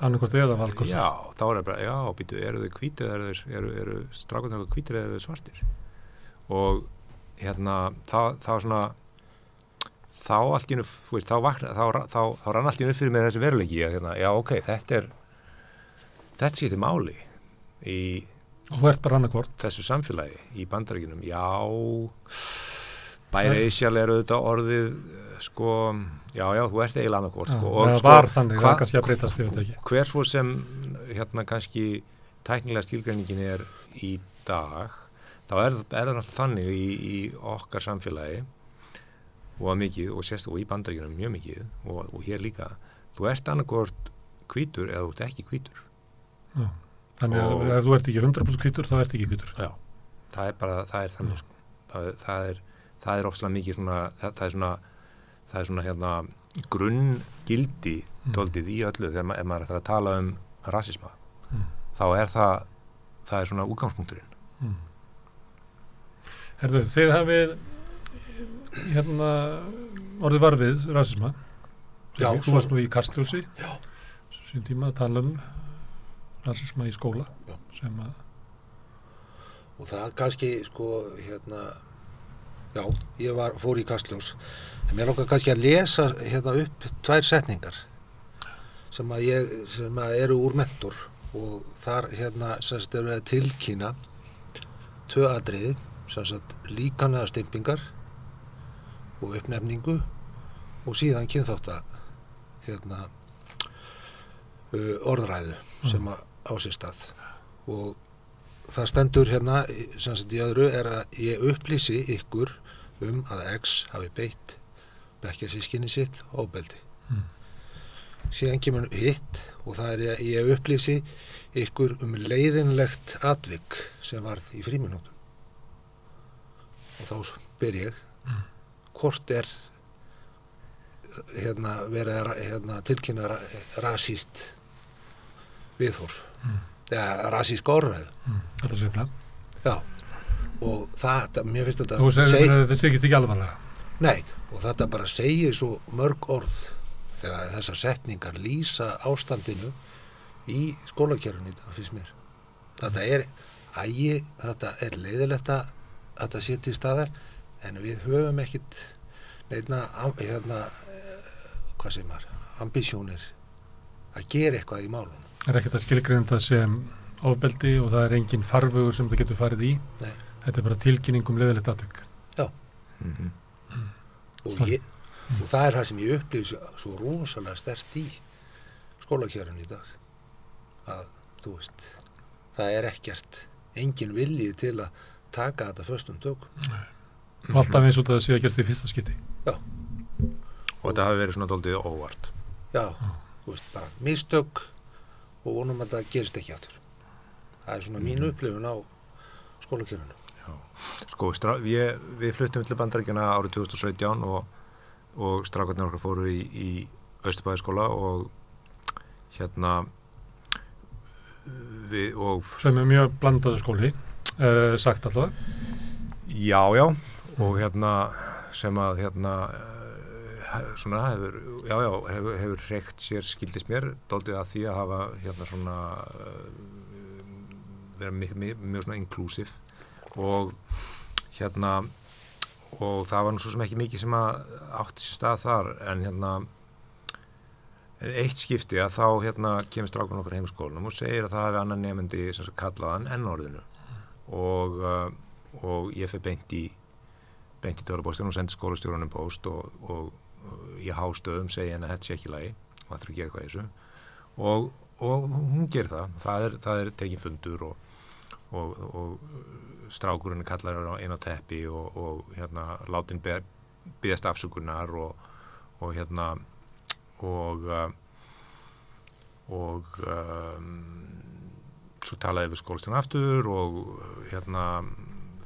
A: annarkvort eða valkvort.
E: Já, þá er það bara, já, býtu, eru þau hvítir eða eru strákarnir hvítir eða eru svartir? Og hérna þá svona þá allt í einu, þú veist, þá rann allt í einu fyrir með þessi veruleiki að hérna, já, ok, þetta skiptir máli í
A: og þú ert bara annarkvort
E: þessu samfélagi í Bandaríkjunum. Já, bæreisjál er auðvitað orðið sko, já, þú ert eiginlega annarkvort sko, og
A: það var þannig, það kannski að breytast, ég veit ekki.
E: Hver svo sem hérna kannski tæknilega skilgreiningin er í dag, þá er það náttúrulega þannig í okkar samfélagi og mikið, og sérstaklega í Bandaríkjunum mjög mikið og hér líka, þú ert annarkvort hvítur eða þú ert ekki hvítur.
A: Já. Þannig að ef þú ert ekki 100% hvítur, þá ert ekki hvítur.
E: Já, það er þannig sko. Það er ofslega mikið svona, það er svona hérna grunngildi dálítið í öllu þegar maður ætlar að tala um rasisma. Þá er það er svona útgangspunkturinn.
A: Herðu, þið hafið hérna orðið var við rasisma.
E: Já,
A: þú varst nú í Kastljósi. Já. Sín tíma að tala um rasisma í skóla.
F: Já.
A: Sem að
F: og það kannski sko hérna já, ég fór í Kastljós en mér langar kannski að lesa hérna upp 2 setningar sem að eru úr Mentor og þar hérna semst eru að tilkynna 2 atriði semst líkamlega stimpingar og uppnefningu og síðan kynþátta hérna orðræðu sem að á sér stað og það stendur hérna sem sagt í öðru er að ég upplýsi ykkur að X hafi beitt bekkjarsystkini sitt ofbeldi. Síðan kemur hitt og það er að ég upplýsi ykkur leiðinlegt atvik sem varð í frímínútum. Og þá spyr ég hvort er hérna verið hérna tilkynna rasíst viðhorf eða rasísk orðræðu.
A: Þetta sé það.
F: Já, og það, mér finnst þetta
A: þú segir þetta ekki alvarlega.
F: Nei, og þetta bara segir svo mörg orð þegar þessar setningar lýsa ástandinu í skólakerfinu í dag, finnst mér. Þetta er leiðilegt að þetta sé til staðar en við höfum ekkit neina hvað segir maður, ambisjónir að gera eitthvað í málunum.
A: Er ekkert að skilgreinda sem ofbeldi og það er engin farvegur sem það getur farið í. Nei. Þetta er bara tilkynning leiðilegt atvik.
F: Já. Og það er það sem ég upplýði svo rosalega sterkt í skólakerfinu í dag. Að, þú veist, það er ekkert engin vilji til að taka þetta föstum tökum.
A: Og alltaf eins og það sé að gera því fyrsta skipti.
F: Já.
E: Og þetta hafi verið svona dálítið óvart.
F: Já, þú veist, bara mistök og vonum að það gerist ekki aftur. Það er svona mín upplifun á skólakerfinu.
E: Já. Sko, við fluttum til Bandaríkjanna árið 2017 og strákarnir okkar fóru í Austurbæjarskóla og hérna
A: sem er mjög blandaður skóli, sagt allavega.
E: Já, og hérna sem að hérna svona hefur hreykt sér, skildist mér dálítið að því að hafa hérna svona vera mjög svona inclusive og hérna og það var nú svo sem ekki mikið sem að átti sér stað þar en hérna eitt skipti að þá hérna kemur strákurinn okkar heim í skólanum og segir að það hafi annar nemandi sem sagt kallaðan N-orðinu og ég fer beint í dörrabóstinn og sendi skólastjóranum póst og í hástöðum segi henni að þetta sé ekki í lagi og það þurfi að gera eitthvað í þessu og hún gerir það er tekin fundur og strákurinn kallar inn á teppi og hérna látin biðast afsökunar og hérna og svo talaði við skólastjórann aftur og hérna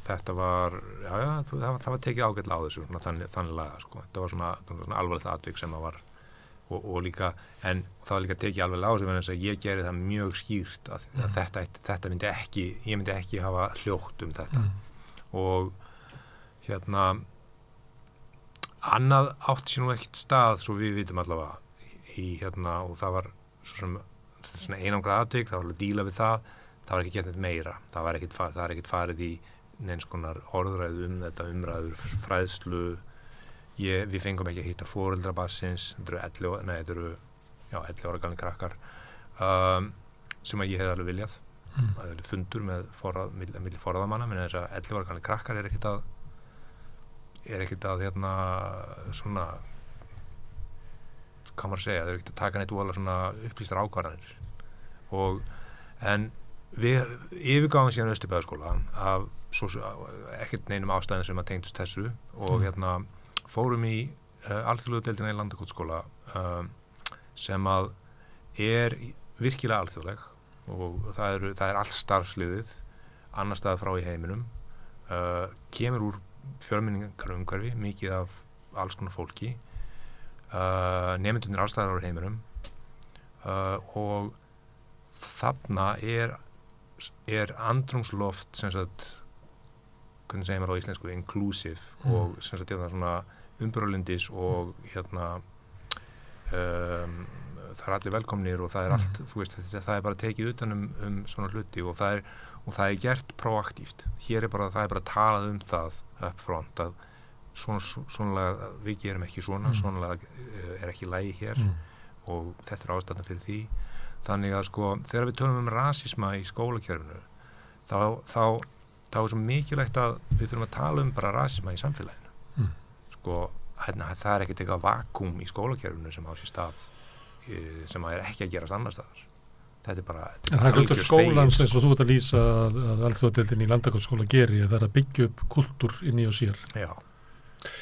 E: þetta var það var tekið ágætlega á þessu þannig laga sko. Þetta var svona alvarlegt atvik sem það var og líka, en það var líka tekið alveg á sem að ég gerði það mjög skýrt að þetta ég myndi ekki hafa hljótt þetta og hérna annað átti sér nú ekkert stað svo við vitum allavega í hérna og það var svona einangrað atvik, það var alveg að díla við það var ekki gert neitt meira, það er ekkert farið í neins konar orðræðu þetta umræður, fræðslu við fengum ekki að hitta foreldra barnsins, þetta eru 11 ára gamlir krakkar sem að ég hefði alveg viljað það er fundur með milli forráðamanna, menn þess að 11 ára gamlir krakkar er ekkert að hérna svona hvað maður að segja, þeir eru ekkert að taka neitt voðalega svona upplýstar ákvarðanir en við yfirgáðum síðan Austurbæðarskóla af ekkert neinum ástæðum sem að tengdust þessu og hérna fórum í alþjóðlegu deildina í Landakotsskóla sem að er virkilega alþjóðleg og það er allt starfsliðið annar staðar frá í heiminum kemur úr fjölmenningarumhverfi mikið af alls konar fólki nemendurnir alls staðar á heiminum og þarna er andrúmsloft sem sagt hvernig segir maður á íslensku inclusive og sem sagt svona umburðarlyndis og hérna það er allir velkomnir og það er allt þú veist það er bara tekið utan svona hluti og það er gert proaktíft hér er bara talað það up front að svona við gerum ekki svona er ekki lagi hér og þetta er ástæðan fyrir því þannig að sko þegar við tölum rasisma í skólakerfinu þá er svo mikilvægt að við þurfum að tala bara rasisma í samfélaginu sko það er ekkert eitthvað vakúm í skólakerfinu sem á sér stað sem er ekki að gerast annar staðar þetta er bara
A: það er hlutur skólans eins og þú ert að lýsa að alþjóðadeildin í Landakotsskóla geri það er að byggja upp kultúr inn í og sér
E: já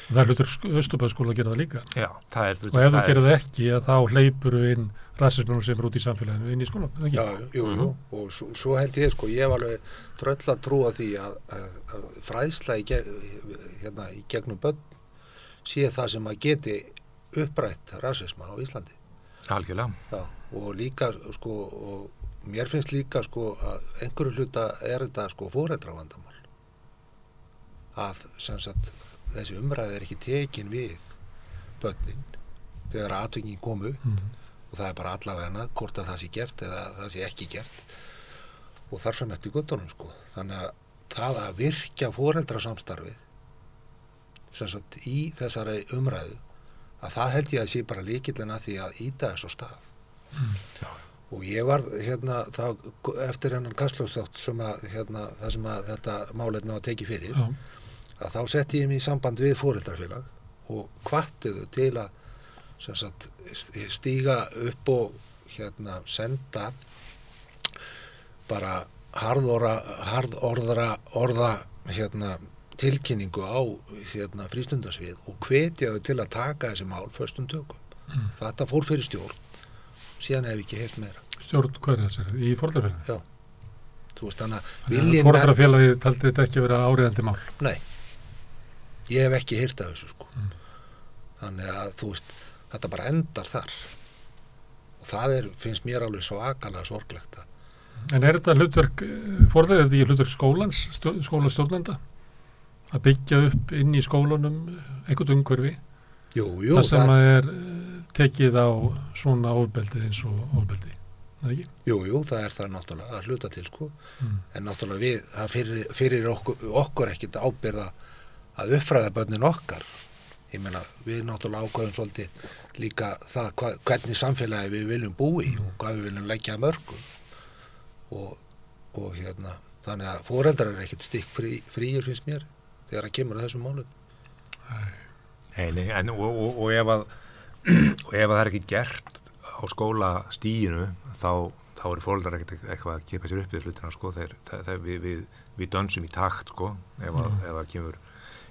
A: það er hlutur Austurbæðarskóla að gera það líka
E: já, það er
A: og ef þú gerir það ekki þá hleypur inn rasisminu sem er út í samfélaginu inn í skólan
F: já, jú, og svo held ég sko ég hef alveg tröll að trúa því að fræðsla í gegnum börn sé það sem að geti upprætt rasisma á Íslandi
E: algjörlega
F: já, og líka sko og mér finnst líka sko að einhverju hluta er þetta sko foreldravandamál að sem sagt þessi umræði er ekki tekin við börnin þegar atvikið komu og það er bara allavega hvort að það sé gert eða það sé ekki gert og þar fram eftir göttunum sko þannig að það að virkja foreldrasamstarfið sem sagt í þessari umræðu að það held ég að sé bara lykillinn að því að ýta þessu stað og ég var hérna eftir hennan Kastljósþátt sem að það sem að þetta málefni var tekið fyrir að þá setti ég mig í samband við foreldrafélag og hvattuðu til að sem sagt stíga upp og senda bara harðorða tilkynningu á frístundasvið og hvetja þau til að taka þessi mál föstum tökum. Þetta fór fyrir stjórn síðan hef ég ekki heyrt meira.
A: Stjórn, hvað er þessari? Í foreldrafélagi?
F: Já. Þú veist þannig að viljinn
A: foreldrafélagi taldi þetta ekki vera áríðandi mál?
F: Nei. Ég hef ekki heyrt af þessu sko. Þannig að þú veist þetta bara endar þar og það finnst mér alveg svakalega sorglegt.
A: En er þetta hlutverk foreldrafélagi, er þetta ekki hlutverk skólans, skólastjórnenda að byggja upp inn í skólanum einhvern umhverfi það sem að tekið á svona ofbeldi eins og ofbeldi, það ekki?
F: Jú, það það náttúrulega að hluta til, sko. En náttúrulega það fyrir okkur ekkert ábyrgða að uppfræða börnin okkar. Ég meina, við náttúrulega ákvæðum svolítið líka það hvernig samfélagi við viljum búa í og hvað við viljum leggja að mörgum. Og þannig að foreldrar ekkert fríir finnst mér þegar það kemur að þessum málum.
E: Nei, og ef það ekki gert á skólastíginu þá eru foreldrar ekkert eitthvað að kipa sér upp við hlutina, sko. Við dönsum í takt, sko, ef það kemur.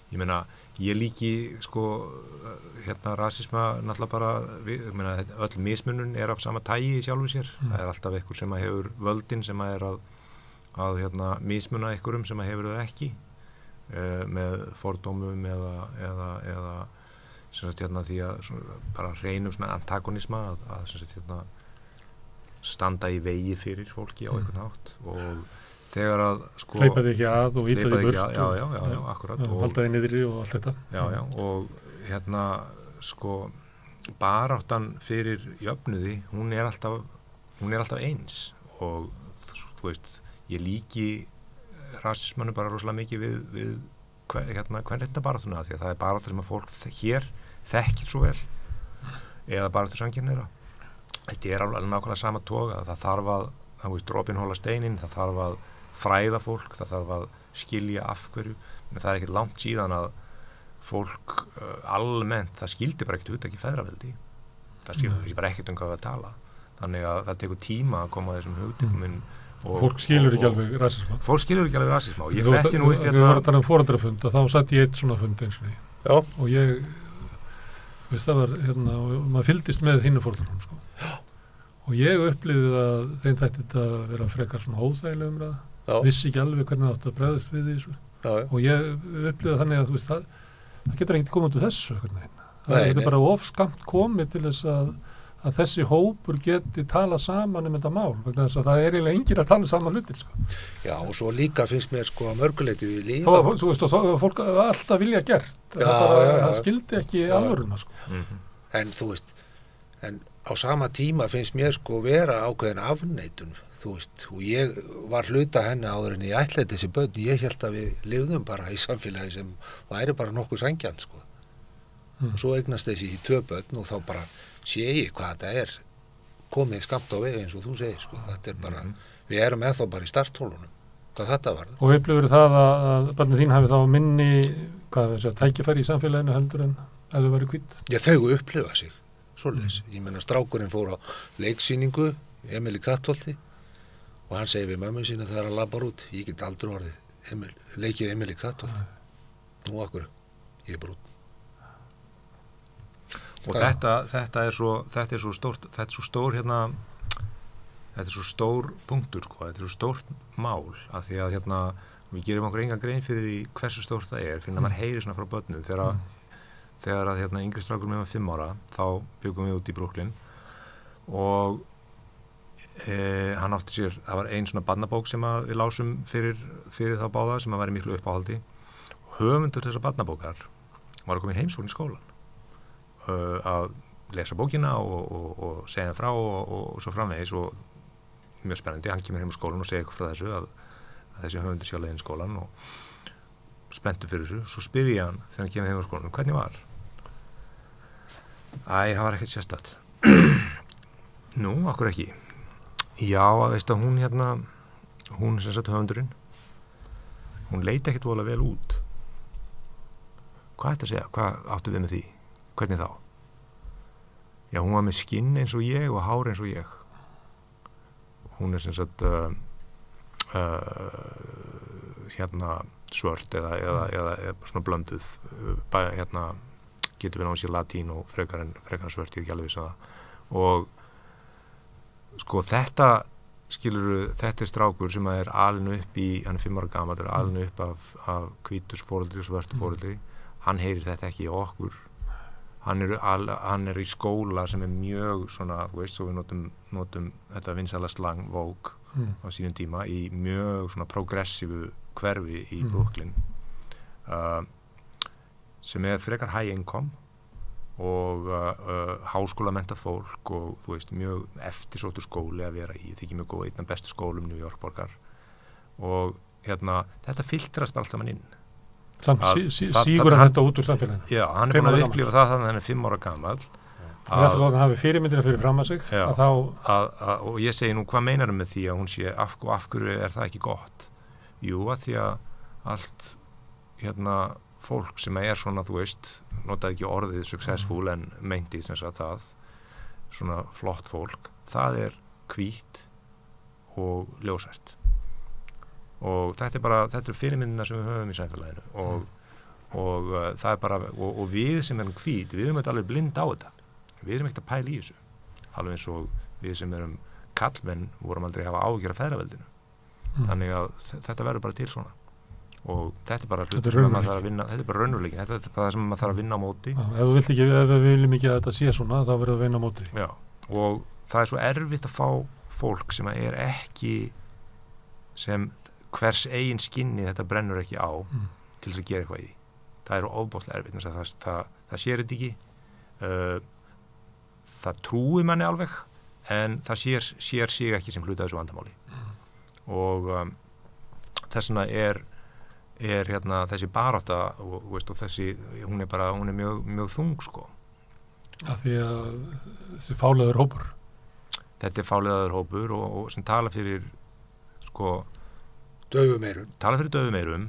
E: Ég meina, ég líki, sko, rasisma náttúrulega bara, ég meina, öll mismunun af sama tagi í sjálfu sér. Það alltaf einhver sem hefur völdin sem að mismuna einhverjum sem hefur það ekki, með fordómum eða sem sagt því að bara reynum svona antagonisma að sem sagt standa í vegi fyrir fólki á einhvern hátt og þegar að sko
A: hleypa þig ekki að og íta þig burt
E: já, akkurat og
A: halda þig niðri og allt þetta
E: já, og sko baráttan fyrir jöfnuði, hún er alltaf eins og þú veist, ég líki rasismanu bara rosalega mikið við kvenréttindabaráttuna því að það barátta sem að fólk hér þekkir svo vel eða baráttu sanngirnira. Þetta alveg nákvæmlega sama toga, það þarf að dropinn hola steinin, það þarf að fræða fólk, það þarf að skilja af hverju, en það ekkert langt síðan að fólk almennt, það skildi bara ekkert hugtaki feðraveldi, það skildi bara ekkert hvað við að tala, þannig að það tekur tíma að koma að þessum hugtökum inn
A: fólk skilur ekki alveg rasisma
E: og ég fletti nú upp
A: við varum að tala foreldrafund og þá satt ég eitt svona fund eins og ég veist það var og maður fylgdist með hinnu foreldrarnum sko. Og ég upplifði að þeim þætti þetta að vera frekar svona óþægileg umræða, vissi ekki alveg hvernig það átti að bregðast við því og ég upplifði þannig að þú veist það getur ekkert komið út úr þessu það er bara ofskamt komið til þess að þessi hópur geti tala saman þetta mál, vegna þess að það eiginlega enginn að tala saman hlutir sko.
F: Já, og svo líka finnst mér sko að mörguleiti við lífa.
A: Þú veist, og fólk alltaf vilja gert, það skildi ekki alvöruna sko.
F: En þú veist, en á sama tíma finnst mér sko vera ákveðin afneitun, þú veist, og ég var hluta henni áður en ég ætlaði þessi börn, ég hélt að við lifðum bara í samfélagi sem væri bara nokkuð sanngjarnt sko. Og svo eignast þessi 2 börn og þá bara sé ég hvað þetta komið skamt á vegi eins og þú segir sko. Þetta bara, við erum eða þá bara í starthólunum hvað þetta var.
A: Og upplifur það að barnið þín hafi þá minni tækifæri í samfélaginu heldur en ef þau væri hvítt?
F: Já, þau upplifa sig svoleiðis. Ég meina strákurinn fór á leiksýningu Emil í Kattholti og hann segir við mömmu sína þegar hann labbar út, ég get aldrei orðið leikið Emil í Kattholti nú akkur, ég bara út.
E: Og þetta er svo stórt þetta er svo stór punktur sko, þetta er svo stórt mál af því að við gerum okkur enga grein fyrir því hversu stórt það fyrir að maður heyri svona frá börnum þegar að yngri strákur með 5 ára þá byggum við út í Brooklyn og hann átti sér, það var ein svona barnabók sem við lásum fyrir þá báða sem að væri miklu uppáhaldi og höfundur þessar barnabókar var að koma í heimsókn í skólan að lesa bókina og segja frá og svo framvegis og mjög spennandi, hann kemur heim á skólan og segir eitthvað frá þessu að þessi höfundur sjálf leiðin skólan og spenntur fyrir þessu, svo spyr ég hann þegar hann kemur heim á skólan, hvernig var? Það var ekkert sérstakt Nú, akkur ekki Já, veist að hún sem sagt höfundurinn hún leit ekkert voðalega vel út Hvað ætti að segja? Hvað áttu við með því? Hvernig þá? Já, hún var með skinn eins og ég og hár eins og ég. Hún sem sagt svört eða svona blönduð getur við náttúrulega sér latín og frekar en svört, ég ekki alveg viss það. Og sko þetta þetta strákur sem er alinn upp í, hann 5 ára gamall, alinn upp af hvítus foreldri og svörtu foreldri, hann heyrir þetta ekki á okkur. Hann í skóla sem mjög svona, þú veist, svo við notum þetta vinsæla slang Vogue á sínum tíma í mjög svona progressífu hverfi í Brooklyn sem frekar high income og háskólamenta fólk og þú veist mjög eftirsóttur skóli að vera í, þykir mjög góð, einn af bestu skólum New York borgar og þetta filtrast bara alltaf mann inn.
A: Sígur hann þetta út úr samfélaginu?
E: Já, hann búin að upplifa það þannig að hann 5 ára gamall.
A: Það hann hafi fyrirmyndina fyrir fram að sig.
E: Já, og ég segi nú, hvað meinar með því að hún sé, af hverju það ekki gott? Jú, að því að allt fólk sem svona, þú veist, notaði ekki orðið successful en meinti sem sagt það, svona flott fólk, það hvítt og ljósært. Og þetta eru fyrirmyndina sem við höfum í samfélaginu og það bara, og við sem erum hvít, við erum alveg blind á þetta. Við erum ekkert að pæla í þessu. Alveg eins og við sem erum kallmenn vorum aldrei að hafa áhyggjur af feðraveldinu. Þannig að þetta verður bara til svona. Og þetta bara hlutur sem maður þarf að vinna, þetta bara raunveruleiki, þetta það sem maður þarf að vinna á móti.
A: Ef við viljum ekki að þetta sé svona, þá verður að vinna á móti.
E: Já, og það svo erfitt að fá fólk sem ekki, sem hvers eigin skinni þetta brennur ekki á til þess að gera eitthvað í því. Það ofboðslega erfitt, það sér þetta ekki, það trúi manni alveg, en það sér sig ekki sem hluta þessu vandamáli. Og þess vegna þessi barátta og þessi, hún er mjög þung sko.
A: Af því að þessi fálegaður hópur.
E: Þetta fálegaður hópur og sem tala fyrir sko
F: daufum
E: eyrum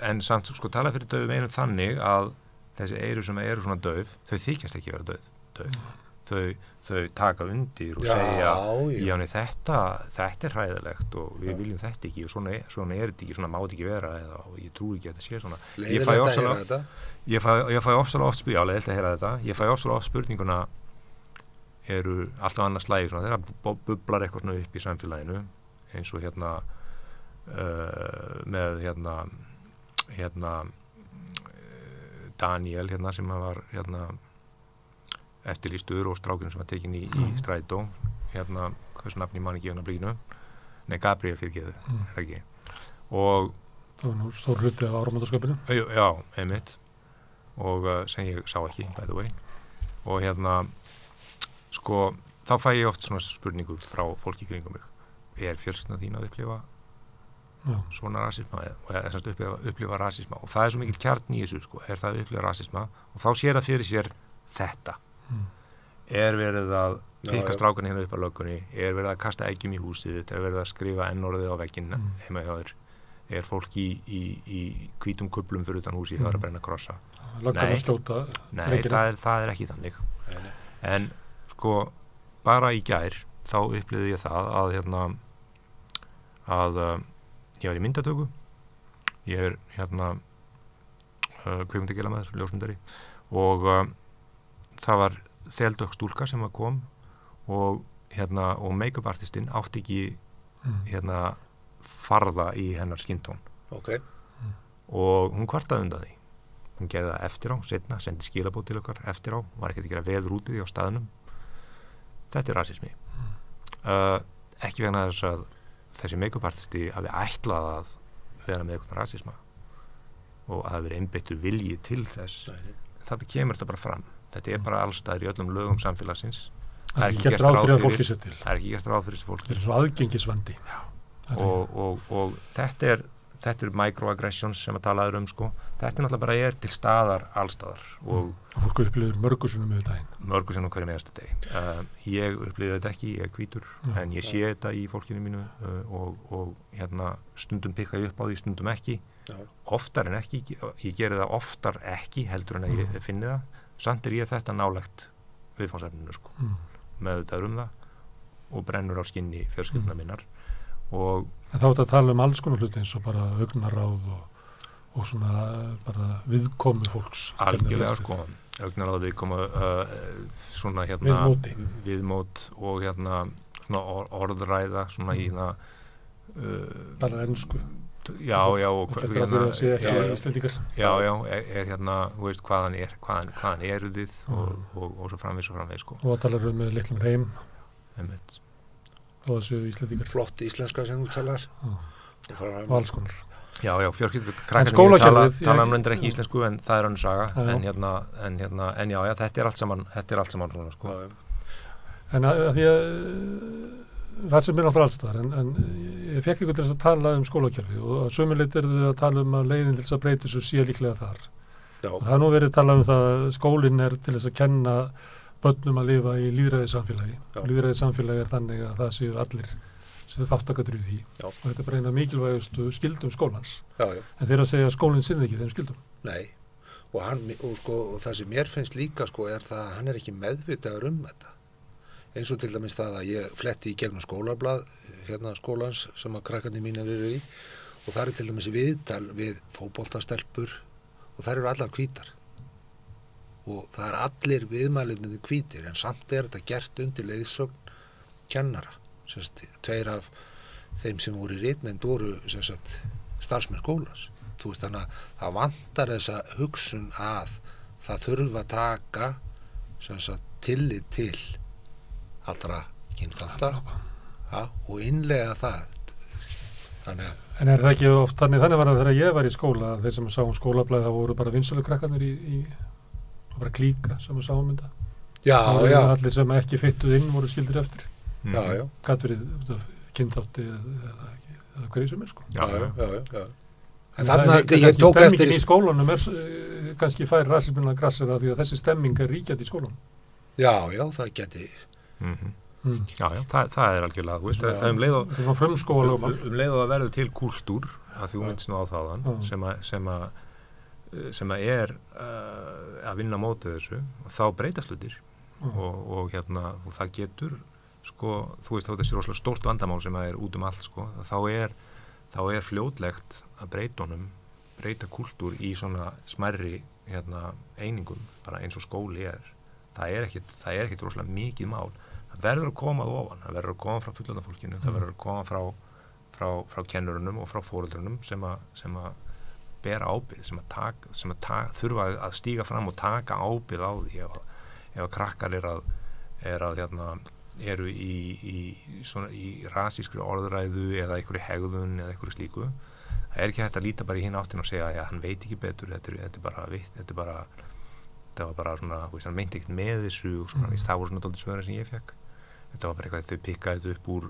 E: en samt sko tala fyrir daufum eyrum þannig að þessi eyru sem eru svona dauf, þau þykjast ekki vera dauf. Þau taka undir og segja já, þetta hræðilegt og við viljum þetta ekki og svona þetta ekki, svona má þetta ekki vera og ég trúi ekki að þetta sé svona. Ég fæ ofsalega oft spurninguna eru alltaf annars slagi svona, þegar bublar eitthvað svona upp í samfélaginu eins og með Daniel sem var eftirlýstur og strákurinn sem var tekin í strætó hversu nafni man ekki blínu Gabriel fyrirgeðu ekki og
A: það var nú stór hluti af áramótasköpinu
E: já, einmitt og sem ég sá ekki by the way og sko þá fæ ég oft svona spurningu frá fólki kringum mig fjölskyldna þín að upplifa svona rasisma eða upplifa rasisma og það svo mikill kjarn í þessu sko, það að upplifa rasisma og þá sér það fyrir sér þetta verið að pikka strákunni upp að löggunni, verið að kasta eggjum í húsið, verið að skrifa n-orðið á vegginn heima hjá þér, fólk í hvítum kuplum fyrir utan húsið, það að brenna krossa. Nei, það ekki þannig. En sko, bara í gær þá upplifði ég það að ég var í myndatöku, ég kvikmyndagilamaður, ljósmyndari og það var þeldökk stúlka sem kom og make-up artistinn átti ekki farða í hennar skinntón og hún kvartaði undan því hún gerði það eftir á, seinna, sendi skilabóð til okkar eftir á, var ekkert að gera veður út í því á staðnum þetta rasismi ekki vegna þess að þessi make-up artisti hafi ætlað að vera með eitthvað rasisma og að það veri einbeittur vilji til þess þetta kemur þetta bara fram þetta bara allstaðar í öllum lögum samfélagsins
A: það er ekki gert ráð fyrir að fólki sér til
E: það er ekki gert ráð fyrir þessu fólki
A: þetta er svo aðgengisvandi
E: og þetta er microaggressions sem að talaður sko þetta náttúrulega bara til staðar allstaðar og
A: fólk upplifir mörgursunum yfir daginn
E: mörgursunum hverjum einasta degi ég upplifði þetta ekki, ég hvítur en ég sé þetta í fólkinu mínu og stundum pikka ég upp á því, stundum ekki oftar en ekki, ég geri það oftar ekki heldur en að ég finni það samt ég þetta nálægt viðfangsefninu sko meðvitaður það og brennur á skinni fjölskyldna minnar og
A: þá er þetta að tala alls konar hluti eins og bara augnaráð og svona bara viðkomu fólks
E: algjörlega sko augnaráð viðkomu svona viðmót og svona orðræða svona
A: bara ensku
E: já og þú veist hvaðan eru þið og svo framvegis sko.
A: og að tala með litlum heim
E: einmitt
A: og þessu Íslendingar
F: flott íslenska sem þú talar
A: og alls konar
E: Já, fjölskyldur tala nú endur ekki íslensku en það önnur saga en já, þetta er allt saman svona, sko.
A: En að því að ræðsum er náttúrulega alls þar en ég fekk ykkur til þess að tala skólakerfi og að sömuleit eru þau að tala að leiðin til þess að breyta þessu sé líklega þar. Já. Og það er nú verið talað það að skólinn til þess að kenna börnum að lifa í lýðræðissamfélagi. Lýðræðissamfélagi þannig að það séu allir sem þáttakatur í því. Já. Og þetta er bara eina mikilvægustu skildum skólans. Já. En þeir að segja að skólinn sinni ekki þeim skildum.
F: Nei, og það sem mér finnst líka er það að hann er ekki meðvitaður þetta. Eins og til dæmis það að ég fletti í gegnum skólablað skólans sem að krakkarnir mínir eru í og það er til dæmis viðtal við fótboltastelpur og það eru allar hvítar. Og það er allir viðmælirnir hvítir en samt er þetta gert undir leiðsögn kennara. Tveir af þeim sem voru í ritnefnd voru starfsmenn skólans. Þannig að það vantar þessa hugsun að það þurfa að taka tillit til allra kynþátta og innlega það.
A: En er það ekki oft þannig var það þegar ég var í skóla þeir sem sá skólablaði það voru bara vinsölu krakkarnir í bara klíka sem sá þetta. Já. Allir sem ekki fyttuð inn voru skildir eftir. Já. Gat verið kynþátti eða hverju sem sko. Já. En þarna ég tók eftir stemmingin í skólanum kannski fær rasisminn að grassera því að þessi stemming ríkjandi í skólanum.
F: Já, það geti.
E: Já, það er algjörlega, þú veist, það um leið og að verður til kúltúr að þú minnst nú á þaðan sem að er að vinna mótið þessu og þá breytast hlutir og það getur sko, þú veist, þetta er rosalega stórt vandamál sem er út allt, sko, þá er fljótlegt að breyta kúltúr í svona smærri einingum, bara eins og skóli það er ekkit rosalega mikið mál, það verður að koma að ofan, það verður að koma frá fullorðna fólkinu, það verður að koma frá kennurunum og frá foreldrunum sem að bera ábyrgð, sem að þurfa að stíga fram og taka ábyrgð á því ef að krakkar eru í rasískri orðræðu eða einhverju hegðun eða einhverju slíku. Það er ekki hægt að líta bara í hinn áttin og segja að hann veit ekki betur, þetta var bara svona, hann meinti ekkert með þessu og svona, það voru svona dálítið svörin sem ég fekk. Þetta var bara eitthvað þau pikkaði upp úr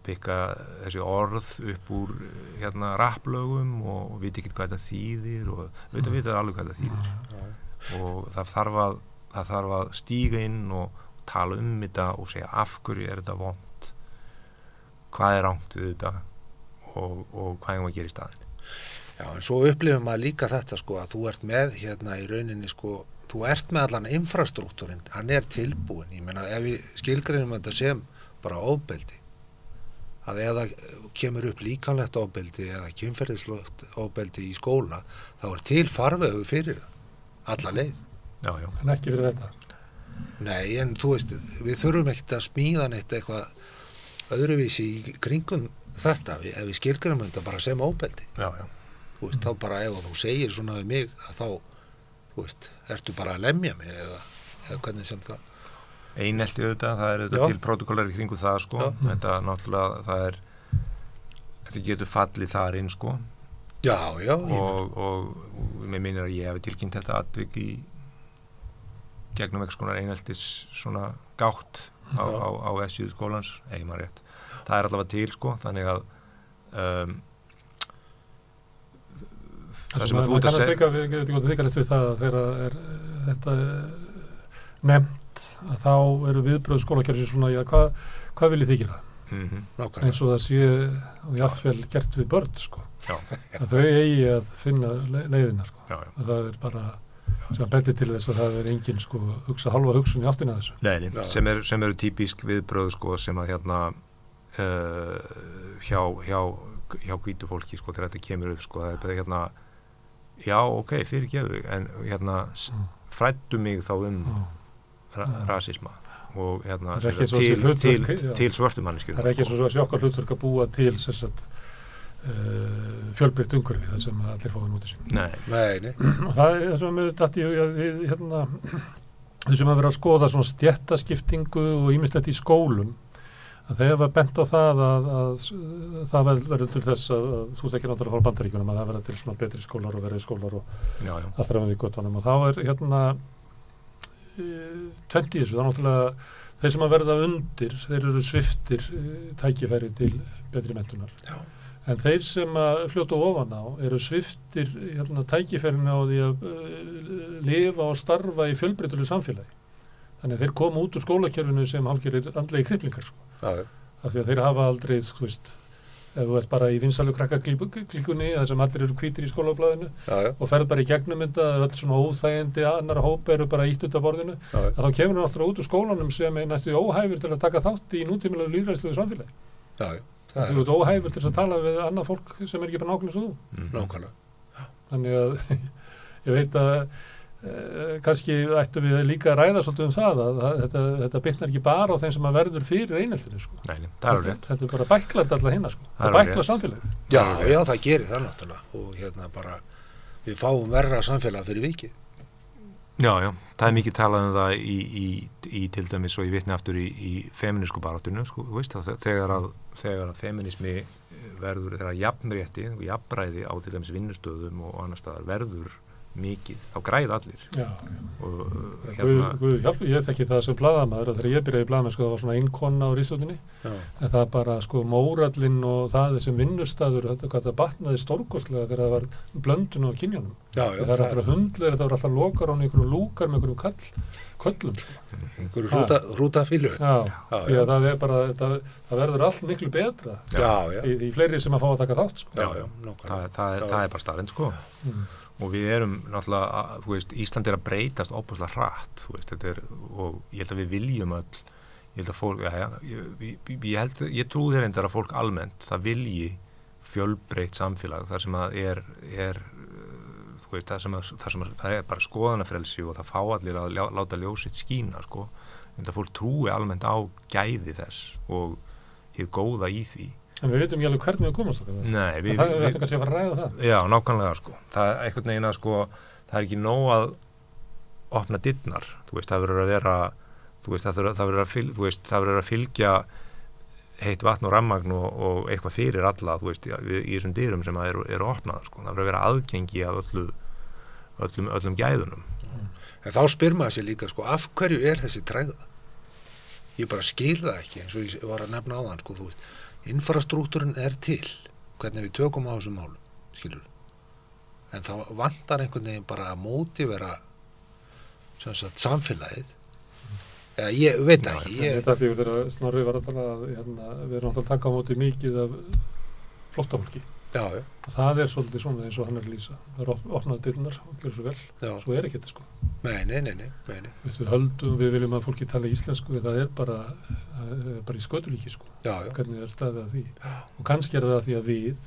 E: þessi orð upp úr rapplögum og viti ekki hvað þetta þýðir og vita alveg hvað þetta þýðir og það þarf að stíga inn og tala þetta og segja af hverju er þetta vont, hvað er rangt við þetta og hvað maður gerir í staðinn.
F: Já, en svo upplifir maður líka þetta að þú ert með í rauninni þú ert með allan infrastruktúrin, hann er tilbúin, ég meina ef við skilgreinum þetta sem bara ofbeldi að ef það kemur upp líkamlegt ofbeldi eða kynferðislegt ofbeldi í skóla þá er til farvegu fyrir það alla leið.
A: Já. En ekki fyrir þetta.
F: Nei, en þú veist, við þurfum ekkert að smíða neitt eitthvað öðruvísi í kringum þetta, ef við skilgreinum þetta bara sem ofbeldi. Já. Þú veist, þá bara ef þú segir svona við mig að þá, þú veist, ertu bara að lemja mig eða hvernig sem það.
E: Einelti auðvitað, það er auðvitað til prótokólar í kringu það, sko. Þetta náttúrulega, þetta getur fallið þar inn, sko.
F: Já.
E: Og mér minnir að ég hef tilkynnt þetta atvik í gegnum eitthvað konar eineltis svona gátt á S-síðu skólans, maður rétt. Það er allavega til, sko, þannig að
A: það sem að þú ert að segja við getum gott að þykja litt við það að þegar þetta nefnt að þá eru viðbröð skólakerfisins svona, já, hvað viljið þið gera? Eins og það sé og jafnvel gert við börn, sko. Að þau eigi að finna leiðina, sko. Að það er bara sem að bendi til þess að það er engin, sko, halva hugsun í áttina þessu.
E: Nei, sem eru típisk viðbröð, sko, sem að hjá hvítu fólki, sko, þegar þetta kemur upp, sko, það er bara já, ok, fyrirgefðu, en fræddu mig þá rasisma og til svörtumanniskjur. Það
A: er ekki svo að sjokkar hlutverk að búa til fjölbreytt umhverfi þar sem allir fáið mótið sín.
E: Nei.
A: Og það er það sem við dætti þessum að vera að skoða svona stjættaskiptingu og ýmislegt í skólum að þeir hafa bent á það að það verður til þess að þú þekkir náttúrulega frá Bandaríkjunum að það verður til svona betri skólar og verið skólar og allra með í göttunum og þá hérna 20 þessu, það náttúrulega þeir sem að verða undir, þeir eru sviftir tækifæri til betri menntunar. En þeir sem að fljóta ofan á eru sviftir tækifærinu á því að lifa og starfa í fjölbreytilegu samfélagi. Þannig að þeir koma út úr skólakerfinu sem hálfgerðir andlegi kriflingar af því að þeir hafa aldrei, þú veist, ef þú ert bara í vinsalu krakkaklíkunni þar sem allir eru hvítir í skólablaðinu og ferð bara í gegnum þetta, öll svona óþægindi annara hópa eru bara ítt út af borðinu að þá kemur náttúrulega út úr skólanum sem er næstu óhæfur til að taka þátt í nútímilegu lýðræðslegu samfélagi. Þú ert óhæfur til að tala við annað fólk sem er ekki bara nákvæmlega svo þú.
F: Nákvæmlega.
A: Þannig að ég veit að kannski ættum við líka að ræða svolítið það að þetta bitnar ekki bara á þeim sem að verður fyrir eineltinu sko.
E: Nei, það er rétt.
A: Þetta bara bæklar alla hinna sko. Það bæklar samfélagið.
F: Já, það gerir það náttúrulega og bara við fáum verra samfélag fyrir vikið.
E: Já, það er mikið talað um það í til dæmis og ég vitni aftur í feminísku baráttunum sko, þú veist þegar að feminismi verður þegar jafnrétti og jafnræði á til dæmis vinnustöðum og annar staðar verður mikið, þá græða allir.
A: Og ég þekki það sem blaðamaður að þegar ég byrjaði í blaðamennsku það var svona einkonna á ríkisstjórninni en það bara sko mórallinn og það sem vinnustaður, þetta batnaði stórkostlega þegar það var blöndun á kynjunum. Það er alltaf hundleir, það var alltaf lokar á einhverjum lúkar með einhverjum köllum.
F: Einhverjum rútafílu.
A: Því að það er bara, það verður allt miklu betra í fleiri sem að fá að taka þátt.
E: Það er bara staðreynd sko. Og við erum náttúrulega, þú veist, Ísland er að breytast óbúslega hratt, þú veist, þetta er, og ég held að við viljum öll, ég held að fólk, ég trúi þér reyndar að fólk almennt, það vilji fjölbreytt samfélag, þar sem að þú veist, þar sem að það er bara skoðanafrelsi og það fá allir að láta ljósitt skína, sko, en það fólk trúi almennt á gæði þess og hið góða í því.
A: En við veitum ekki alveg hvernig við komast okkar.
E: Nei,
A: við ættum kannski að fara að ræða það.
E: Já, nákvæmlega sko. Það er einhvern veginn að sko, það er ekki nóg að opna dyrnar. Þú veist, það verður að vera, þú veist, það verður að fylgja heitt vatn og rammagn og eitthvað fyrir alla, þú veist, í þessum dyrum sem eru opnaðar sko. Það verður að vera aðgengi af öllum gæðunum.
F: En þá spyr maður sér líka sko, af hverju er þessi tregða? Ég bara skil það ekki, eins og ég var að nefna áðan sko, þú veist. Infrastruktúrin er til, hvernig við tökum á þessum málum, skilur. En þá vantar einhvern veginn bara að mótivera samfélagið. Eða ég veit það ekki.
A: Þetta er því þegar Snorri var að tala að við erum náttúrulega að taka á móti mikið af flóttafólki.
F: Já.
A: Og það er svolítið svona eins og hann er að lýsa. Það er opnað dyrnar og gjör svo vel.
F: Já.
A: Svo er ekki þetta sko.
F: Nei.
A: Við viljum að fólki tala íslensku, það er bara í skötulíki sko.
F: Já.
A: Hvernig er staðið að því. Og kannski er það að því að við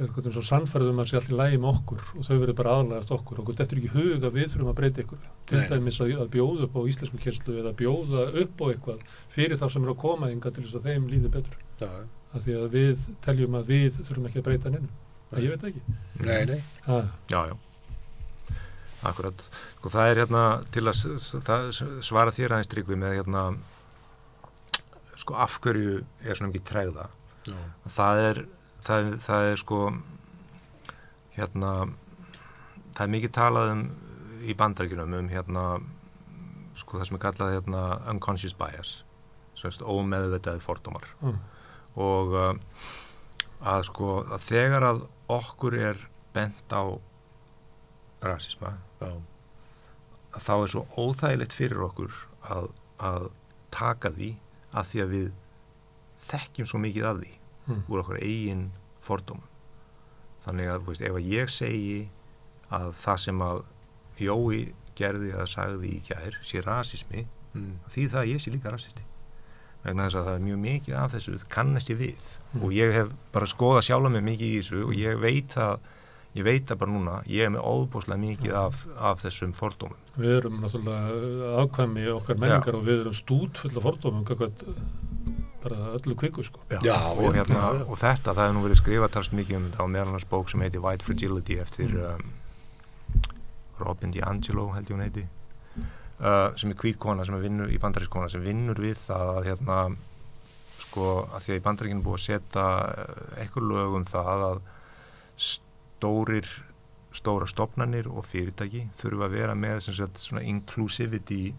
A: erum svo sannfærðum að sé allt í lagi með okkur og þau verður bara aðlagast okkur. Okkur dettur ekki hug að við þurfum að breyta ykkur. Til dæmis að bjóða upp á íslensku kennslu eða bjóða upp á eitthvað fyrir þá sem eru að koma hingað til þess að þeim líði betur.
F: Já. Af
A: því að við teljum að við þurfum ekki að breyta neinu. Það ég veit ekki.
F: Nei.
E: Já. Akkurat. Sko það er hérna til að svara þér aðeins Tryggvi með hérna sko af hverju er svona mikið tregða. Já. Það er sko hérna það er mikið talað í Bandaríkjunum hérna sko það sem er kallað hérna unconscious bias, svona ómeðvitaðir fordómar. Og að sko að þegar að okkur er bent á rasisma að þá er svo óþægilegt fyrir okkur að taka því að því að við þekkjum svo mikið af því úr okkur eigin fordómum. Þannig að, þú veist, ef að ég segi að það sem að Jói gerði eða sagði í gær sé rasismi, því það að ég sé líka rasisti. Vegna þess að það er mjög mikið af þessu kannast ég við og ég hef bara skoðað sjálfa mig mikið í þessu og ég veit það bara núna, ég er með óbúslega mikið af þessum fordómum.
A: Við erum náttúrulega ákvæmi okkar menningar og við erum stútfull af fordómum bara öllu kviku sko.
E: Já, og þetta, það hefur nú verið skrifað talsvert mikið um þetta á meðal annars bók sem heitir White Fragility eftir Robin DiAngelo held ég hún heiti. Sem er hvít kona sem vinnur í bandarískona sem vinnur við það að sko að því að í Bandaríkjunum búið að setja einhver lög það að stórar stofnanir og fyrirtæki þurfa að vera með sem sagt svona inclusivity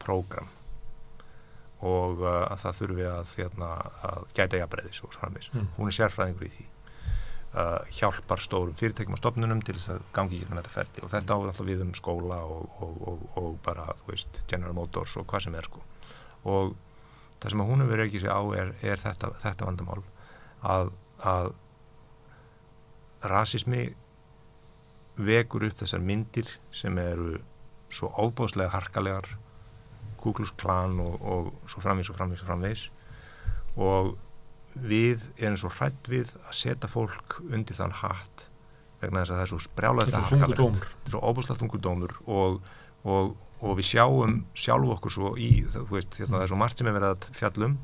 E: prógram og að það þurfi að gæta jafnræðis og framvegis. Hún sérfræðingur í því. Hjálpar stórum fyrirtækjum og stofnunum til þess að gangi í þetta ferli og þetta á alltaf við skóla og bara, þú veist, General Motors og hvað sem sko. Og það sem að hún hefur ekki sig á er þetta vandamál að rasismi vekur upp þessar myndir sem eru svo ofboðslega harkalegar, Ku Klux Klan og svo framvegis og við erum svo hrædd við að setja fólk undir þann hatt vegna þess að það er svo brjálæðislega harkalegt, þetta er svo ofboðslega þungur dómur og við sjáum sjálf okkur svo þú veist, það er svo margt sem er verið að fjallum,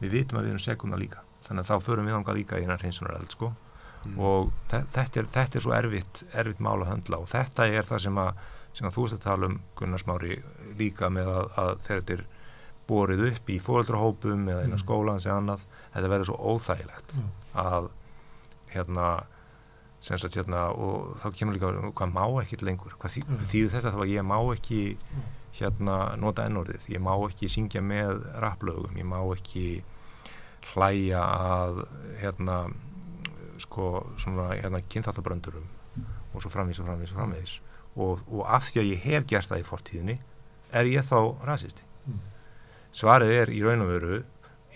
E: við vitum að við erum sekúndar líka, þannig að þá förum við þangað líka í innan hreinsunareld, sko. Og þetta er svo erfitt mál að höndla og þetta er það sem að þú veist að tala Gunnar Smári líka með að þegar þetta er borið upp í foreldrahópum eða innan skólans eða annað, þetta verður svo óþægilegt að sem sagt og þá kemur líka hvað má ekki lengur, hvað þýðir þetta þá að ég má ekki nota N-orðið, ég má ekki syngja með rapplögum, ég má ekki hlæja að sko svona kynþáttabröndurum og svo framvegis og af því að ég hef gert það í fortíðinni ég þá rasisti. Svarið er í raun og veru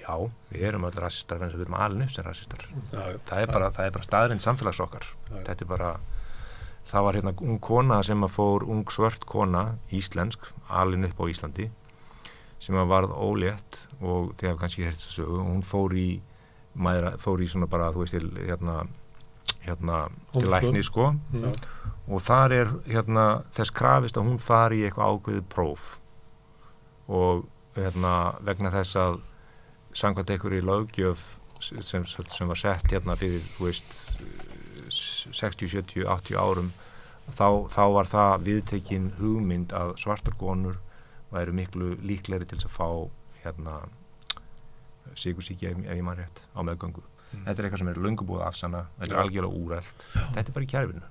E: já, við erum öll rasistar en við erum alin upp sem rasistar. Það er bara staðrind samfélags okkar. Þetta er bara það var ung kona sem að fór ung svört kona, íslensk, alin upp á Íslandi sem að varð ólétt og þið hafa kannski heyrt þessa sögu, hún fór í svona bara, þú veist, til lækni, sko, og þar er þess krafist að hún fari í eitthvað ákveðið próf og vegna þess að samkvæmt einhverju löggjöf sem var sett fyrir, þú veist, 60, 70, 80 árum þá var það viðtekin hugmynd að svartar konur væru miklu líklegri til þess að fá sykursýki ef ég man rétt á meðgöngu. Þetta er eitthvað sem er löngu búið að afsanna, þetta er algjörlega úrelt. Þetta er bara í kerfinu.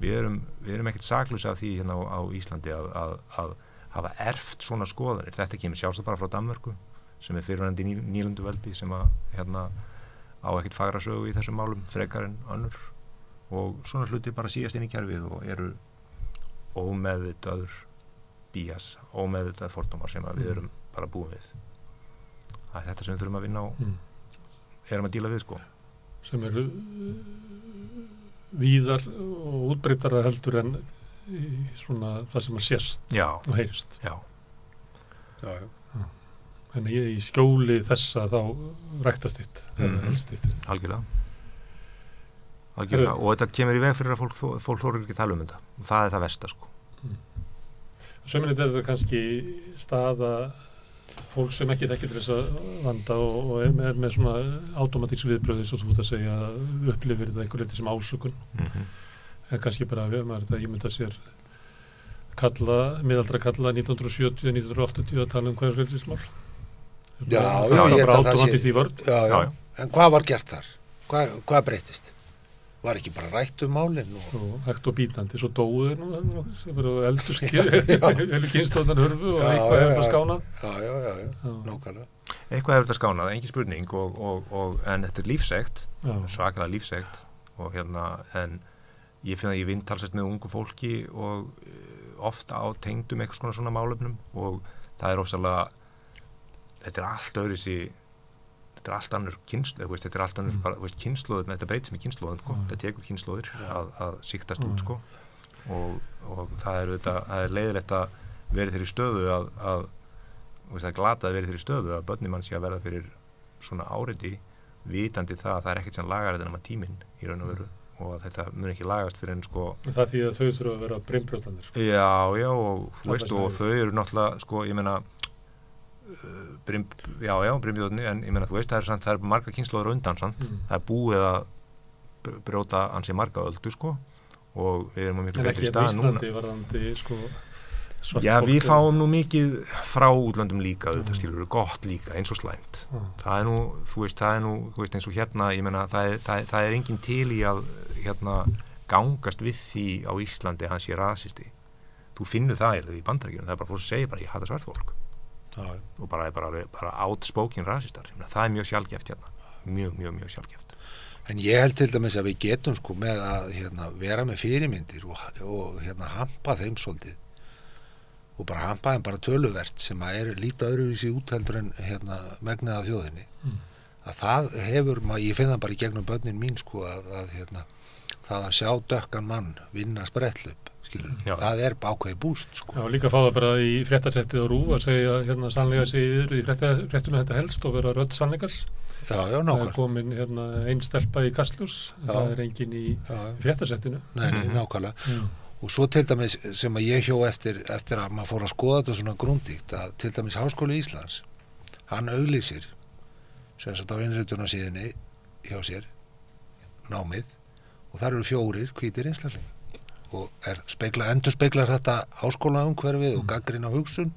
E: Við erum ekkert saklaus af því á Íslandi að hafa erft svona skoðanir. Þetta kemur sjálfsagt bara frá Danmörku sem er fyrrverandi nýlenduveldi sem á ekkert fagra sögu í þessum málum frekar en önnur og svona hluti bara síðast inn í kerfið og eru ómeðvitaður bías, ómeðvitaður fordómar sem við erum bara búin við. Það er þetta sem við þurfum að vinna og erum að díla við, sko.
A: Sem eru víðar og útbreyttara heldur en svona það sem að sést og heyrist.
E: Já.
A: En í skjóli þessa þá ræktast þitt, helst þitt.
E: Algjörlega. Og þetta kemur í veg fyrir að fólk þorir ekki að tala þetta. Og það er það versta, sko.
A: Sömunnið er þetta kannski staða fólk sem ekki þekkir til þess að vanda og er með svona automatíks viðbröði svo þú ert að segja að upplifir þetta einhver leyti sem ásökun en kannski bara við maður þetta ímynda sér miðaldra kalla 1970 og 1980 að tala kvenfrelsismál.
F: Já, ég held að það sé
A: já.
F: En hvað var gert þar? Hvað breytist? Var ekki bara rætt málin
A: og hægt og bítandi, svo dóuður nú sem eru eldur kynslóðan hörfu og eitthvað hefur það skánað.
F: Já, nákvæmlega.
E: Eitthvað hefur það skánað, engin spurning en þetta er lífsegt, svakalega lífsegt og en ég finn að ég vinn talsvert með ungu fólki og oft á tengdum eitthvað svona málefnum og það er ofsalega þetta er allt öðruvísi þetta er allt annur kynslóð, þetta er allt annur kynslóð, þetta breytist með kynslóðum, sko. Þetta tekur kynslóðir að síktast út, sko. Og það er leiðilegt að vera þeirri stöðu að það er glatað að vera þeirri stöðu að börnin mann sé að verða fyrir svona áreiti vitandi það að það er ekkert sem lagar þetta nema tíminn í raun og veru og að þetta mun ekki lagast fyrir en, sko. Það því að þau þurfa að vera brimbrjótanir, sko. Já, og þau eru náttúrulega, sko, ég meina brimjóðni, en ég meina þú veist það er marga kynslóður undan það er búið að brjóta ansi marga öldu, sko og við erum á miklu betri stað núna.
A: En ekki Íslandi varðandi, sko
E: Já, við fáum nú mikið frá útlöndum líka, þetta skilur gott líka, eins og slæmt. Það nú, þú veist, eins og hérna, ég meina, það enginn til í að, gangast við því á Íslandi hann sé rasisti. Þú finnur það í Bandaríkjunum, það bara fólk sem segir bara, ég hata svart fólk. Og bara outspoken rasistar. Það mjög sjaldgæft hérna, mjög sjaldgæft.
F: En ég held til dæmis að við getum sko með að vera með fyrirmyndir og hampa þeim svolítið. Og bara hampa þeim bara töluvert sem að lítið öðruvísi útheldur en megnið af þjóðinni. Að það hefur, ég finn það bara í gegnum börnin mín sko að það að sjá dökkan mann vinna spretthlaup, skilur. Það ákveðið búst sko.
A: Já, líka fá það bara í fréttasettið á RÚV að segja sannleika segir í fréttunum þetta helst og vera rödd sannleikas.
F: Já, nákvæmlega.
A: Það komin ein stelpa í Kastljós, það engin í fréttasettinu.
F: Nei, nákvæmlega. Og svo til dæmis sem að ég hjó eftir að maður fór að skoða þetta svona grundigt að til dæmis Háskóli Íslands hann auglýsir sem sagt á innritunarsíðunni hjá sér námið og þar eru 4 hvítir einstaklingar og endurspeglar þetta háskólaumhverfið og gagnrýna hugsun.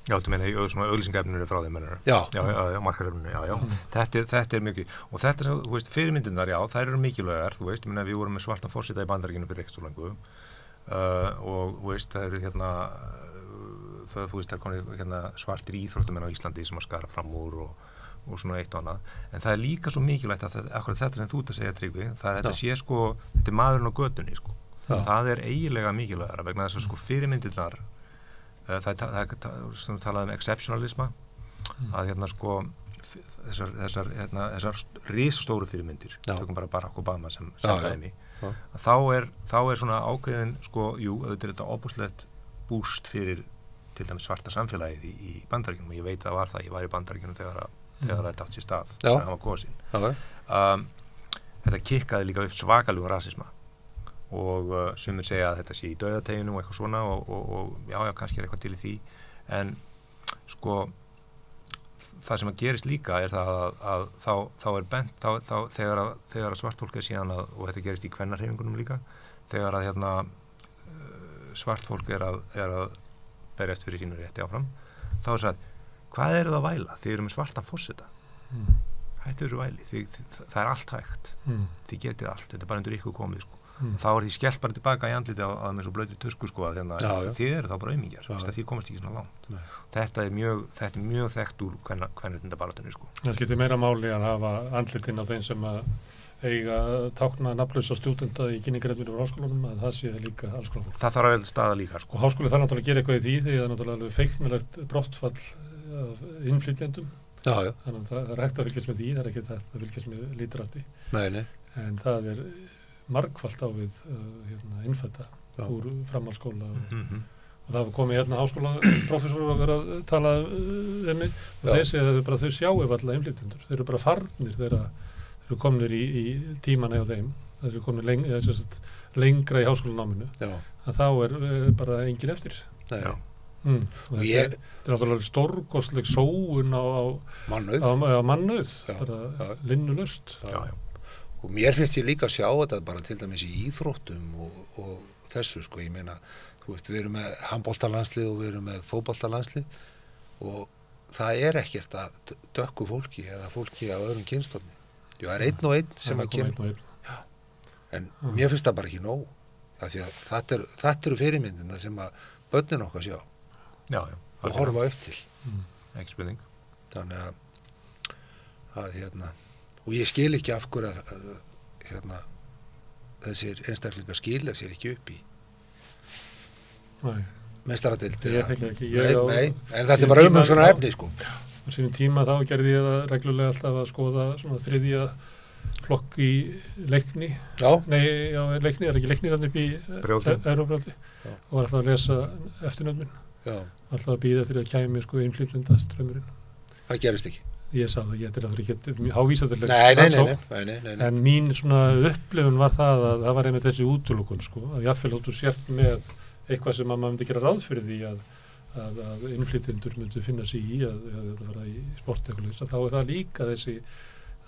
E: Já, þú meina svona auglýsingaefninu frá þeim mennur.
F: Já,
E: markaðefninu, já. Þetta mikið og þetta sem, þú veist, fyrirmyndirnar, já, þær eru mikilvægar, þú veist, ég meina við vorum með svartan forseta í Bandaríkjunum fyrir ekkert svo lengu og þú veist, það eru þú veist, það er svartir íþróttamenn á Íslandi sem að skara fram úr og svona eitt og annað, en það er líka svo mikilvægt að akkurat þetta sem þú ert að segja, Tryggvi, það þetta sé sko, þetta maðurinn á götunni sko. Það eiginlega mikilvægara vegna þess að sko fyrirmyndirnar það talað exceptionalisma að sko þessar risastóru fyrirmyndir tökum bara Barack Obama sem dæmi þá svona ákveðin sko, auðvitað þetta óbúslegt búst fyrir til dæmis svarta samfélagið í Bandaríkjunum og ég veit að það var ég var í Bandaríkjunum þegar þetta átt sér stað þegar hann var kosinn þetta kikkaði líka upp svakalega rasisma og sumir segja að þetta sé í dauðateginum og eitthvað svona og já, kannski eitthvað til í því en sko það sem að gerist líka það að þá bent þegar svart fólk síðan og þetta gerist í kvennahreyfingunum líka þegar að svart fólk að berjast fyrir sínu rétti áfram þá sagt, hvað það að væla? Þið eru með svartan forseta hættu þessu væli það allt hægt þið getið allt, þetta bara undir ykkur komið sko þá því skellt bara tilbaka í andliti að með svo blötu tusku sko að þið eru þá bara aumingjar því komast ekki svona langt þetta er mjög þekkt úr kvenréttindabaráttunni sko.
A: Það skiptir meira máli að hafa andlitin á þeim sem að eiga tákna nafnlausa stúdenta í kynningarefninu á háskólanum að það sé líka alls konar fólk. Það
E: þarf að vera staða líka sko.
A: Og háskóli þarf náttúrulega að gera eitthvað í því því það er náttúrulega alveg feiknilegt brottfall af innflytjendum þannig að það hægt að fylgjast með því það ekki það að fylgjast með lítrati en það margfalt á við innfætta úr framhaldsskóla og það komið háskóla prófessor að vera að tala og þeir segja að þau sjáu alla innflytjendur, þeir eru bara farnir þeir eru komnir í tímana hjá þeim, þeir eru komnir lengra í háskólanáminu að þá bara engin eftir og þetta er náttúrulega stórkostleg sóun á mannauð bara linnulaust
F: og mér finnst ég líka að sjá þetta bara til dæmis í íþróttum og þessu sko, ég meina, þú veist, við erum með handboltalandslið og við erum með fótboltalandslið og það ekkert að dökku fólki eða fólki af öðrum kynstofni. Það er einn og einn sem að kemur. En mér finnst það bara ekki nóg. Af því að þetta eru fyrirmyndina sem að börnin okkar sjá og horfa upp til.
E: Ekki spurning.
F: Þannig að og ég skil ekki af hverju að þessir einstaklingar skilja sér ekki upp í meistaradeild nei, en þetta bara svona efni sko.
A: Á sínum tíma þá gerði ég það reglulega alltaf að skoða svona þriðja flokk í leikni leikni, ekki leikni þannig upp í Evróbrjóti og var alltaf að lesa eftirnöfnin alltaf að bíða eftir að kæmi sko innflytjenda strömmurinn.
F: Það gerist ekki.
A: Ég sá það, ég ekki hávísatileg en mín svona upplifun var það að það var einmitt þessi útilokun sko, að jafnvel þú sért með eitthvað sem maður myndi gera ráð fyrir því að innflytjendur myndu finna sig í að þetta fara í sportegulis þá það líka þessi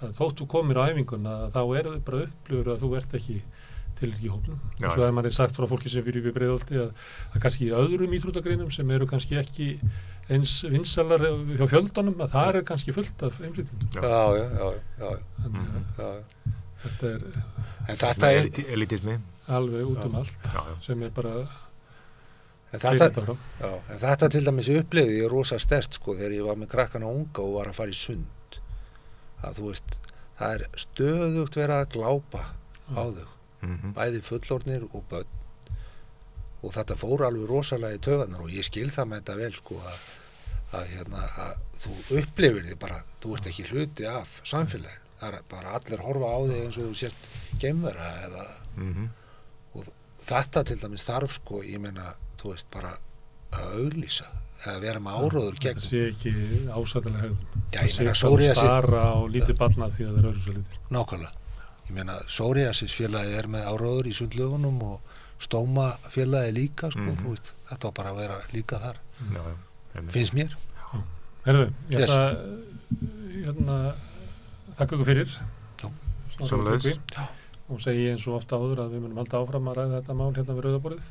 A: að þótt þú komir á æfinguna þá það bara upplifur að þú ert ekki til í hópnum. Og svo mann sagt frá fólki sem fyrir við Breiðholti að kannski í öðrum íþróttagreinum sem eru kannski ekki eins vinsalar hjá fjöldanum, að það kannski fullt af einflýtjendum.
F: Já.
A: Þetta er
E: elitismi
A: alveg út allt sem bara
F: en þetta til dæmis upplifði ég rosa sterkt sko þegar ég var með krakkana unga og var að fara í sund að þú veist, það er stöðugt verið að glápa á þau bæði fullorðnir og börn og þetta fór alveg rosalega í taugarnar og ég skil það með þetta vel sko að þú upplifir því bara, þú ert ekki hluti af samfélaginu, það er bara allir horfa á þig eins og þú sért geimvera eða og þetta til dæmis þarf sko, ég meina þú veist bara að auglýsa eða vera með áróður gegn
A: það sé ekki ásættilega hegðun
F: ég meina
A: psoriasis stara og lítið barna því að það eru svo lítið
F: nákvæmlega, ég meina psoriasis félagið er með áróður í sundlögunum og stóma félagið líka sko, þú veist, þetta var bara að vera líka þar finnst mér
A: Herðu, ég ætla þakka ykkur fyrir og segi eins og ofta áður að við munum halda áfram að ræða þetta mál hérna við Rauðaborðið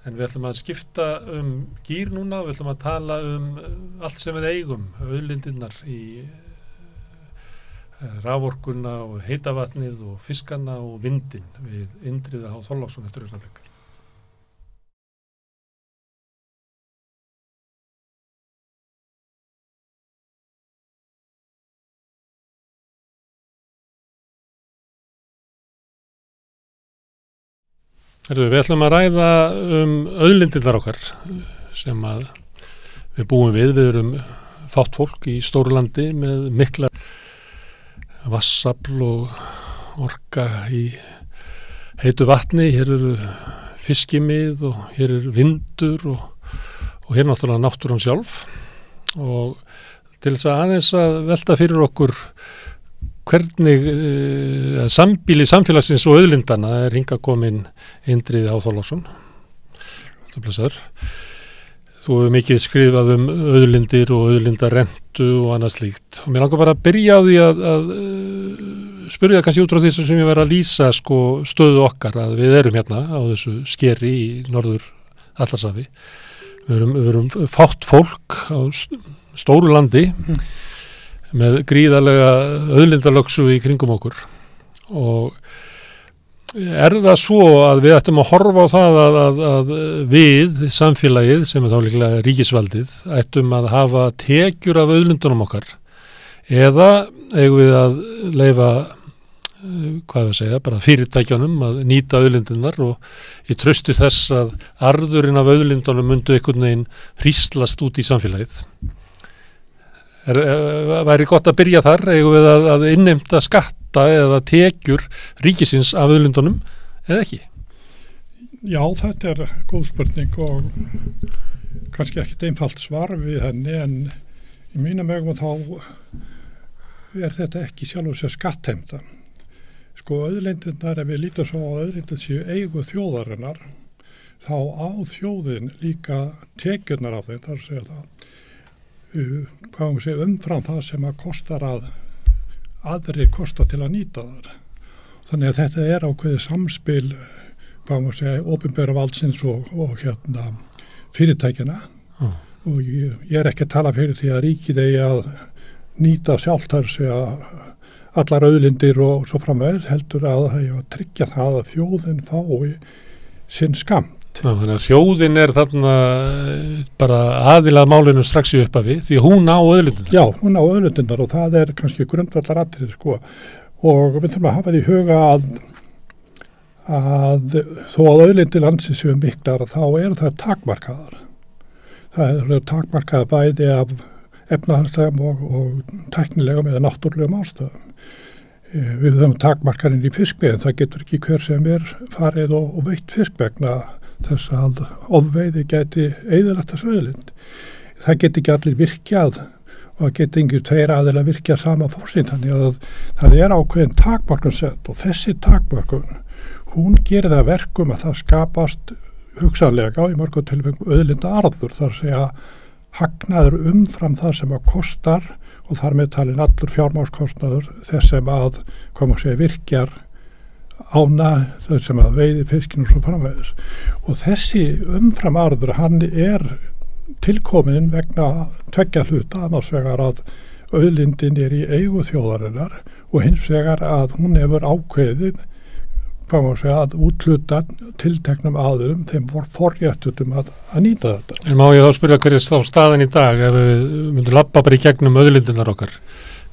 A: en við ætlum að skipta gír núna, við ætlum að tala allt sem við eigum, auðlindirnar í raforkuna og heita vatnið og fiskana og vindin við Indriða H. Þorláksson eftir augnablik. Við ætlum að ræða auðlindirnar okkar sem að við búum við erum fátt fólk í stóru landi með mikla vassafl og orka í heitu vatni, hér eru fiskimið og hér er vindur og hér er náttúrulega náttúran sjálf og til þess að aðeins að velta fyrir okkur hvernig sambýli samfélagsins og auðlindana er hingað komin Indriði H. Þorláksson. Þú hefur mikið skrifað auðlindir og auðlindarentu og annað slíkt. Og mér langar bara að byrja á því að spyrja kannski út frá því sem ég verið að lýsa sko, stöðu okkar að við erum hérna á þessu skeri í norður Atlantshafi. Við erum fátt fólk á stóru landi með gríðarlega auðlindalöksu í kringum okkur og er það svo að við ættum að horfa á það að við, samfélagið sem er þá líklega ríkisvaldið, ættum að hafa tekjur af auðlindunum okkar eða eigum við að leyfa, bara fyrirtækjanum að nýta auðlindunar og í trausti þess að arðurinn af auðlindunum myndu einhvern veginn hríslast út í samfélagið. Væri gott að byrja þar, eigum við að innheimta skatta eða tekjur ríkisins af auðlindunum eða ekki?
G: Já, þetta er góð spurning og kannski ekkert einfalt svar við henni en í mínum augum þá er þetta ekki sjálf og sér skattheimta. Sko auðlindirnar, ef við lítum svo á auðlindir séu eigu þjóðarinnar þá á þjóðin líka tekjurnar af þeim, þar segja það umfram það sem að kostar að aðrir kosta til að nýta þar. Þannig að þetta er ákveðið samspil opinbera valdsins og fyrirtækjana og ég er ekki að tala fyrir því að ríkið eigi að nýta sjálft þar segja allar auðlindir og svo framvegis heldur að það er að tryggja það að þjóðin fái sinn skamt.
A: Þannig að þjóðin er þarna bara aðilað málinu strax í upphafi því að hún á auðlindirnar.
G: Já, hún á auðlindirnar og það er kannski grundvallaratriði sko og við þurfum að hafa því í huga að þó að auðlindir landsins séu miklar þá eru það takmarkaðar. Það eru takmarkaðar bæði af efnahagslegum og tæknilegum eða náttúrulegum ástæðum. Við höfum takmarkanir í fiskveiðum, það getur ekki hver sem farið og veitt fisk vegna þess að ofveiði gæti eyðilagt þessu auðlind. Það geti ekki allir virkjað og það geti engir tveir aðeila virkjað sama fórsinn, þannig að það er ákveðin takmarkun sett og þessi takmarkun, hún gerir það verkum að það skapast hugsanlega í mörgum tilfellum auðlinda arður, þar segja hagnaður umfram það sem að kostar og þar með talin allur fjármagnskostnaður þess sem að virkjar ána þau sem að veiði fiskinu svo framvegis. Og þessi umframarður, hann tilkomin vegna tveggja hluta, annars vegar að auðlindin í eigu þjóðarinnar og hins vegar að hún hefur ákveðið að útluta tilteknum aðurum þeim forréttutum að nýta þetta.
A: En má ég þá spyrja hver þá staðan í dag ef við myndum labba bara í gegnum auðlindinar okkar?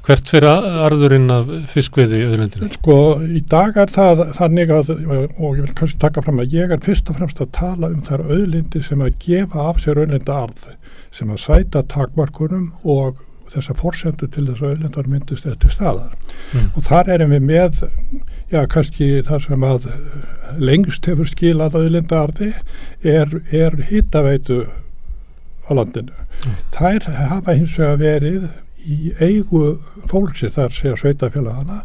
A: Hvert fyrir arðurinn af fiskveiði auðlindinar?
G: Sko, í dag það þannig að, og ég vil kannski taka fram að ég fyrst og fremst að tala þær auðlindi sem að gefa af sér auðlinda arð, sem að sæta takmarkunum og þessa forsendu til þess að auðlindar myndist eftir staðar. Og þar erum við með, kannski það sem að lengst hefur skilað auðlindaarði hitaveitu á landinu. Þær hafa hins vegar verið í eigu fólksins, þar sé að sveitafélagana,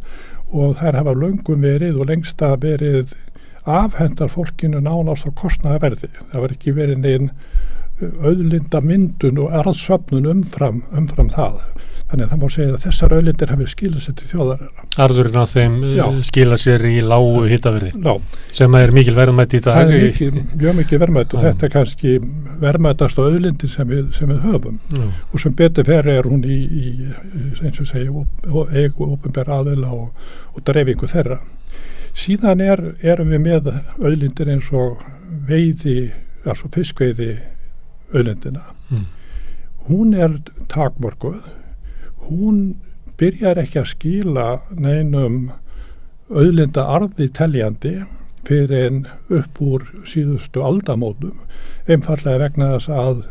G: og þær hafa löngum verið og lengst að verið afhendar fólkinu nánast á kostnaðarverði. Það var ekki verið neinn auðlinda myndun og arðsöfnun umfram það. Þannig að það má segja að þessar auðlindir hafi skilað sér til þjóðarinnar.
A: Arðurinn á þeim skilað sér í lágu hitaverði, sem er mikil verðmætt í dag.
G: Það er mjög mikil verðmætt og þetta er kannski verðmættast á auðlindir sem við höfum. Og sem betur fer hún í eins og segja, eigu opinber aðila og dreifingu þeirra. Síðan erum við með auðlindir eins og veiði, altså fiskveiði auðlindina. Hún takmörkuð. Hún byrjar ekki að skila neinum auðlinda arði teljandi fyrir en upp úr síðustu aldamótum, einfallega vegna þess að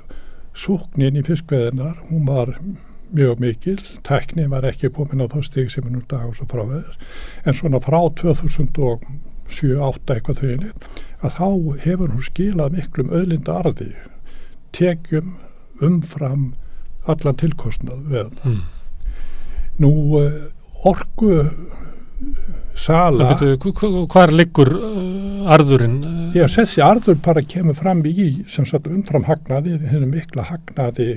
G: sóknin í fiskveiðinar, hún var mjög mikil, tækni var ekki komin á þá stig sem nú dag og svo framvegis, en svona frá 2007-08 eitthvað þvíli, að þá hefur hún skilað miklum auðlinda arði, tekjum umfram allan tilkostnað við þetta. Nú orku sala...
A: Hvar liggur arðurinn?
G: Þessi arður bara kemur fram í sem sagt umfram hagnaði, þennan mikla hagnaði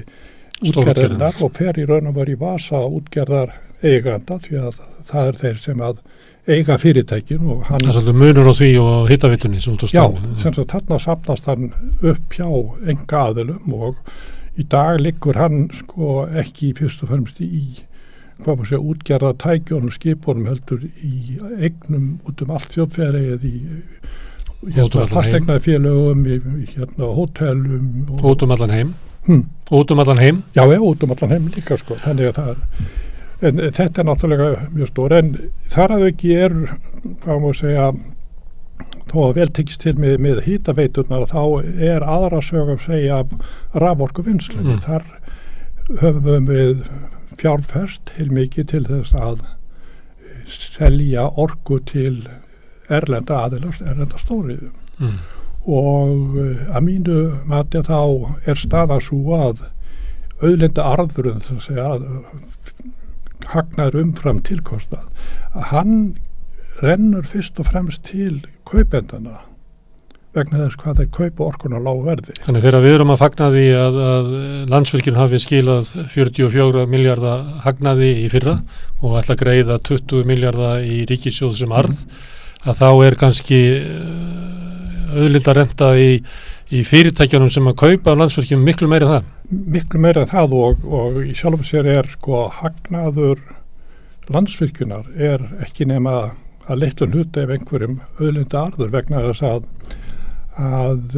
G: útgerðarnar og fer í raun og veru í vasa útgerðar eiganda, því að það þeir sem að eiga fyrirtækin og hann...
A: Það er svolítið munur á því og hitavitunni sem út á
G: staðinu. Já, sem sagt þarna safnast hann upp hjá enga aðilum og í dag liggur hann sko ekki fyrst og fremst í útgerða tækjónum, skipunum heldur í eignum út allt þjóðfélagið í fasteignafélögum, í hótelum
A: út allan heim. Út allan heim?
G: Já, út allan heim líka sko, þannig að en þetta náttúrulega mjög stór, en þar að ekki hvað má segja, þó að vel tekst til með hitaveitunar, þá aðra sög að segja raforkuvinnslu. Þar höfum við fjárfest heilmikið til þess að selja orku til erlenda aðilast, erlenda stóriðu. Og að mínu mati þá staðan svo að auðlinda arðurinn, þess að segja, hagnaður umfram tilkostnað, að hann rennur fyrst og fremst til kaupendana vegna þess hvað þeir kaupa orkuna á lágu verði.
A: Þannig þegar við erum að fagna því að Landsvirkjun hafi skilað 44 miljardar hagnaði í fyrra og ætla að greiða 20 miljardar í ríkissjóð sem arð, að þá kannski auðlindarenta í fyrirtækjunum sem að kaupa á Landsvirkjun miklu meira en það.
G: Miklu meira en það og í sjálfu sér sko hagnaður Landsvirkjunar ekki nema að litlum hluta ef einhverjum auðlinda arður vegna þess að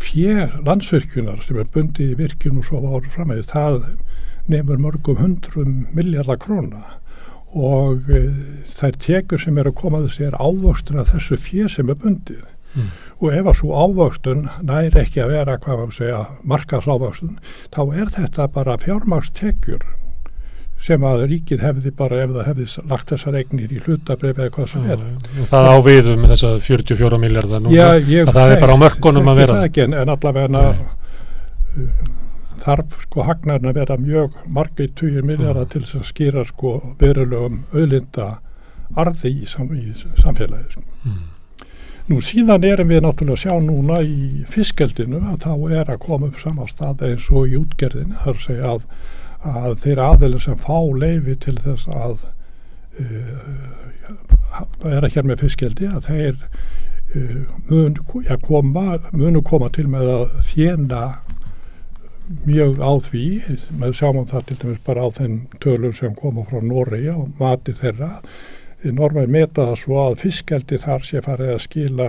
G: fé Landsvirkjunar sem bundið í virkjun og svo var framvegis, það nemur mörgum 100 miljardar króna og þær tekur sem að koma þessi ávöxtun af þessu fé sem bundið. Og ef að svo ávöxtun nær ekki að vera, hvað maður segja, markaðsávöxtun, þá þetta bara fjármagnstekjur sem að ríkið hefði bara, ef það hefði lagt þessar eignir í hlutabréf eða hvað sem
A: Og það á við með þessa 44 miljardar núna, að það bara á mörkunum að vera.
G: Ekki, en allavega þarf sko hagnaðurinn að vera mjög margir 20 miljardar til þess að skýra sko verulegum auðlinda arði í samfélagi. Nú síðan erum við náttúrulega að sjá núna í fiskeldinu að þá að koma upp sama stað eins og í útgerðinu, það að segja að þeir aðilar sem fá leyfi til þess að vera hér með fiskeldi að þeir munu koma til með að þjena mjög á því, með sjáum það til dæmis bara á þeim tölum sem koma frá Noregi og mati þeirra. Normenn meta það svo að fiskeldi þar sé farið að skila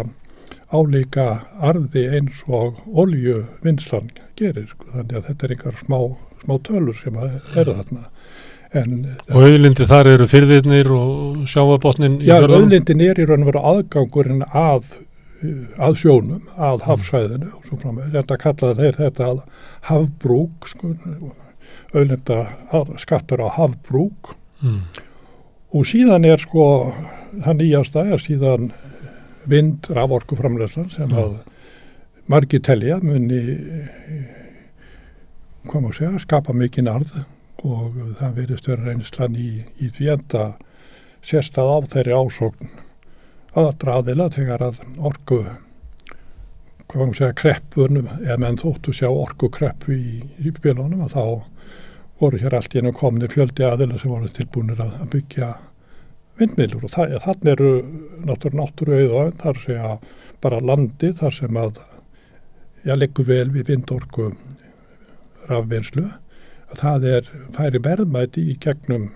G: álíka arði eins og oljuvinnslan gerir. Þannig að þetta einhver smá tölur sem eru þarna. Og
A: auðlindir þar eru firðirnir og sjávabotnin í fjörðunum?
G: Já, auðlindin í raun og veru aðgangurinn að sjónum, að hafsvæðinu og svo framvegis. Þetta kallaði þeir þetta hafbrúk, auðlinda skattur á hafbrúk. Og síðan það nýjasta síðan vind raforkuframleiðslan sem að margir telja muni skapa mikinn arð og það virðist vera reynslan í því enda sérstað á þeirri ásókn aðra aðila þegar að kreppun, eða menn þóttu sjá orkukreppu í bílunum að þá voru hér allt í einu komni fjöldi aðila sem voru tilbúinir að byggja vindmyllur og þannig eru náttúruauðvæðin þar segja bara landi þar sem að liggur vel við vindorku rafvinnslu að það færi verðmæti í gegnum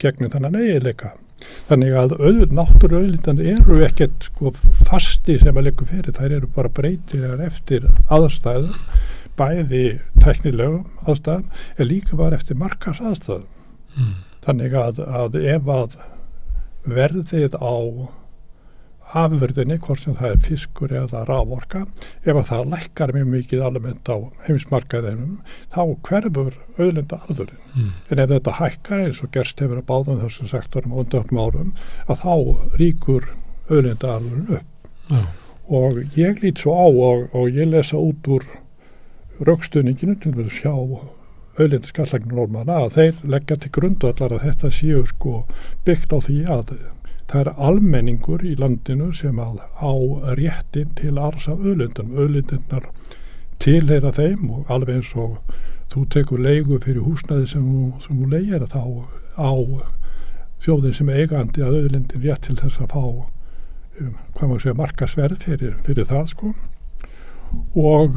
G: þennan eiginleika. Þannig að náttúruauðlindan eru ekkert fasti sem að liggur fyrir, þær eru bara breytilegar eftir aðstæðum, bæði tæknilegum aðstæðum en líka bara eftir markas aðstæðum. Þannig að ef að verðið á afurðinni, hvort sem það fiskur eða raforka, ef að það lækkar mjög mikið almennt á heimsmarkaðinum, þá hverfur auðlindaarðurinn. En ef þetta hækkar eins og gerst hefur að báðum þessum sektorum og undanfarnum árum, að þá ríkur auðlindaarðurinn upp. Og ég lít svo á og ég lesa út úr rökstuðninginu til að sjá auðlindaskattlagningu Norðmanna að þeir leggja til grundvallar að þetta séu byggt á því að það er almenningur í landinu sem á réttin til arðs af auðlindum. Auðlindirnar tilheyra þeim og alveg eins og þú tekur leigu fyrir húsnæði sem þú leigir þá á þjóðin sem eigandi að auðlindin rétt til þess að fá markasverð fyrir það og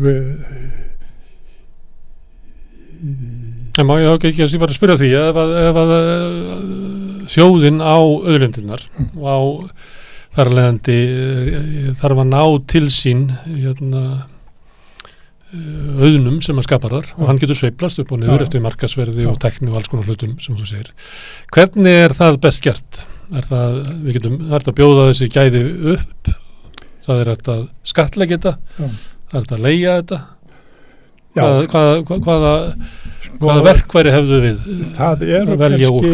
A: En má ég ekki að bara spyrja því ef að þjóðin á auðlindirnar og á þar leiðandi þarf að ná til sín auðnum sem að skapar þar og hann getur sveiflast upp og niður eftir markasverði og tekni og alls konar hlutum sem þú segir. Hvernig það best gert? Það er að bjóða þessi gæði upp, það þetta skattleggja þetta, það að leigja þetta. Hvaða verkværi hefðu við
G: það eru kannski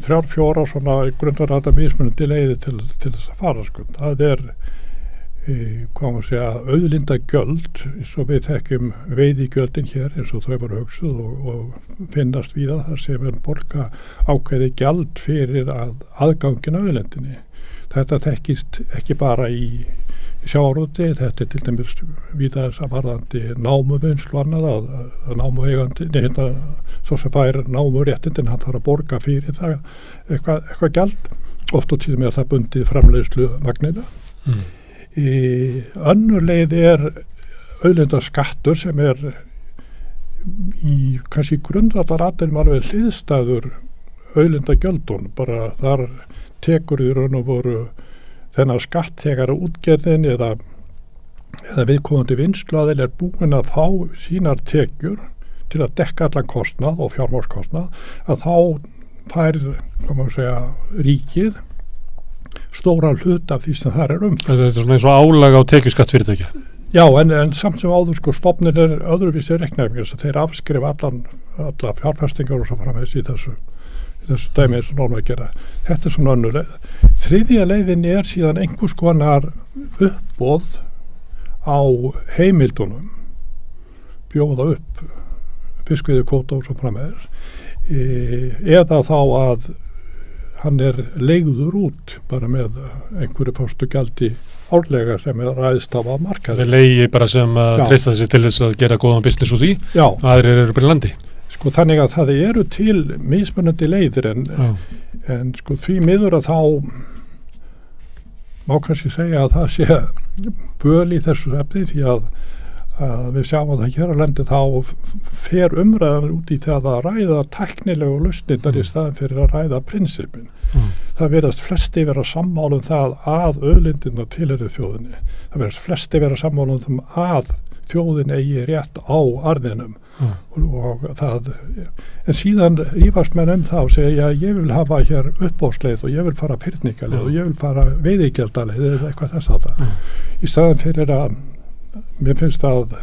G: 3-4 svona grundarrata mismunandi leiði til þess að fara það auðlindagjöld eins og við þekkjum veiðigjöldin hér eins og þau voru hugsuð og finnast víða þar sem borga ákveði gjald fyrir aðgangin auðlindinni. Þetta þekkist ekki bara í sjávarúti, þetta til dæmis víða þess að varðandi námuvinnslu annað að námueigandi, svo sem fær námuréttindin, hann þarf að borga fyrir það eitthvað gjald, oft á tíðum það bundið framleiðslu magnina. Önnur leið auðlindaskattur sem í kannski grundvallaratriðum alveg hliðstæður auðlindagjöldun, bara þar tekur í raun og voru þennan skatt þegar útgerðin eða viðkomandi vinnsluaðil búin að fá sínar tekjur til að dekka allan kostnað og fjármagnskostnað að þá fær ríkið stóran hlut af því sem þar
A: Þetta er svona eins og álag á tekjuskattfyrirtækja.
G: Já, en samt sem áður stofnir öðruvísi reiknæfingar þess að þeir afskrifa alla fjárfestingar og svo framvegis í þessu dæmi eins og norma að gera. Þetta svona önnur leið. Þriðja leiðin síðan einhvers konar uppboð á heimildunum, bjóða upp fiskveiðikvóta og svo framvegis, eða þá að hann leigður út bara með einhverju föstu gjaldi árlega sem ræðst á að markaði.
A: Það leigi bara sem að treysta þessi til þess að gera góðan business úr því, aðrir eru bara í landi.
G: sko þannig að það eru til mismunandi leiðir en sko því miður að þá má kannski segja að það sé böl í þessu efni því að við sjáum að það hér á landi þá fer umræðan út í það að ræða tæknilegu lausnirnar í staðin fyrir að ræða prinsipin. Það verðast flesti vera sammála það að auðlindirnar tilheyri þjóðinni. Það verðast flesti vera sammála að þjóðin eigi rétt á arðinum og það, en síðan rífast menn það og segja ég vil hafa hér uppbóðsleið og ég vil fara fyrningaleið og ég vil fara veiðigjaldaleið eða eitthvað þess að það. Í staðin fyrir að mér finnst að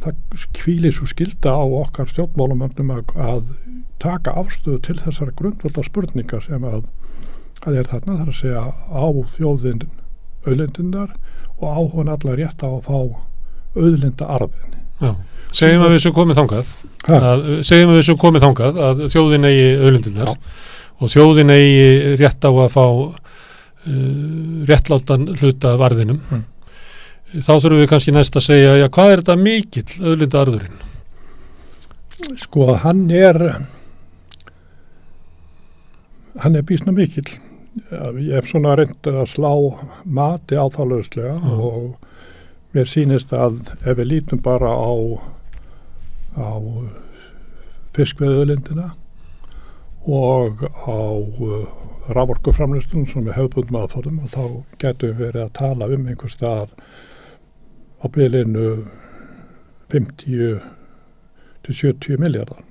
G: það hvílir svo skylda á okkar stjórnmálumönnum að taka afstöðu til þessar grundvalda spurninga sem að er þarna, þar að segja á þjóðin auðlindirnar og á hún allar rétt á að fá auðlinda arðin.
A: Já. Segjum að við sem komið þangað að þjóðin eigi auðlindirnar og þjóðin eigi rétt á að fá réttlátan hluta af arðinum. Þá þurfum við kannski næst að segja, já, hvað er þetta mikill auðlindaarðurinn?
G: Sko, hann er býsna mikill. Ég hef svona reynt að slá mati á það lauslega og mér sýnist að ef við lítum bara á fiskveiðiauðlindina og á raforkuframleiðslunum sem við hefðbundum aðferðum og þá getum við verið að tala einhvers staðar á bilinu 50 til 70 milljarðar.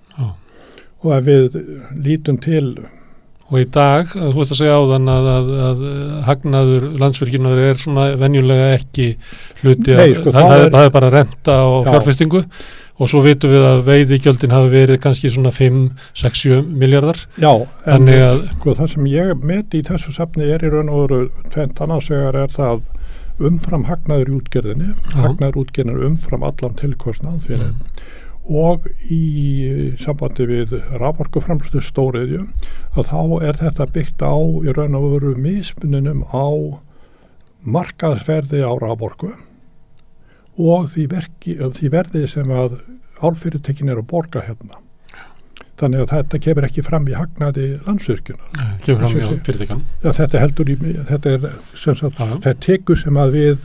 G: Og ef við lítum til
A: og í dag, þú veist að segja áðan að hagnaður Landsvirkjunar er svona venjulega ekki hluti það er bara renta og fjárfestingu og svo vitum við að veiðigjöldin hafi verið kannski svona 5, 6, 7 milljarðar.
G: Já, en sko, það sem ég meti í þessu safni er í raun og veru tvennt annars vegar er það umfram hagnaður í útgerðinni, hagnaður útgerðinni umfram allan tilkostnað fyrir og í sambandi við raforkuframleiðslu stóriðju að þá er þetta byggt á í raun og veru mismununum á markaðsverði á raforku og því verði sem að álfyrirtækin eru að borga hérna. Þannig að þetta kemur ekki fram í hagnaði Landsvirkjunar.
A: Kemur fram í fyrirtækjan.
G: Já, þetta er sem sagt, þetta tekur sem að við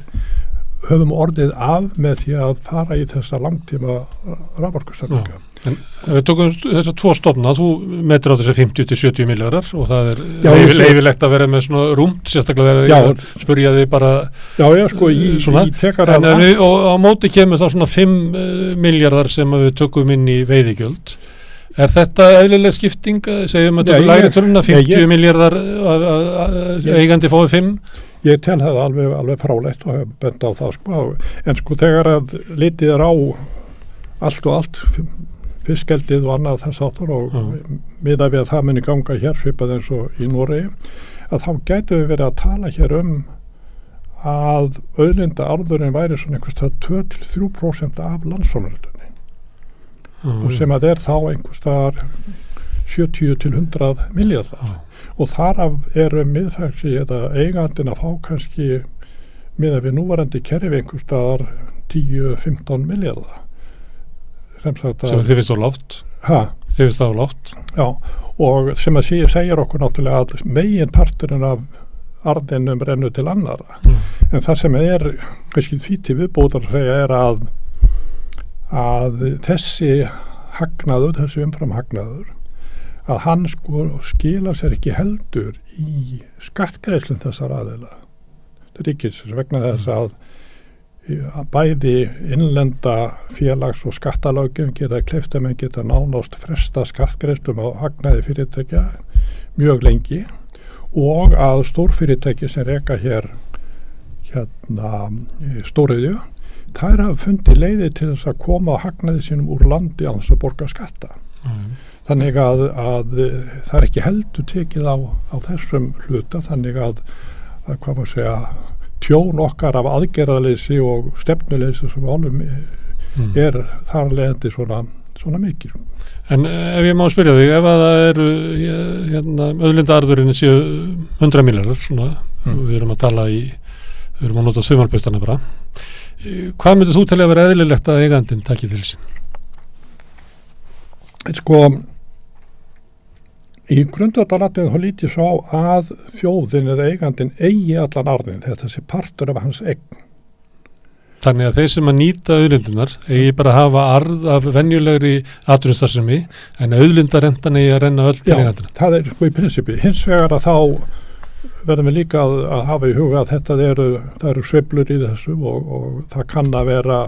G: höfum orðið af með því að fara í þessa langtíma raforkusamninga.
A: En við tókum þessar tvo stofna, þú metur á þessi 50 til 70 milljarðar og það er leifilegt að vera með svona rúmt, sérstaklega að spurja þig bara
G: sko, í tekar
A: en og á móti kemur þá svona 5 milljarðar sem við tökum inn í veiðigjöld. Er þetta eðlileg skipting? Segjum að þetta læri töluna 50 milljarðar eigandi fáið 5?
G: Ég tel það alveg frálegt og hef bent á það sko. En sko þegar að litið er á allt fiskeldið og annað þess áttur og miðað við að það muni ganga hér svipað eins og í Noregi að þá gætu við verið að tala hér að auðlindaarðurinn væri svona einhvers 2-3% af landsframleiðslunni og sem að er þá einhvers staðar 70 til 100 milljarðar og þar af eru miðfæksi eða eigandinn að fá kannski miðað við núvarandi kerfi einhvers staðar 10-15 milljarðar sem
A: þið finnst þá lágt þið finnst þá lágt
G: og sem að segja okkur náttúrulega að megin parturinn af arðinum rennu til annara en það sem er kannski því til viðbótar að segja er að þessi hagnaður, þessi umframhagnaður að hann sko skila sér ekki heldur í skattgreiðslum þessar aðeila ríkisins vegna þess að bæði innlenda félags- og skattalöggjöf geta kleift að menn geta nánast fresta skattgreiðslum á hagnaði fyrirtækja mjög lengi og að stórfyrirtæki sem reka hér stóriðju þær hafa fundið leiði til þess að koma hagnaði sínum úr landi án þess að borga skatta þannig að það er ekki heldur tekið á þessum hluta þannig að hvað maður segja tjón okkar af aðgerðaleysi og stefnuleysi sem álum er þar leiðandi svona mikil.
A: En ef ég má spyrja þig, ef að það eru auðlindaarðurinn séu 100 milljarðar svona, við erum að nota þumalputana bara, hvað myndir þú telja að vera eðlilegt að eigandinn taki til sín?
G: sko í grundvallaratriðum þá lítið svo á að þjóðin eða eigandin eigi allan arðin, þetta sé partur af hans eign.
A: Þannig að þeir sem að nýta auðlindunar eigi bara að hafa arð af venjulegri atvinnustarfsemi en auðlindarentan eigi að renna öll til eigandina.
G: Já, það sko í prinsipi. Hins vegar að þá verðum við líka að hafa í huga að það eru sveiflur í þessu og það kann að vera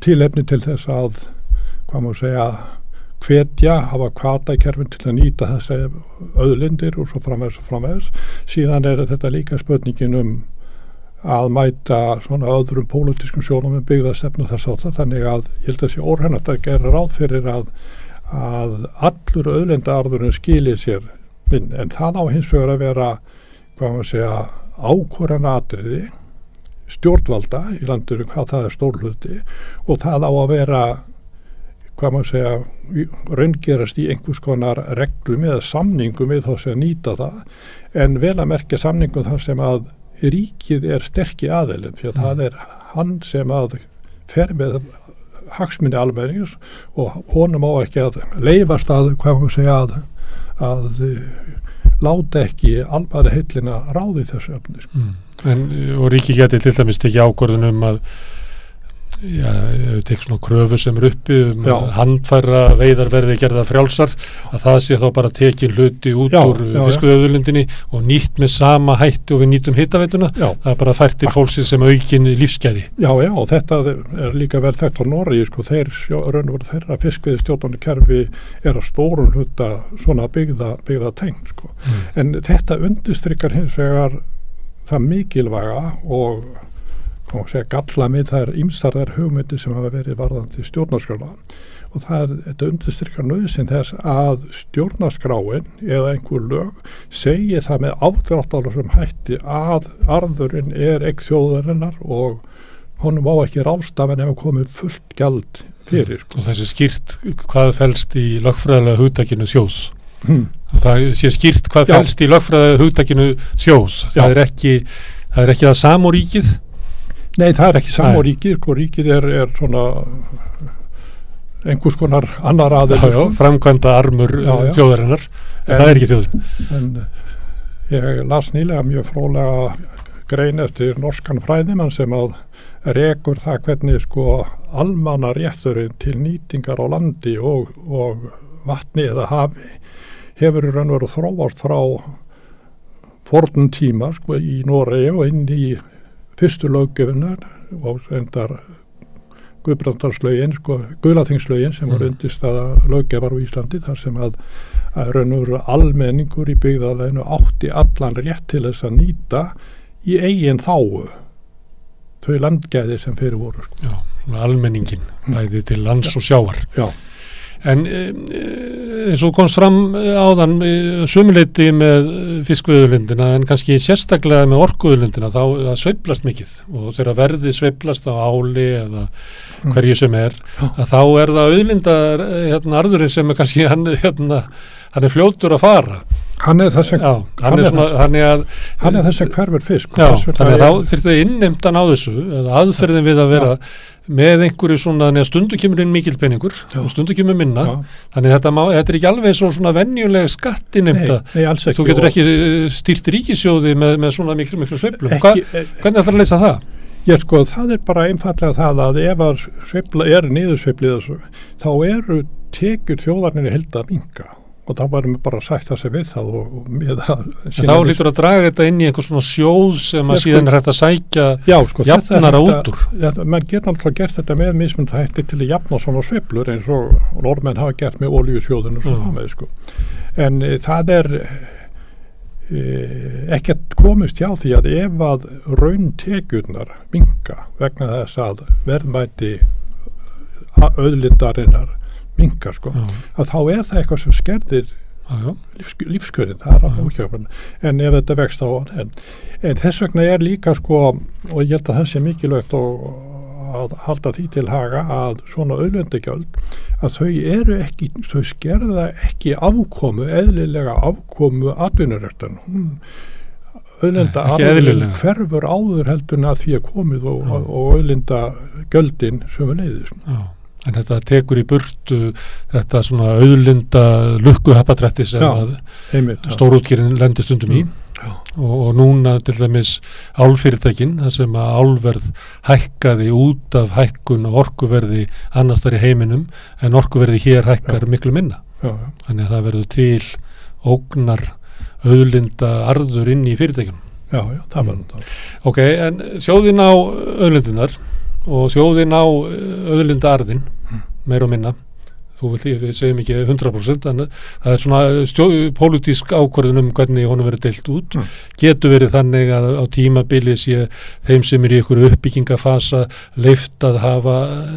G: tilefni til þess að, hvað má segja, hvetja, hafa hvatakerfin til að nýta þessi auðlindir og svo framvegis. Síðan þetta líka spurningin að mæta svona öðrum pólitískum sjónum byggðastefnu þess átta, þannig að ég held að sé óhennat að gera ráð fyrir að allur auðlindaarðurinn skilir sér minn, en það á hins vegar að vera, hvað maður segja, ákvörðunaratriði stjórnvalda í landinu, hvað það stór hluti, og það á að vera, hvað maður segja, raungerast í einhvers konar reglum eða samningum við þá sem nýta það, en vel að merkja samningum þar sem að ríkið sterki aðeilin, því að það hann sem að fer með hagsmuni almennings og honum á ekki að leifast að, hvað maður segja, að láta ekki almæri heillina ráði þessu efni.
A: Og ríkið geti til dæmis tekið ákvörðun að tek svona kröfur sem uppi handfæra veiðar verði gerða frjálsar, að það sé þá bara tekin hluti út úr fiskveiðiauðlindinni og nýtt með sama hætti og við nýtum hitaveituna, það bara fært til fólksins sem aukin lífsgæði. Já,
G: og þetta líka vel þekkt á Noregi, sko, þeirra fiskveiðistjórnandi kerfi að stórum hluta svona byggða tengd, sko. En þetta undirstrykar hins vegar það mikilvæga og galla með þær ýmsar hugmyndir sem hafa verið varðandi stjórnarskrána og þetta undirstrykar nauðsyn þess að stjórnarskráin eða einhver lög segi það með afdráttarlausum hætti að arðurinn eign þjóðarinnar og honum á ekki ráðstafan ef komið fullt gjald fyrir.
A: Og þessi skýrt hvað felst í lögfræðilega hugtakinu þjóðs. Það sé skýrt hvað felst í lögfræðilega hugtakinu þjóðs. Það er ekki það sama ríkið.
G: Nei, það ekki sama ríkið, sko, ríkið svona einhvers konar annar aðeins.
A: Framkvæmda armur þjóðarinnar, en það ekki þjóðin.
G: En ég las nýlega mjög fróðlega grein eftir norskan fræðimann sem að rekur það hvernig sko almannarétturinn til nýtingar á landi og vatni eða hafi hefur í raun og veru þróast frá fornum tíma, sko, í Noregi og inn í fyrstu löggjöfunar og reyndar Guðbrandarslögin, sko, Gulaþingslögin sem var undirstaða löggjafar á Íslandi, þar sem að raun og veru almenningur í byggðarlaginu átti allan rétt til þess að nýta í eigin þágu þau landgæði sem fyrir voru.
A: Já, almenningin, bæði til lands og sjávar.
G: Já.
A: En eins og komst fram áðan sömuleyti með fiskveiðiauðlindina en kannski sérstaklega með orkuauðlindina þá það sveiflast mikið og þegar verðið sveiflast á áli eða hverju sem að þá það auðlindar arðurinn sem kannski hann er fljótur að fara.
G: Hann er þess að hverfur fisk.
A: Já, þannig að þá þyrfti að innheimtan á þessu eða aðferðin við að vera með einhverju svona, þannig að stundu kemur inn mikil peningur og stundu kemur minna, þannig að þetta er ekki alveg svona venjuleg skattinnheimta.
G: Nei, alls ekki.
A: Þú getur ekki stýrt ríkissjóði með svona miklu sveiflum. Hvernig ætlar að leysa það?
G: Já, sko, það er bara einfallega það að ef að sveifla niðursveiflið þá eru tekjur þjóðarinnar í heild að minnka. Og þá varum við bara að sætta sig við það og með það.
A: Þá lítur að draga þetta inn í einhver svona sjóð sem að síðan hægt að sækja jafnara út úr.
G: Menn geta alltaf gert þetta með mismunandi hætti til að jafna svona sveiflur eins og norðmenn hafa gert með olíusjóðinu og svona með, sko. En það ekkert komist hjá því að ef að rauntekjurnar minnka vegna þess að verðmæti auðlindarinnar minka, sko, að þá það eitthvað sem skerðir lífskjörin, það óhjákvæmlega, en ef þetta vext á en þess vegna líka, sko, og ég held að það sé mikilvægt að halda því til haga að svona auðlindagjöld að þau skerða ekki afkomu, eðlilega afkomu atvinnurektan. Auðlinda hverfur áður heldur að því að komið og auðlindagjöldin sömuleiðis.
A: En þetta tekur í burtu þetta svona auðlinda lukkuhappatrætti sem að stórútgerðin lendir stundum í og núna til dæmis álfyrirtækin þar sem að álverð hækkaði út af hækkun og orkuverði annars þar í heiminum en orkuverði hér hækkar miklu minna. Þannig að það verður til ógnar auðlinda arður inn í fyrirtækjunum.
G: Já, það var það.
A: Ok, en þjóðin á auðlindinar og þjóðin á auðlinda arðin, meira og minna. Við segjum ekki 100%, en það er svona pólitísk ákvörðun hvernig honum verið deilt út. Getur verið þannig að á tímabili sé þeim sem í ykkur uppbyggingafasa leyft að hafa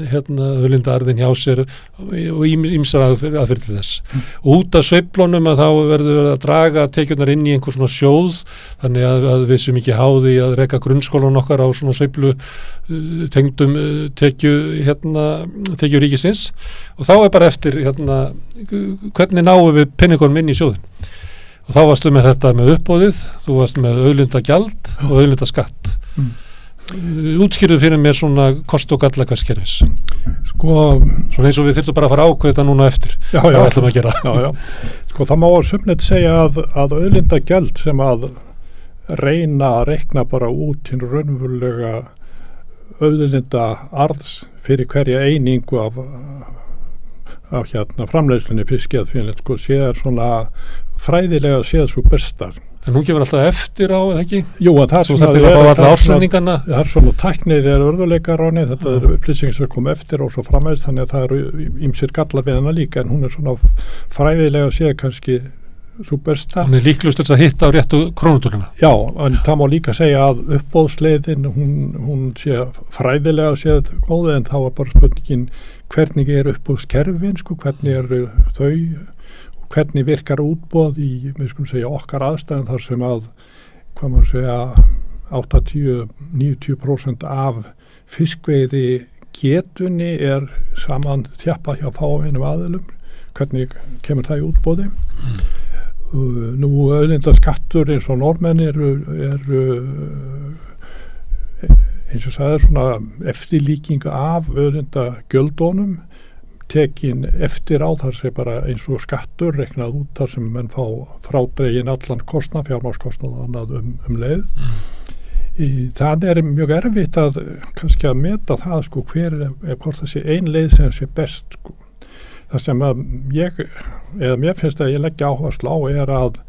A: auðlindaarðin hjá sér og ýmsar aðferð til þess. Út af sveiflunum að þá verður að draga tekjurnar inn í einhver svona sjóð, þannig að við sem ekki háði að reka grunnskólan okkar á svona sveiflu tengdum tekju ríkisins og þá er bara eftir hvernig náum við penningunum inn í sjóðin og þá varstu með þetta með uppbóðið, þú varst með auðlindagjald og auðlindaskatt. Útskýrðu fyrir mér svona kost og galla hvers kerfis svona eins og við þyrftum bara að fara að ákveða þetta núna eftir hvað ætlum að gera.
G: Það má sumnett segja að auðlindagjald sem að reyna að reikna bara út hinn raunverulega auðlinda arðs fyrir hverja einingu af framleiðslunni fiskjað séð svona fræðilega séð svo bestar.
A: En hún kemur alltaf eftir á, eða ekki?
G: Jú, en það er svona tæknir örðuleikar á henni, þetta er upplýsing sem kom eftir og svo framvegis, þannig að það eru ýmsir gallar við hana líka, en hún er svona fræðilega séð kannski svo besta.
A: Hún er líklust til að hitta á réttu krónutöluna.
G: Já, en það má líka segja að uppbóðsleiðin, hún sé fræðilega séð góð, en þá er bara spurningin hvernig er uppbóðskerfin, hvernig eru þau, hvernig virkar útboð í, við skulum segja, okkar aðstæðum þar sem að, hvað maður segja, 80-90% af fiskveiði getunni er saman þjappa hjá fáeinum aðilum, hvernig kemur það í útboði. Nú auðlindaskattur eins og normenn eru eins og sagði svona eftirlíking af auðlindagjöldunum tekin eftir á þar sem bara eins og skattur reknað út þar sem menn fá frádregin allan kostnað, fjármagnskostnað og annað leið. Það er mjög erfitt að kannski að meta það hvort það sé ein leið sem sé best Það sem að mér finnst að ég leggja áherslu á er að,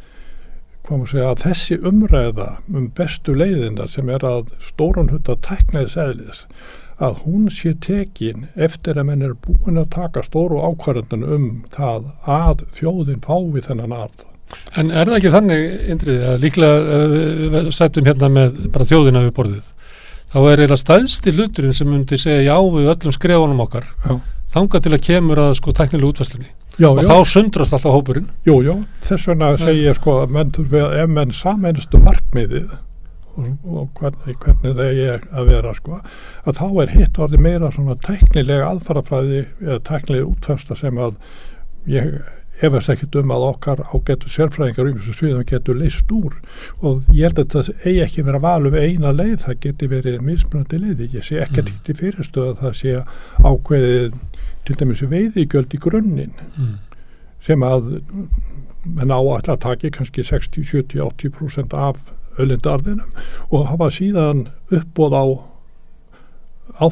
G: að þessi umræða bestu leiðina sem er að stóran hluta tækniðs eðlis, að hún sé tekin eftir að menn er búin að taka stóru ákvarðanir það að þjóðin fái þennan arð.
A: En er það ekki þannig, Indriði, að líklega sættum hérna með bara þjóðina við borðið, þá er eiginlega stæðsti hluturinn sem myndi segja já við öllum skrefunum okkar. Já. Þangað til að kemur að tæknilegu útfærslunni og þá sundrast alltaf hópurinn.
G: Jú, þess vegna segi ég ef menn sameinustu markmiðið og hvernig það er að vera að þá er hitt orðið meira svona tæknilega aðfarafræði eða tæknilega útfærsla sem að ég efast ekkert að okkar ágætu sérfræðingar ýmsum sviðum getur leyst úr og ég held að það eigi ekki vera val eina leið, það geti verið mismunandi leiði. Ég sé ekkert hitt í fyrirstöð að það sé ákveðið til dæmis veiðigjöld í grunninn sem að menn að taki kannski 60, 70, 80% af auðlindaarðinum og hafa síðan uppboð á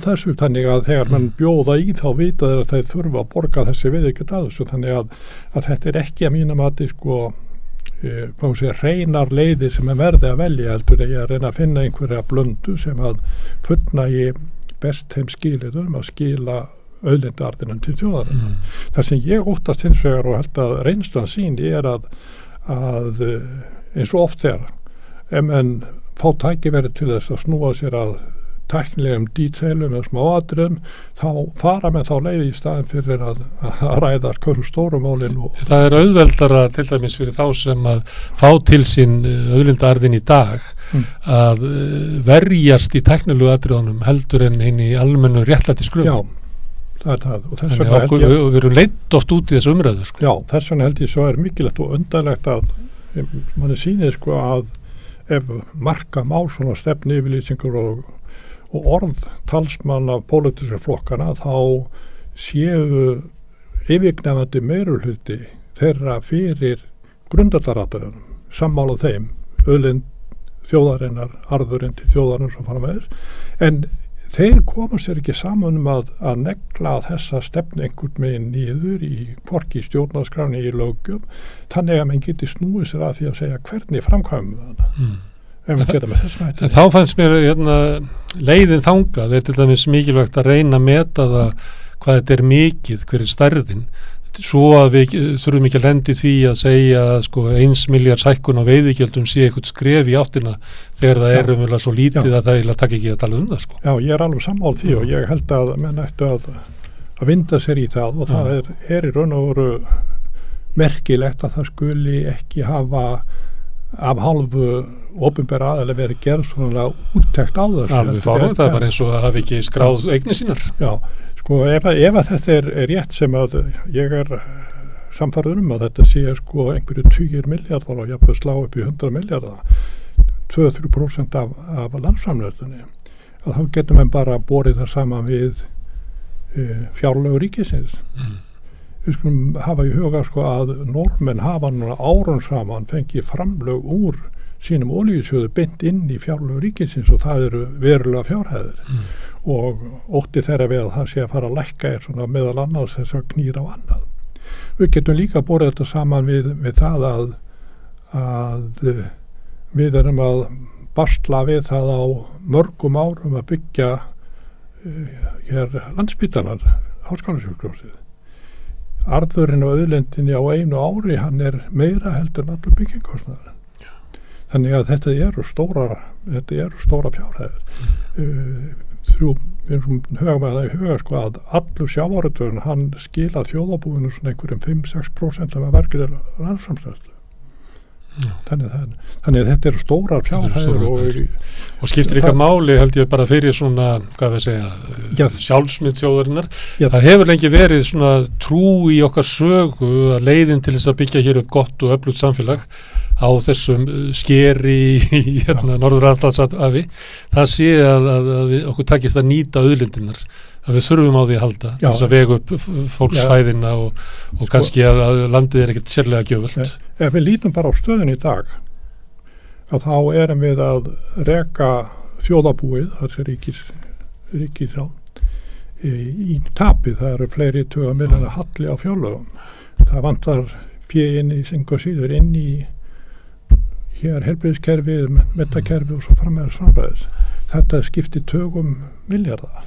G: þessu, þannig að þegar mann bjóða í þá vita þeir að þeir þurfa að borga þessi veiðigjöld að þessu, þannig að þetta er ekki að mína mati hreinar leiðir sem verði að velja heldur að reyna að finna einhverja blöndu sem að fullnægi best þeim skilyrðum að skila auðlindaarðinum til þjóðarinnar. Það sem ég óttast hins vegar og held að reynslan sýni er að eins og oft þegar ef menn fá tækifæri til þess að snúa sér að tæknilegum díteilum eða smáatriðum, þá fara með þá leið í staðin fyrir að ræða hverju stórumálin.
A: Það er auðveldara til dæmis fyrir þá sem að fá til sín auðlindaarðin í dag að verjast í tæknilegu atriðunum heldur en hinn í almennu réttlætiskröfu.
G: Já, það er það. Og
A: þess vegna held ég við erum leitt oft út í þessu umræðu.
G: Já, þess vegna held ég svo er mikilvægt og undarlegt að manni sýnir að ef marka má svona stefnu yfirlýsingur og orð talsmann af pólitíska flokkana þá séu yfirgnefandi meirihluti þeirra fyrir grundvallaratriðunum, sammála þeim, auðlind þjóðarinnar, arðurinn til þjóðarinn svo fara með þess, en þeir koma sér ekki saman að negla þessa stefnu einhvern meginn niður í hvorki stjórnarskráni í löggjöf, þannig að mann geti snúið sér að því að segja hvernig framkvæmum við hana.
A: Þá fannst mér leiðin þangað, er til dæmis mikilvægt að reyna að meta það hvað þetta er mikið, hver er stærðin, svo að við þurfum ekki að lendi því að segja að 1 milljarðs hækkun á veiðigjöldum sé eitthvað skref í áttina þegar það er umverulega svo lítið að það takk ekki að tala það.
G: Já, ég er alveg sammála því og ég held að menn ættu að vinda sér í það og það er í raun og veru merkilegt að það skuli ekki hafa af hálfu opinbera aðeins verið gerð svona úttekt á þessu.
A: Alveg fárlega, það er bara eins og að hafa ekki skráð eignir sínar.
G: Já, ef að þetta er rétt sem að ég er samfærður að þetta sé einhverju 20 milljarðar og jafnveg slá upp í 100 milljarðar 2-3% af landsframleiðslunni, að þá getum við bara borið það saman við fjárlög ríkisins. Við skulum hafa í huga að Norðmenn hafa núna árum saman fengið framlög úr sínum olíusjóðu beint inn í fjárlög ríkisins og það eru verulega fjárhæðir og ótti þeirra við að það sé að fara að lækka er svona meðal annars þess að knýra á annað. Við getum líka borið þetta saman við það að við erum að basla við það á mörgum árum að byggja hér Landspítalar, Háskólasjúkrahúsið. Arðurinn og auðlindinni á einu ári, hann er meira heldur en allur byggingkostnaður. Þannig að þetta eru stóra fjárhæðir. Við höfum að það í huga að allur sjávarútvegurinn hann skilar þjóðarbúinu svona einhverjum 5-6% af verkir rannsóknarframleiðslu. Þannig að þetta eru stórar fjárhæðir
A: og skiptir líka máli held ég bara fyrir svona, hvað við segja, sjálfsmynd þjóðarinnar. Það hefur lengi verið svona trú í okkar sögu að leiðin til þess að byggja hér upp gott og öflugt samfélag á þessum skeri í Norður-Atlantshafi, það sé að okkur takist að nýta auðlindirnar, að við þurfum á því að halda til þess að vega upp fólksfæðina og kannski að landið er ekkert sérlega gjöfult.
G: Ef við lítum bara á stöðun í dag, að þá erum við að reka þjóðarbúið, þessi ríkisráð, í tapið, það eru fleiri tuga milljóna halli á fjárlögum. Það vantar fé inn í syngu og síður inn í hér heilbrigðiskerfið, menntakerfið og svo framvegis. Þetta skiptir tugum milljarða.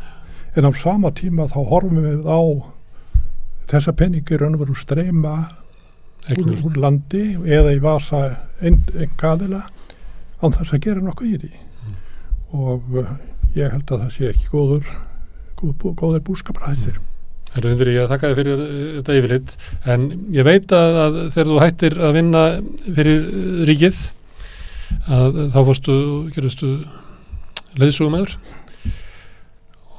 G: En á sama tíma þá horfum við á þessa peningir raun og veru streyma úr landi eða í vasa einkaaðila án þess að gera nokkuð í því. Og ég held að það sé ekki góður búskapræðir.
A: Það undir ég að þakka þér fyrir þetta yfirlit, en ég veit að þegar þú hættir að vinna fyrir ríkið, að þá gerðustu leiðsögumæður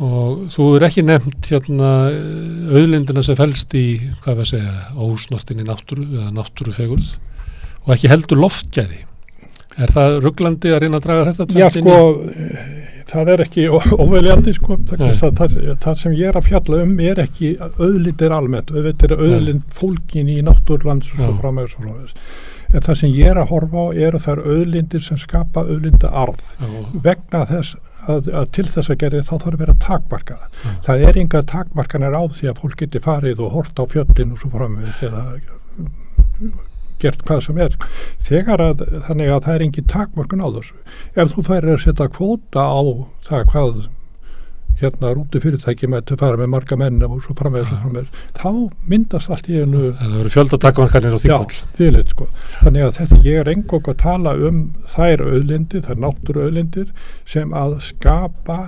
A: og þú er ekki nefnt auðlindina sem felst í, hvað við segja, ósnortinni náttúru eða náttúrufegurð og ekki heldur loftgæði. Er það ruglandi að reyna að draga þetta?
G: Já, það er ekki óveljandi, það sem ég er að fjalla er ekki auðlindir almennt, auðvitað er auðlind fólkin í náttúrlands og svo framvegis. En það sem ég er að horfa á eru þær auðlindir sem skapa auðlindaarð. Vegna þess að til þess að gera þá þarf að vera takmarkað. Það er enga takmarkanir á því að fólk geti farið og hort á fjöllin og svo framvegis eða gert hvað sem er. Þannig að það er engin takmarkun á þessu. Ef þú færir að setja kvóta á það hvað rútufyrirtæki með fara með marga menn og svo framvegis, þá myndast allt í einu.
A: Það eru fjöldatakmarkanir á Þingvall.
G: Já, þvílít Þannig að þetta ég er eingöngu að tala þær auðlindir, þær náttúruauðlindir sem að skapa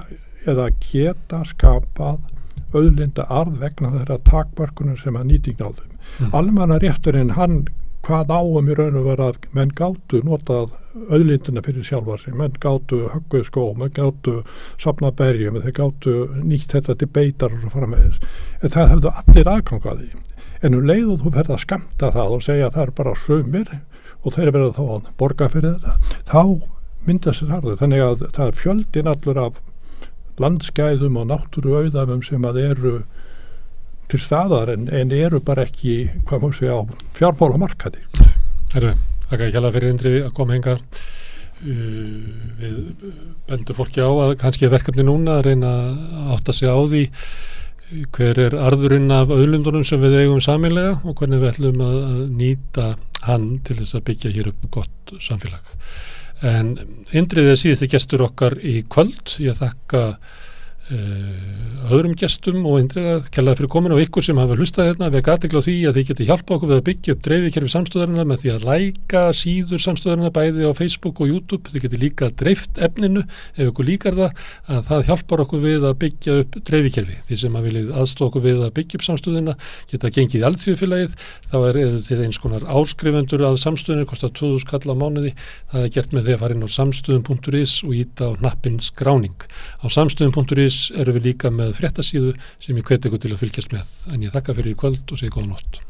G: eða geta skapað auðlindaarð vegna þeirra takmarkunum sem að nýting á þeim. Almannarétturinn hann hvað áum í raun og vera að menn gátu notað auðlindina fyrir sjálfar sig, menn gátu högguð skó, menn gátu safna berjum, þeir gátu nýtt þetta til beitar og svo framvegis. En það hefðu allir aðgang að því. En leið og þú ferð að skammta það og segja að það er bara sumir og þeir verða þá að borga fyrir þetta, þá myndast þess harðu. Þannig að það er fjöldin allur af landskæðum og náttúruauðafum sem að eru til staðar en eru bara ekki, hvað má segja, á fjármálamarkaði.
A: Þakka ekki alveg fyrir Indriði að koma hengar. Við bendum fólki á að kannski verkefni núna að reyna að átta sig á því hver arðurinn af auðlindunum sem við eigum sameiginlega og hvernig við ætlum að nýta hann til þess að byggja hér upp gott samfélag. En Indriði er síðusti gestur okkar í kvöld. Ég þakka öðrum gestum og Indriða kærlega fyrir komin og ykkur sem hafa hlustað hérna. Við athygli á því að þið geti hjálpa okkur við að byggja upp dreifikerfi samstöðarinnar með því að læka síður samstöðarinnar bæði á Facebook og YouTube. Þið geti líka dreift efninu ef ykkur líkar að það hjálpar okkur við að byggja upp dreifikerfi. Þið sem að viljið aðstoða okkur við að byggja upp samstöðina geta gengið í Alþýðufélagið. Þá eru þið eins konar áskrifendur að samstöðinu, kostar 2000 kall á mánuði. Það er gert með því að fara inn á samstöðum.is og íta á hnappinn skráning. Á samstöðum.is erum við líka með fréttasíðu sem ég hvet ykkur til að fylgjast með. En ég þakka fyrir í kvöld og segi góða nótt.